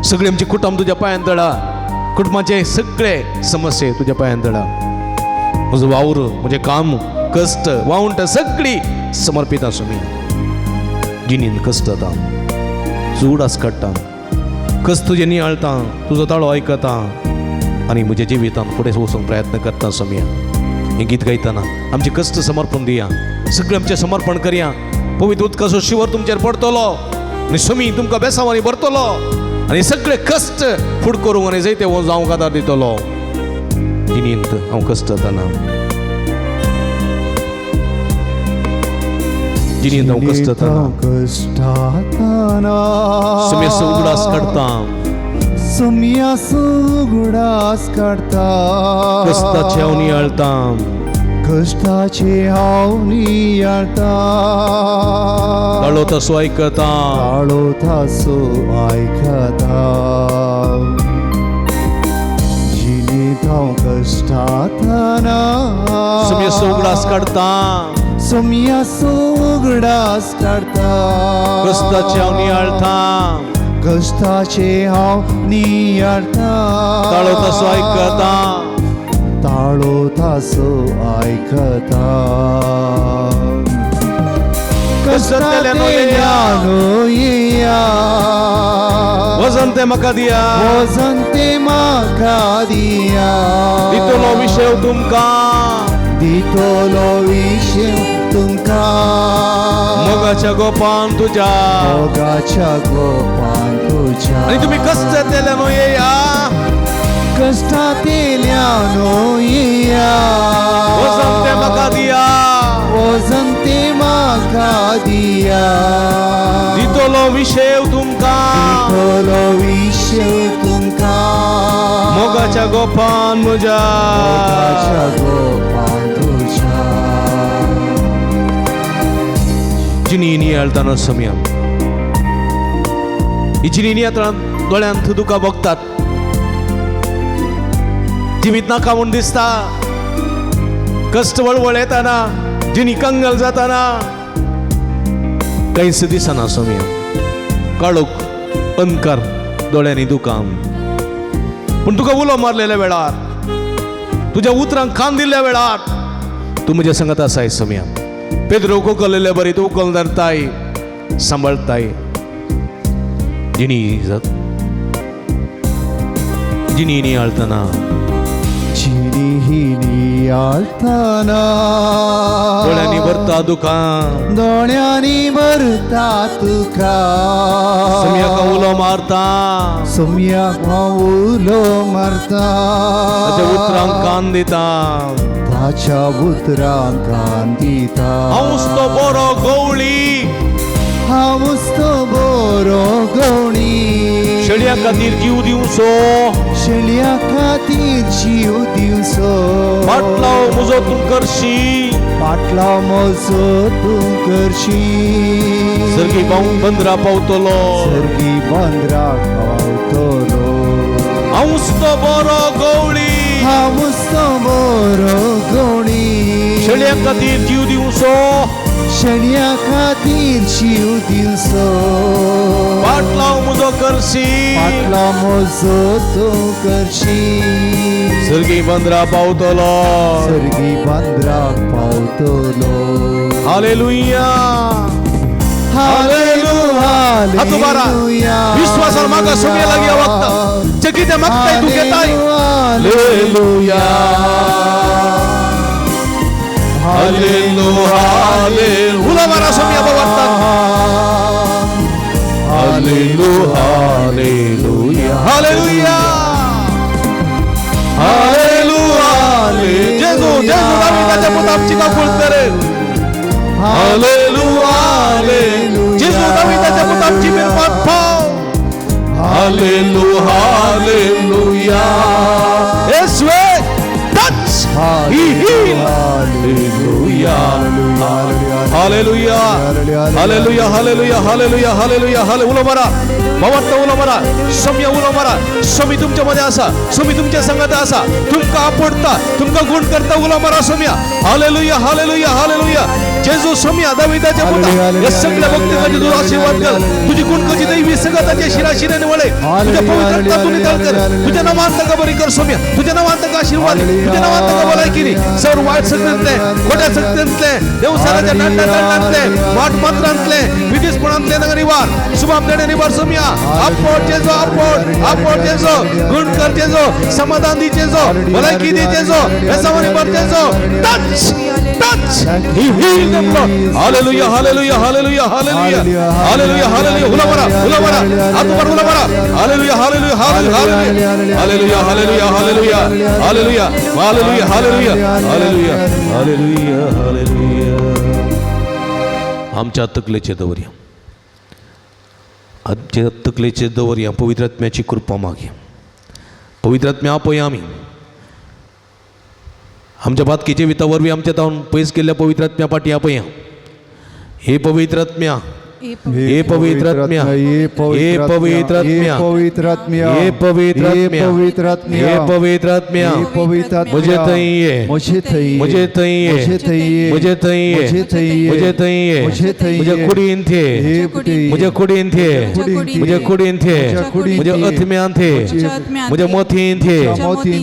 सगळे आमचे कुटुंब तुज्या पांयां तळा. कुटुंबाचे सगळे समस्ये तुज्या पांयां तळा. म्हजो वावर, म्हजें काम, कश्ट, वावंट सगळी समर्पिता सुमी. जिणीन कश्ट जाता, तूं उडास काडटा, कश्ट तुजें नियाळटा, तुजो ताळो आयकता आनी म्हज्या जिवितांत फुडें वचूंक प्रयत्न करता. सुमया हें गीत गायतना आमचे कश्ट समर्पण दिया. सगळें आमचें समर्पण करया. पवित्र उदकाचो शिवर तुमचेर पडटलो आनी सुमी तुमकां बेसांवांनी भरतलो आनी सगळे कश्ट फूड करूंक आनी जायते जावंक आदार दितलो. जिणेंत हांव कश्ट जाताना, जिणेंत हांव कश्ट जाताना सुमया उगडास काडटा. सुमया उगडास काडटा. कश्टाचे हांव नियाळटा. कश्टाचे हांव नियाळटा. ताळो तसो आयकता. ताळो तासो आयकता. जिणेंत हांव कश्टाताना सुमया उगडास काडटा. सुमया उगडास काडटा. कश्टाचे हांव नियाळटा. कश्टाचे हांव नियाळटा. ताळो तसो आयकता. ताळो तासो आयकता. कश्टांतल्यान येया. वजन ते म्हाका दिया. वजन ते म्हाका दिया. दितलो विशय तुमकां. दितलो विशय तुमकां. मोगाच्या गोपान तुज्या. मोगाच्या गोपान तुज्या. आनी तुमी कश्टांतल्यान येया. कश्टांतल्यान येया. वजन ते म्हाका दिया. वजन ते म्हाका दिया. दितलो विशय तुमकां. दितलो विशय तुमकां. मोगाच्या गोपान म्हज्या. मोगाच्या गोपान तुज्या. जिणी नियाळताना सुमया ही जिणी नियाळतना दोळ्यांत दुकां बगतात. जिवीत नाका म्हूण दिसता. कश्ट वळवळ येताना, जिणी कंगल जाताना कांयच दिसना सुमया. काळोख, अंधकार दोळ्यांनी दुकां. पूण तुका उलो मारलेल्या वेळार, तुज्या उतरांक कान दिल्ल्या वेळार तूं म्हज्या सांगत आसाय सुमया. पेद्रो उखललेले बरी तूं उखल धरताय, सांबाळताय. जिणी नियाळतना. जिणी नियाळतना. दोळ्यांनी भरता दुकां. दोळ्यांनी भरता तुका. सुमयाक उलो मारता. सुमयाक उलो मारता. ताच्या उतरांक कान दिता. ताच्या उतरांक कान दिता. हांवूच तो बरो गवळी. हांवूच तो बरो गवळी. शेळ्या खातीर जीव दिवचो. शेळ्या खातीर जीव दिवचो. फाटलाव म्हजो तूं करशी. फाटलाव म्हजो तूं करशी. सर्गी बंदरा पावतलो. सर्गी बंदराक पावतलो. हांवूच तो बरो गवळी. हांवूच तो बरो गवळी. शेळ्या खातीर जीव दिवचो. शेळ्या खातीर जीव दिवचो. फाटलाव म्हजो करशी. फाटलाव म्हजो तूं करशी. सर्गी बंदरा पावतलो. सर्गी बंदराक पावतलो. हालेलुया. हालेलुया. हात उबारा. विश्वासान मागा सुमया लागीं वखदा. जे कितें मागताय तूं घेताय. हालेलुया. हालेलुया. उलो मारा सुमया वखदाक. हालेलुया. हालेलुया. हालेलुया. हालेलुया. जेजू दाविदाच्या पुताची काकूळ करेल. हालेलुया. जेजू दाविदाच्या पुताची मिरपात hallelujah hallelujah hallelujah hallelujah hallelujah हाले उलो मारा भावांत उलो मारा सम्य उलो मारा स्वामी तुमच्या मध्ये असा स्वामी तुमच्या संगत असा तुमका आपडता तुमका गुण करता उलो मारा सम्या हालेलुया हालेलुया हालेलुया जेजू सम्या दाविदाच्या पुता या सगळ्या भक्तांचे तू आशीर्वाद कर तुझी गुण कशी दैवी सगळ्याच्या शिराशिराने वळे तुझ्या पवित्रता तू निकाल कर तुझ्या नावांत का बरी कर सम्या तुझ्या नावांत का आशीर्वाद तुझ्या नावांत का बोलाय की सर्व वाईट सगळ्यांतले खोट्या सगळ्यांतले देवसाराच्या नाट्यातले वाट मात्रांतले विधीसपणांतले नगर निवार शुभाम देणे निवार सम्या आपोड जेजो आपोड जेजो गुण कर जेजो समाधान दी जेजो भलाई की दी जेजो बेसावणी पर जेजो touch he healed them Lord hallelujah hallelujah hallelujah hallelujah hallelujah hallelujah उला मारा हाथ ऊपर उला मारा hallelujah hallelujah hallelujah hallelujah hallelujah hallelujah hallelujah hallelujah hallelujah hallelujah hallelujah आमच्या तकलेचे दवरया आमच्या तकलेचे दवरया पवित्र आत्म्याची कृपा मागया पवित्र आत्म्या आपय आमी आमच्या बातकीचे विता वरवीं आमच्या तावन पयस केल्ल्या पवित्र आत्म्या पाटी आपया हे पवित्र आत्म्या हे पवित्र आत्म्या हे पवित्र आत्म्या पवित्र आत्म्या हे पवित्र आत्म्या पवित्र आत्म्या हे पवित्र आत्म्या पवित्र मुझे तई है मुझे थई मुझे तई है मुझे थई मुझे तई है मुझे थई मुझे तई है मुझे थई मुझे कुड़ीन थे मुझे कुड़ीन थे मुझे कुड़ीन थे मुझे अथम्यान थे मुझे मोथीन थे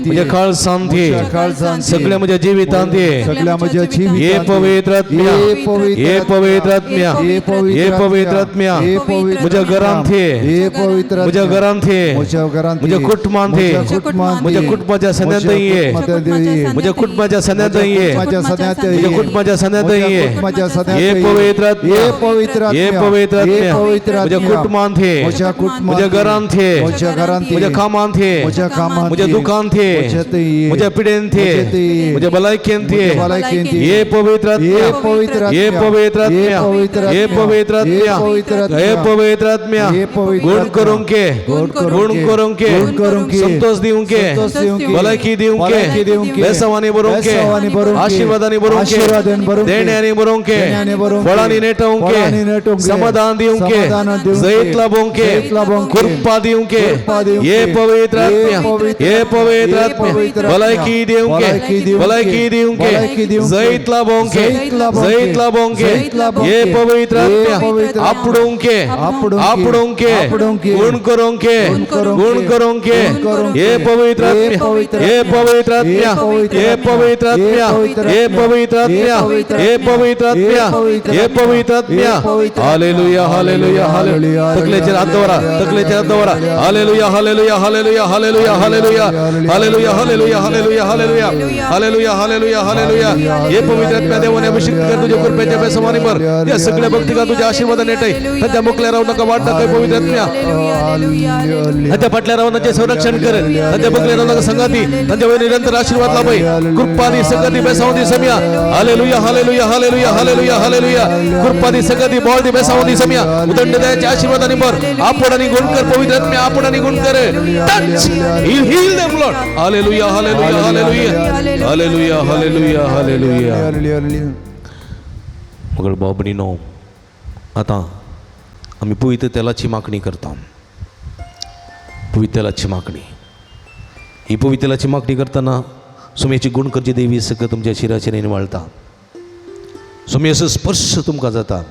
मुझे खालसान थे सगळ्या मुझे जीवितान थे सगळ्या माझ्या जीवित ये पवित्र आत्म्या ये पवित्र आत्म्या ये पवित्र आत्म्या मुझे गरम थे हे पवित्र मुझे गरम थे मुझे कुटुंबान थे मुझे कुटुंबाच्या सन्यात आहे मुझे कुटुंबाच्या सन्यात आहे मुझे कुटुंबाच्या सन्यात आहे ये पवित्र आत्म्या हे पवित्र ये पवित्र आत्म्या मुझे कुटुंबान थे मुझे गरम थे मुझे खामान थे मुझे दुकान थे मुझे पिडेन थे मुझे भलाइकेन थे ये पवित्र आत्म्या ये पवित्र आत्म्या ये पवित्र आत्म्या हे पवित्र आत्म्या गुण करूं के संतोष दिऊं के भलाई दिऊं के बेसवानी भरूं के आशीर्वादानी भरूं के देण्यानी भरूं के फळानी नेटवूं के समाधान दिऊं के जैत लाभूं के कृपा दिऊं के ये पवित्र आत्म्या ये पवित्र आत्म्या भलाई दिऊं के जैत लाभूं के ये पवित्र आत्म्या आपड़ों के गुण करों के ये पवित्र आत्म्या ये पवित्र आत्म्या ये पवित्र आत्म्या ये पवित्र आत्म्या ये पवित्र आत्म्या ये पवित्र आत्म्या हालेलुया हालेलुया हालेलुया तकलेचेर हात दवरा hallelujah hallelujah hallelujah hallelujah hallelujah hallelujah hallelujah hallelujah hallelujah hallelujah hallelujah hallelujah ये पवित्र आत्म्या देवाने अभिषेक कर तुझ्या कृपेच्या बेसमानीवर या सगळ्या भक्तिका तुझ्या आशीर्वाद नेटय त्याच्या मुखल्या राहू नका वाट नका पवित्र आत्म्या त्याच्या पटल्या राहून त्याचे संरक्षण कर त्याच्या मुखल्या राहू नका संगती त्याच्या निरंतर आशीर्वाद लाभय कृपानी संगती बेसावदी सम्या hallelujah hallelujah hallelujah hallelujah hallelujah कृपानी संगती बोलदी बेसावदी सम्या उदंड दयाच्या आशीर्वादाने भर आपणाने गुण कर पवित्र आत्म्या आपणाने गुण कर touch heal them Lord hallelujah hallelujah hallelujah hallelujah hallelujah hallelujah मगर बाबनीनो आता आम्ही पवित्र तेलाची मागणी करता पवित्र तेलाची मागणी ही पवित्र तेलाची मागणी करताना सोम्याची गुण करची देवी सगळं तुमच्या शिराशिरेने वाळता सोम्याचं स्पर्श तुमका जाता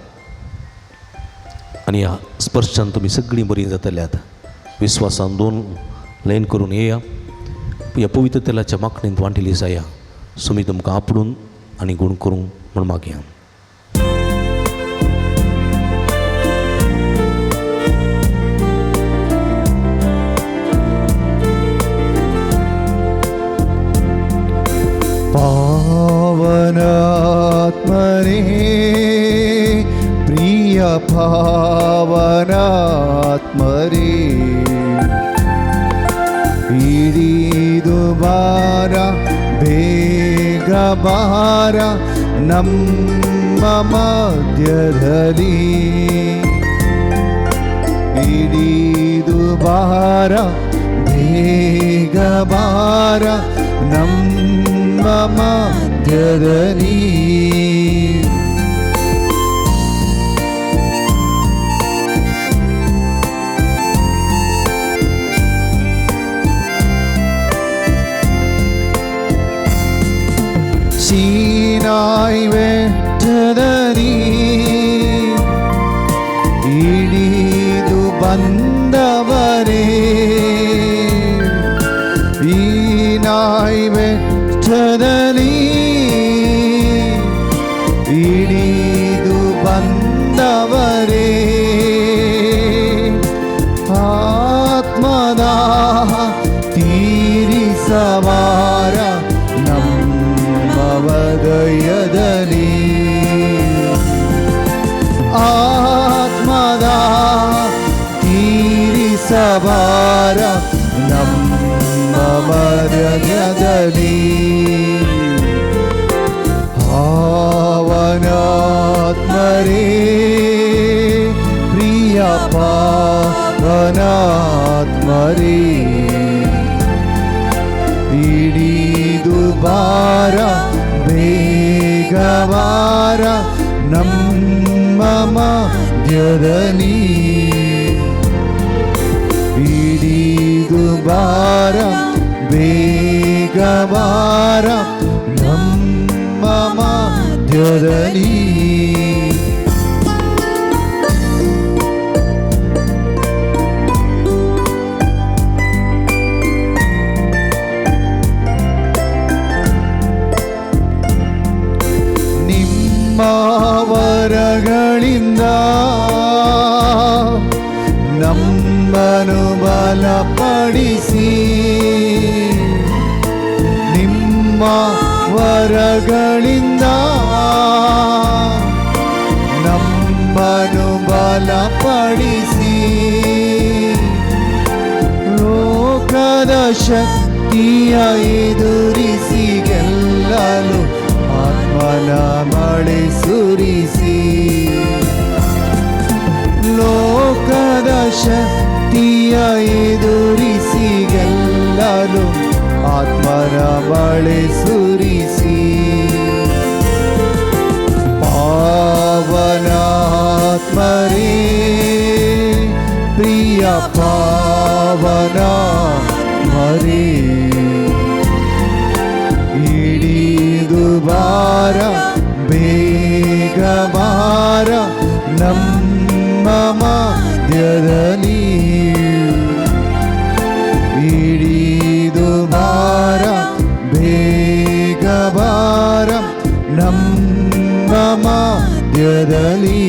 आणि या स्पर्शान तुम्ही सगळी बरी जातल्यात विश्वासान दोन लाईन करून येया या पवित्र तेलाच्या मागणीत वांटिली जाया सोमी तुमका आपडून आणि गुण करून म्हण मागया पावनात्मने प्रिय पावनात्मने ಇಡಿದುಬಾರ ಬೇಗ ಬಾರ ನಮ್ಮ ಮಧ್ಯದಲ್ಲಿ ಇಡಿದುಬಾರ ಬೇಗ ಬಾರ ನಮ್ಮ ಮಧ್ಯದಲ್ಲಿ ನಾಯಿ ಬೆಟ್ಟದಲ್ಲಿ ಇಳಿದು ಬಂದವರೇ, ಈ ನಾಯಿ ಬೆಟ್ಟದಲ್ಲಿ ಇಳಿದು ಬಂದವರೇ, ಆತ್ಮದ ತೀರಿಸವಾರ ನಮ್ಮ ಹೃದಯದಲ್ಲಿ, ಆತ್ಮದ ತೀರಿಸವಾರ ನಮ್ಮ ಹೃದಯದಲ್ಲಿ, ಪಾವನಾತ್ಮರೇ ಪ್ರಿಯ ಪಾವನಾತ್ಮರೇ, ಹಿಡಿದು ಬಾರ ಬೇಗ ಬಾರ ನಮ್ಮ ಮಧ್ಯದಲ್ಲಿ, ಹಿಡಿದು ಬಾರ ಬೇಗ ಬಾರ ನಮ್ಮ ಮಧ್ಯದಲ್ಲಿ. ನಿಮ್ಮ ವರಗಳಿಂದ ನಮ್ಮನ್ನು ಬಲಪಡಿಸಿ, ನಿಮ್ಮ ವರಗಳಿಂದ ನಮ್ಮನ್ನು ಬಲಪಡಿಸಿ, ಲೋಕದ ಶಕ್ತಿಯ ಎದುರಿಸಿ ಗೆಲ್ಲಲು ಆತ್ಮನ ಮಳೆ ಸುರಿಸಿ, ಲೋಕದ ಶಕ್ತಿಯ ಎದುರಿಸಿ ಗೆಲ್ಲಲು ಆತ್ಮನ ಮಳೆ ಸುರಿಸಿ, ಪಾವನಾತ್ಮರೇ ಪ್ರಿಯ ಪಾವನಾತ್ಮರೇ, ಹಿಡಿದು ಬಾರ ಬೇಗ ಬಾರ ನಮ್ಮ ಮಧ್ಯದಲ್ಲಿ, ಹಿಡಿದು ಬಾರ ಬೇಗ ಬಾರ ನಮ್ಮ ಮಧ್ಯದಲ್ಲಿ.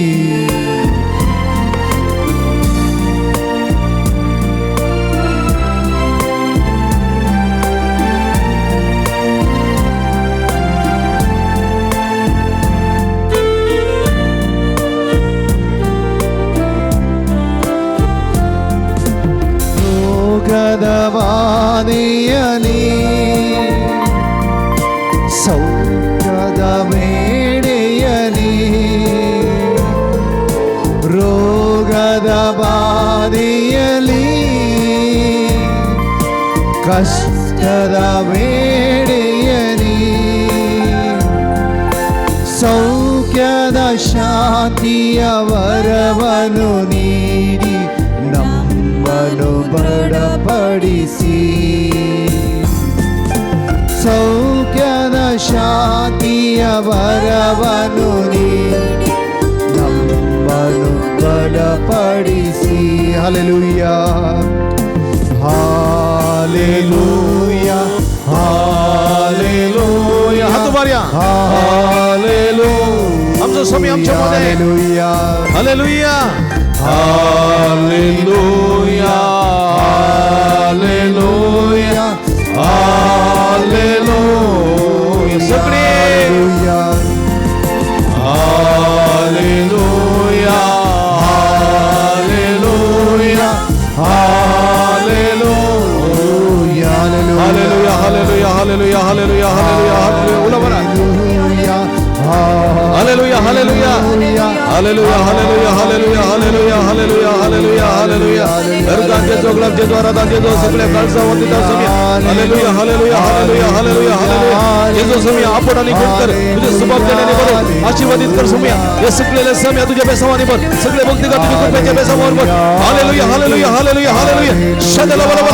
ರೋಗದ ಬಾಧೆಯಲಿ ಸೌಖ್ಯದ ಬೇಡೆಯಲಿ, ರೋಗದ ಬಾಧೆಯಲಿ ಕಷ್ಟದ ಬೇಡೆಯಲಿ, ಸೌಖ್ಯದ ಶಾಂತಿಯ ವರವನ್ನು ನೀಡಿ ನಮ್ಮನ್ನು ಬಡಪಡಿಸಿ, ಸೌಖ್ಯದ ಶಾಂತಿಯ ವರವನ್ನು ನೀಡಿ ನಮ್ಮನ್ನು ಬಲಪಡಿಸಿ. ಹಲ್ಲೆಲೂಯಾ ಹಾಲೆಲೂಯಾ हालेलुया हाथ उभारूया हालेलुया आमचं स्वामी आमच्यामध्ये hallelujah hallelujah hallelujah hallelujah hallelujah सगळे hallelujah hallelujah hallelujah hallelujah hallelujah hallelujah hallelujah hallelujah hallelujah बोला बरं hallelujah hallelujah hallelujah hallelujah hallelujah hallelujah hallelujah hallelujah hallelujah दरगांचे जोगलांचे द्वारांचे जो सगळे काळसावंतीचा समय hallelujah hallelujah hallelujah hallelujah hallelujah Yeshu समय आपण आणि कोण कर तुझे सुभाग देण्याने बरो आशीर्वादित कर सोम्या या सुकलेल्या सम्या तुझ्या बेसावानी भर सगळे भक्ती का तुझ्या कृपेच्या बेसावावर भर हालेलुया हालेलुया हालेलुया हालेलुया शदला बला बला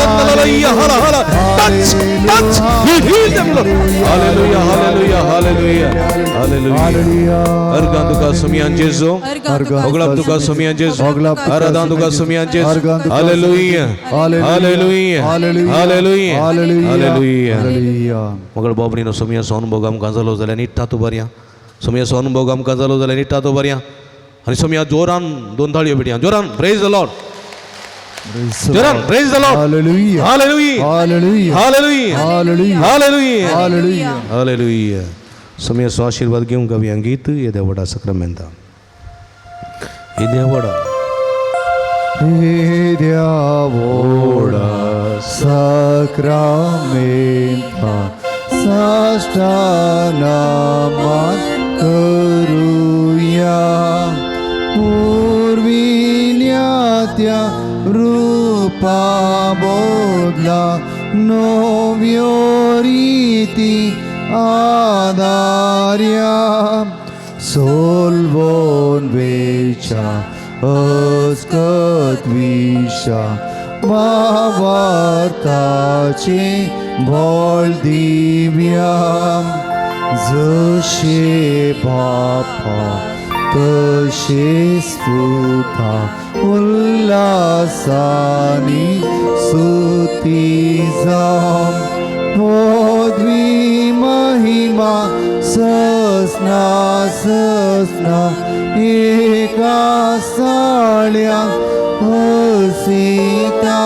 हाला हाला touch touch he heal them Lord hallelujah hallelujah hallelujah hallelujah अर्गा तुका सोम्या जेजो ओगलाब तुका सोम्या जेजो आराधना तुका सोम्या जेजो हालेलुया हालेलुया हालेलुया हालेलुया मगळ बाबरीनो सोम्या अनुभव आमकां जालो जाल्यार निट्टा तूं बऱ्या सोम्याचो अनुभव आमकां जालो जाल्यार निट्टा तूं बऱ्या आनी सोम्या जोरान दोन ताळयो भेटया जोरान praise the Lord Zohran praise the Lord Hallelujah. Hallelujah Hallelujah. Hallelujah Hallelujah. Hallelujah Hallelujah. Hallelujah सोम्याचो आशीर्वाद घेवंक गावया गीत हे देवडा सक्रामेंता हे Devda Deavoda Sacramenta Sastanamat Karuya Urvinyatya Rupa Bodla Novioriti Adarya Solvon Vecha अस्कत विशा भावार्थाचे बळ दिव्या जशे बापा तशे स्तुता उल्हासानी स्तुती जाम पदवी महिमा ससना ससना एका साळ्या हसितां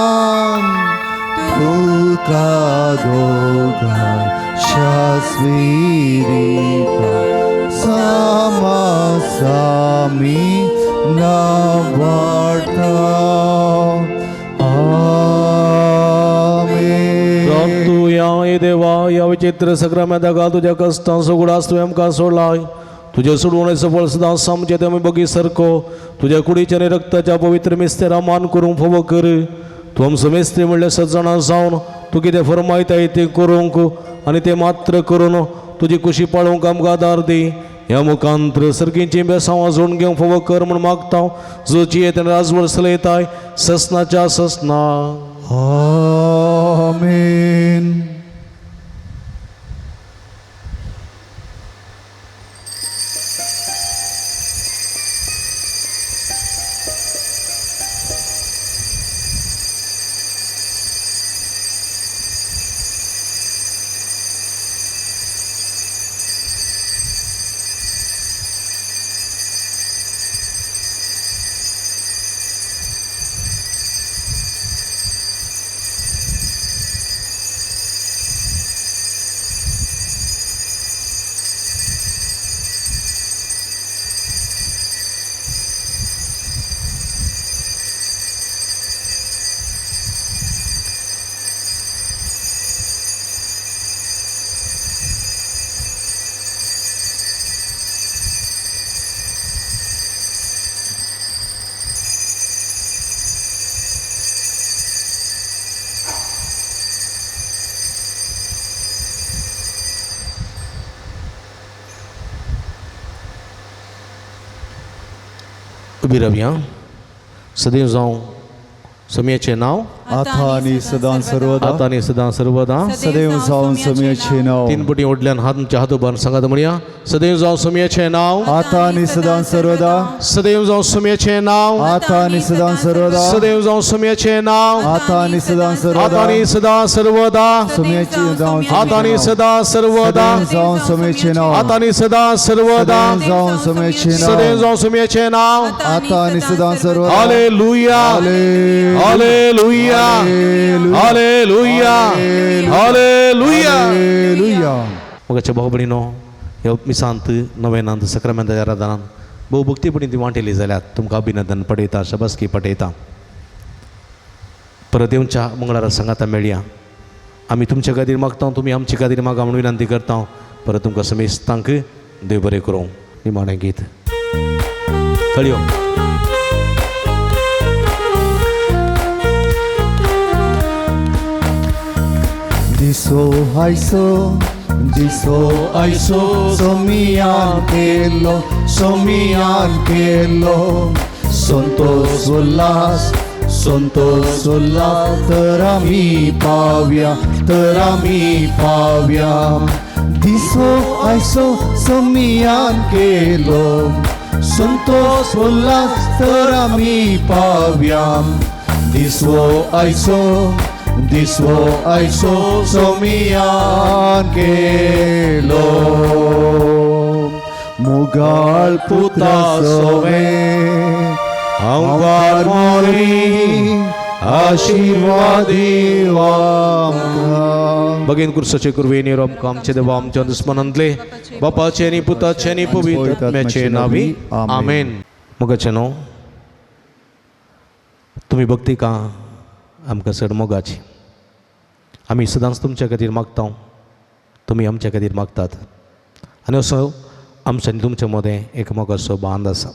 तुका दोघा शास्वीरिता समासामी नावाटा आमेन तू या देवा या विचित्र सक्रामेंताका तुझ्या कष्टां सुगडास तुवें आमकां सोडलाय तुझे सोडवणे सफळ सदा सामचे ते आमी बगी सारको तुझ्या कुडीच्या आनी रक्ताच्या पवित्र मिस्तेरा मान करूंक फोव कर तूं आमचो मेस्त्री म्हणल्यार सज्जणां जावन तूं कितें फरमायताय तें करूंक आनी तें मात्र करून तुजी कुशी पाळूंक आमकां आदार दी ह्या मुखांतर सर्गींची बेसांवां जोडून घेवंक फोव कर म्हूण मागता जोची येता राजवळ चलयताय ससनाच्या ससना आमेन उबी रावया सदैव जावं सोम्याचें नांव आता आणि सदां सर्वदा आतां आनी सदां सर्वदा सदैव जावन सोम्याचे नाव तीन पुटी ओडल्यान हातच्या हात उबारून सांगात म्हणया सदैव जावं सोम्याचें नांव आता आणि सदां सर्वदा सदैव जावं सोम्याचें नांव आता आणि सदां सर्वदा सदैव जावं सोम्याचें नांव आता आणि सदां सर्वदा आता आनी सदां सर्वदा सोम्याचे जावन आता आनी सदां सर्वदा जावन सोम्याचे नाव आता आनी सदां सर्वदा जावन सोम्याचे नाव सदैव जावं सोम्याचें नांव आता आणि सदां सर्वदा hallelujah hallelujah hallelujah hallelujah hallelujah मोगाच्या भाव भयणीनो ह्या मिसांत नव्यानांत सक्रामेंताच्या आराधनान भोव भक्तीपणी ती वांटेली जाल्यार तुमकां अभिनंदन पटयता शबासकी पटयता परत येवच्या मंगळारा सांगाता मेळया आमी तुमच्या खातीर मागता तुमी आमचे खातीर मागा म्हणून विनंती करता परत तुमकां समेस्तांक देव बरें करूं निमाणें गीत थळयो दिसो हायसो दिसो आयसो सोमियान केलो संतोष उल्लास तर आम्ही पाव्या दिसो आयसो सोमियान केलो संतोष उल्लास तर आम्ही पाव्या दिसो आयसो सोमियान केलो मुगाळ पुता सोवे आमकां मोरी आशीर्वादी बगेन कुर्साचे कुरवेनी आमकां आमचे देवा आमच्या दुस्मनांतले बापाचे आनी पुताचे आनी पवित्र आत्म्याचे नावी आमेन. मोगाचे न्हू तुमी भक्ती का आमकां चड मोगाची. आमी सदांच तुमच्या खातीर मागता, तुमी आमच्या खातीर मागतात आनी असो आमच्या आनी तुमच्या मदें एक मोगाचो बांद आसा.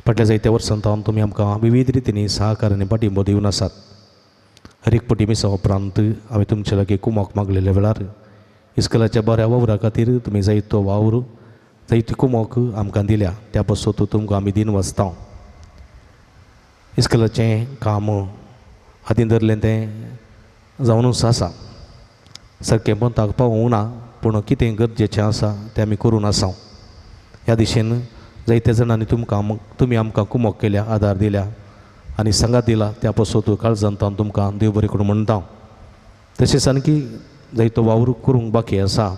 फाटल्या जायत्या वर्सांत तुमी आमकां विविध रितींनी सहकार आनी पाठिंबो दिवन आसात. हर एक पटी मिसा उपरांत आमी तुमचे लागीं कुमोक मागलेल्या वेळार इस्कलाच्या बऱ्या वावरा खातीर तुमी जायतो वावर जायती कुमोक आमकां दिल्या, त्या पासून तुमकां आमी दिन वाचता. इस्कलाचें काम हातीन धरलें तें जावनूच आसा, सारकें पंथाक पावूंक ना, पूण कितें गरजेचें आसा तें आमी करून आसा. ह्या दिशेन जायत्या जाणांनी तुमी आमकां कुमोक केल्या, आदार दिल्या आनी सांगात दिला, त्या पासून काळजांत तुमकां देव बरें करून म्हणटा. तशेंच आणकी जायतो वावर करूंक बाकी आसा.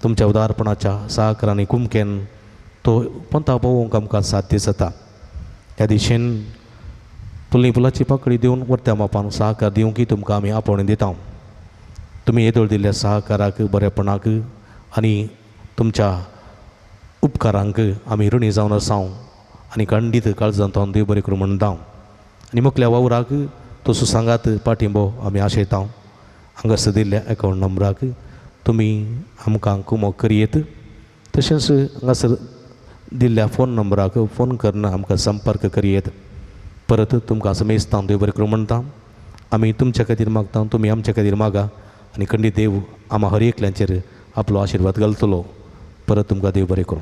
तुमच्या उदारपणाच्या सहकारांनी कुमकेन तो पंथा पावोवंक आमकां साध्य जाता. ह्या दिशेन फुलनी फुलाची पाकळी दिवन वर्त्या मापान सहकार दिवंकी तुमकां आमी आपोवणें दिता. तुमी येदोळ दिल्ल्या सहकाराक, बरेपणाक आनी तुमच्या उपकारांक आमी ऋणी जावन आसा आनी खंडीत काळजांत देव बरें करून म्हणटा. आनी मुखल्या वावराक तो सुसांगात पाठिंबो आमी आशयता. हांगासर दिल्ल्या अकावंट नंबराक तुमी आमकां कुमोक करियेत. तशेंच हांगासर दिल्ल्या फोन नंबराक फोन करून आमकां संपर्क करियेत. परत तुमकां समेस्तां देव बरें करून म्हणटा. आमी तुमच्या खातीर मागता, तुमी आमच्या खातीर मागा आनी खंडीत देव आम्हा हर एकल्यांचेर आपलो आशिर्वाद घालतलो. परत तुमकां देव बरें करूं.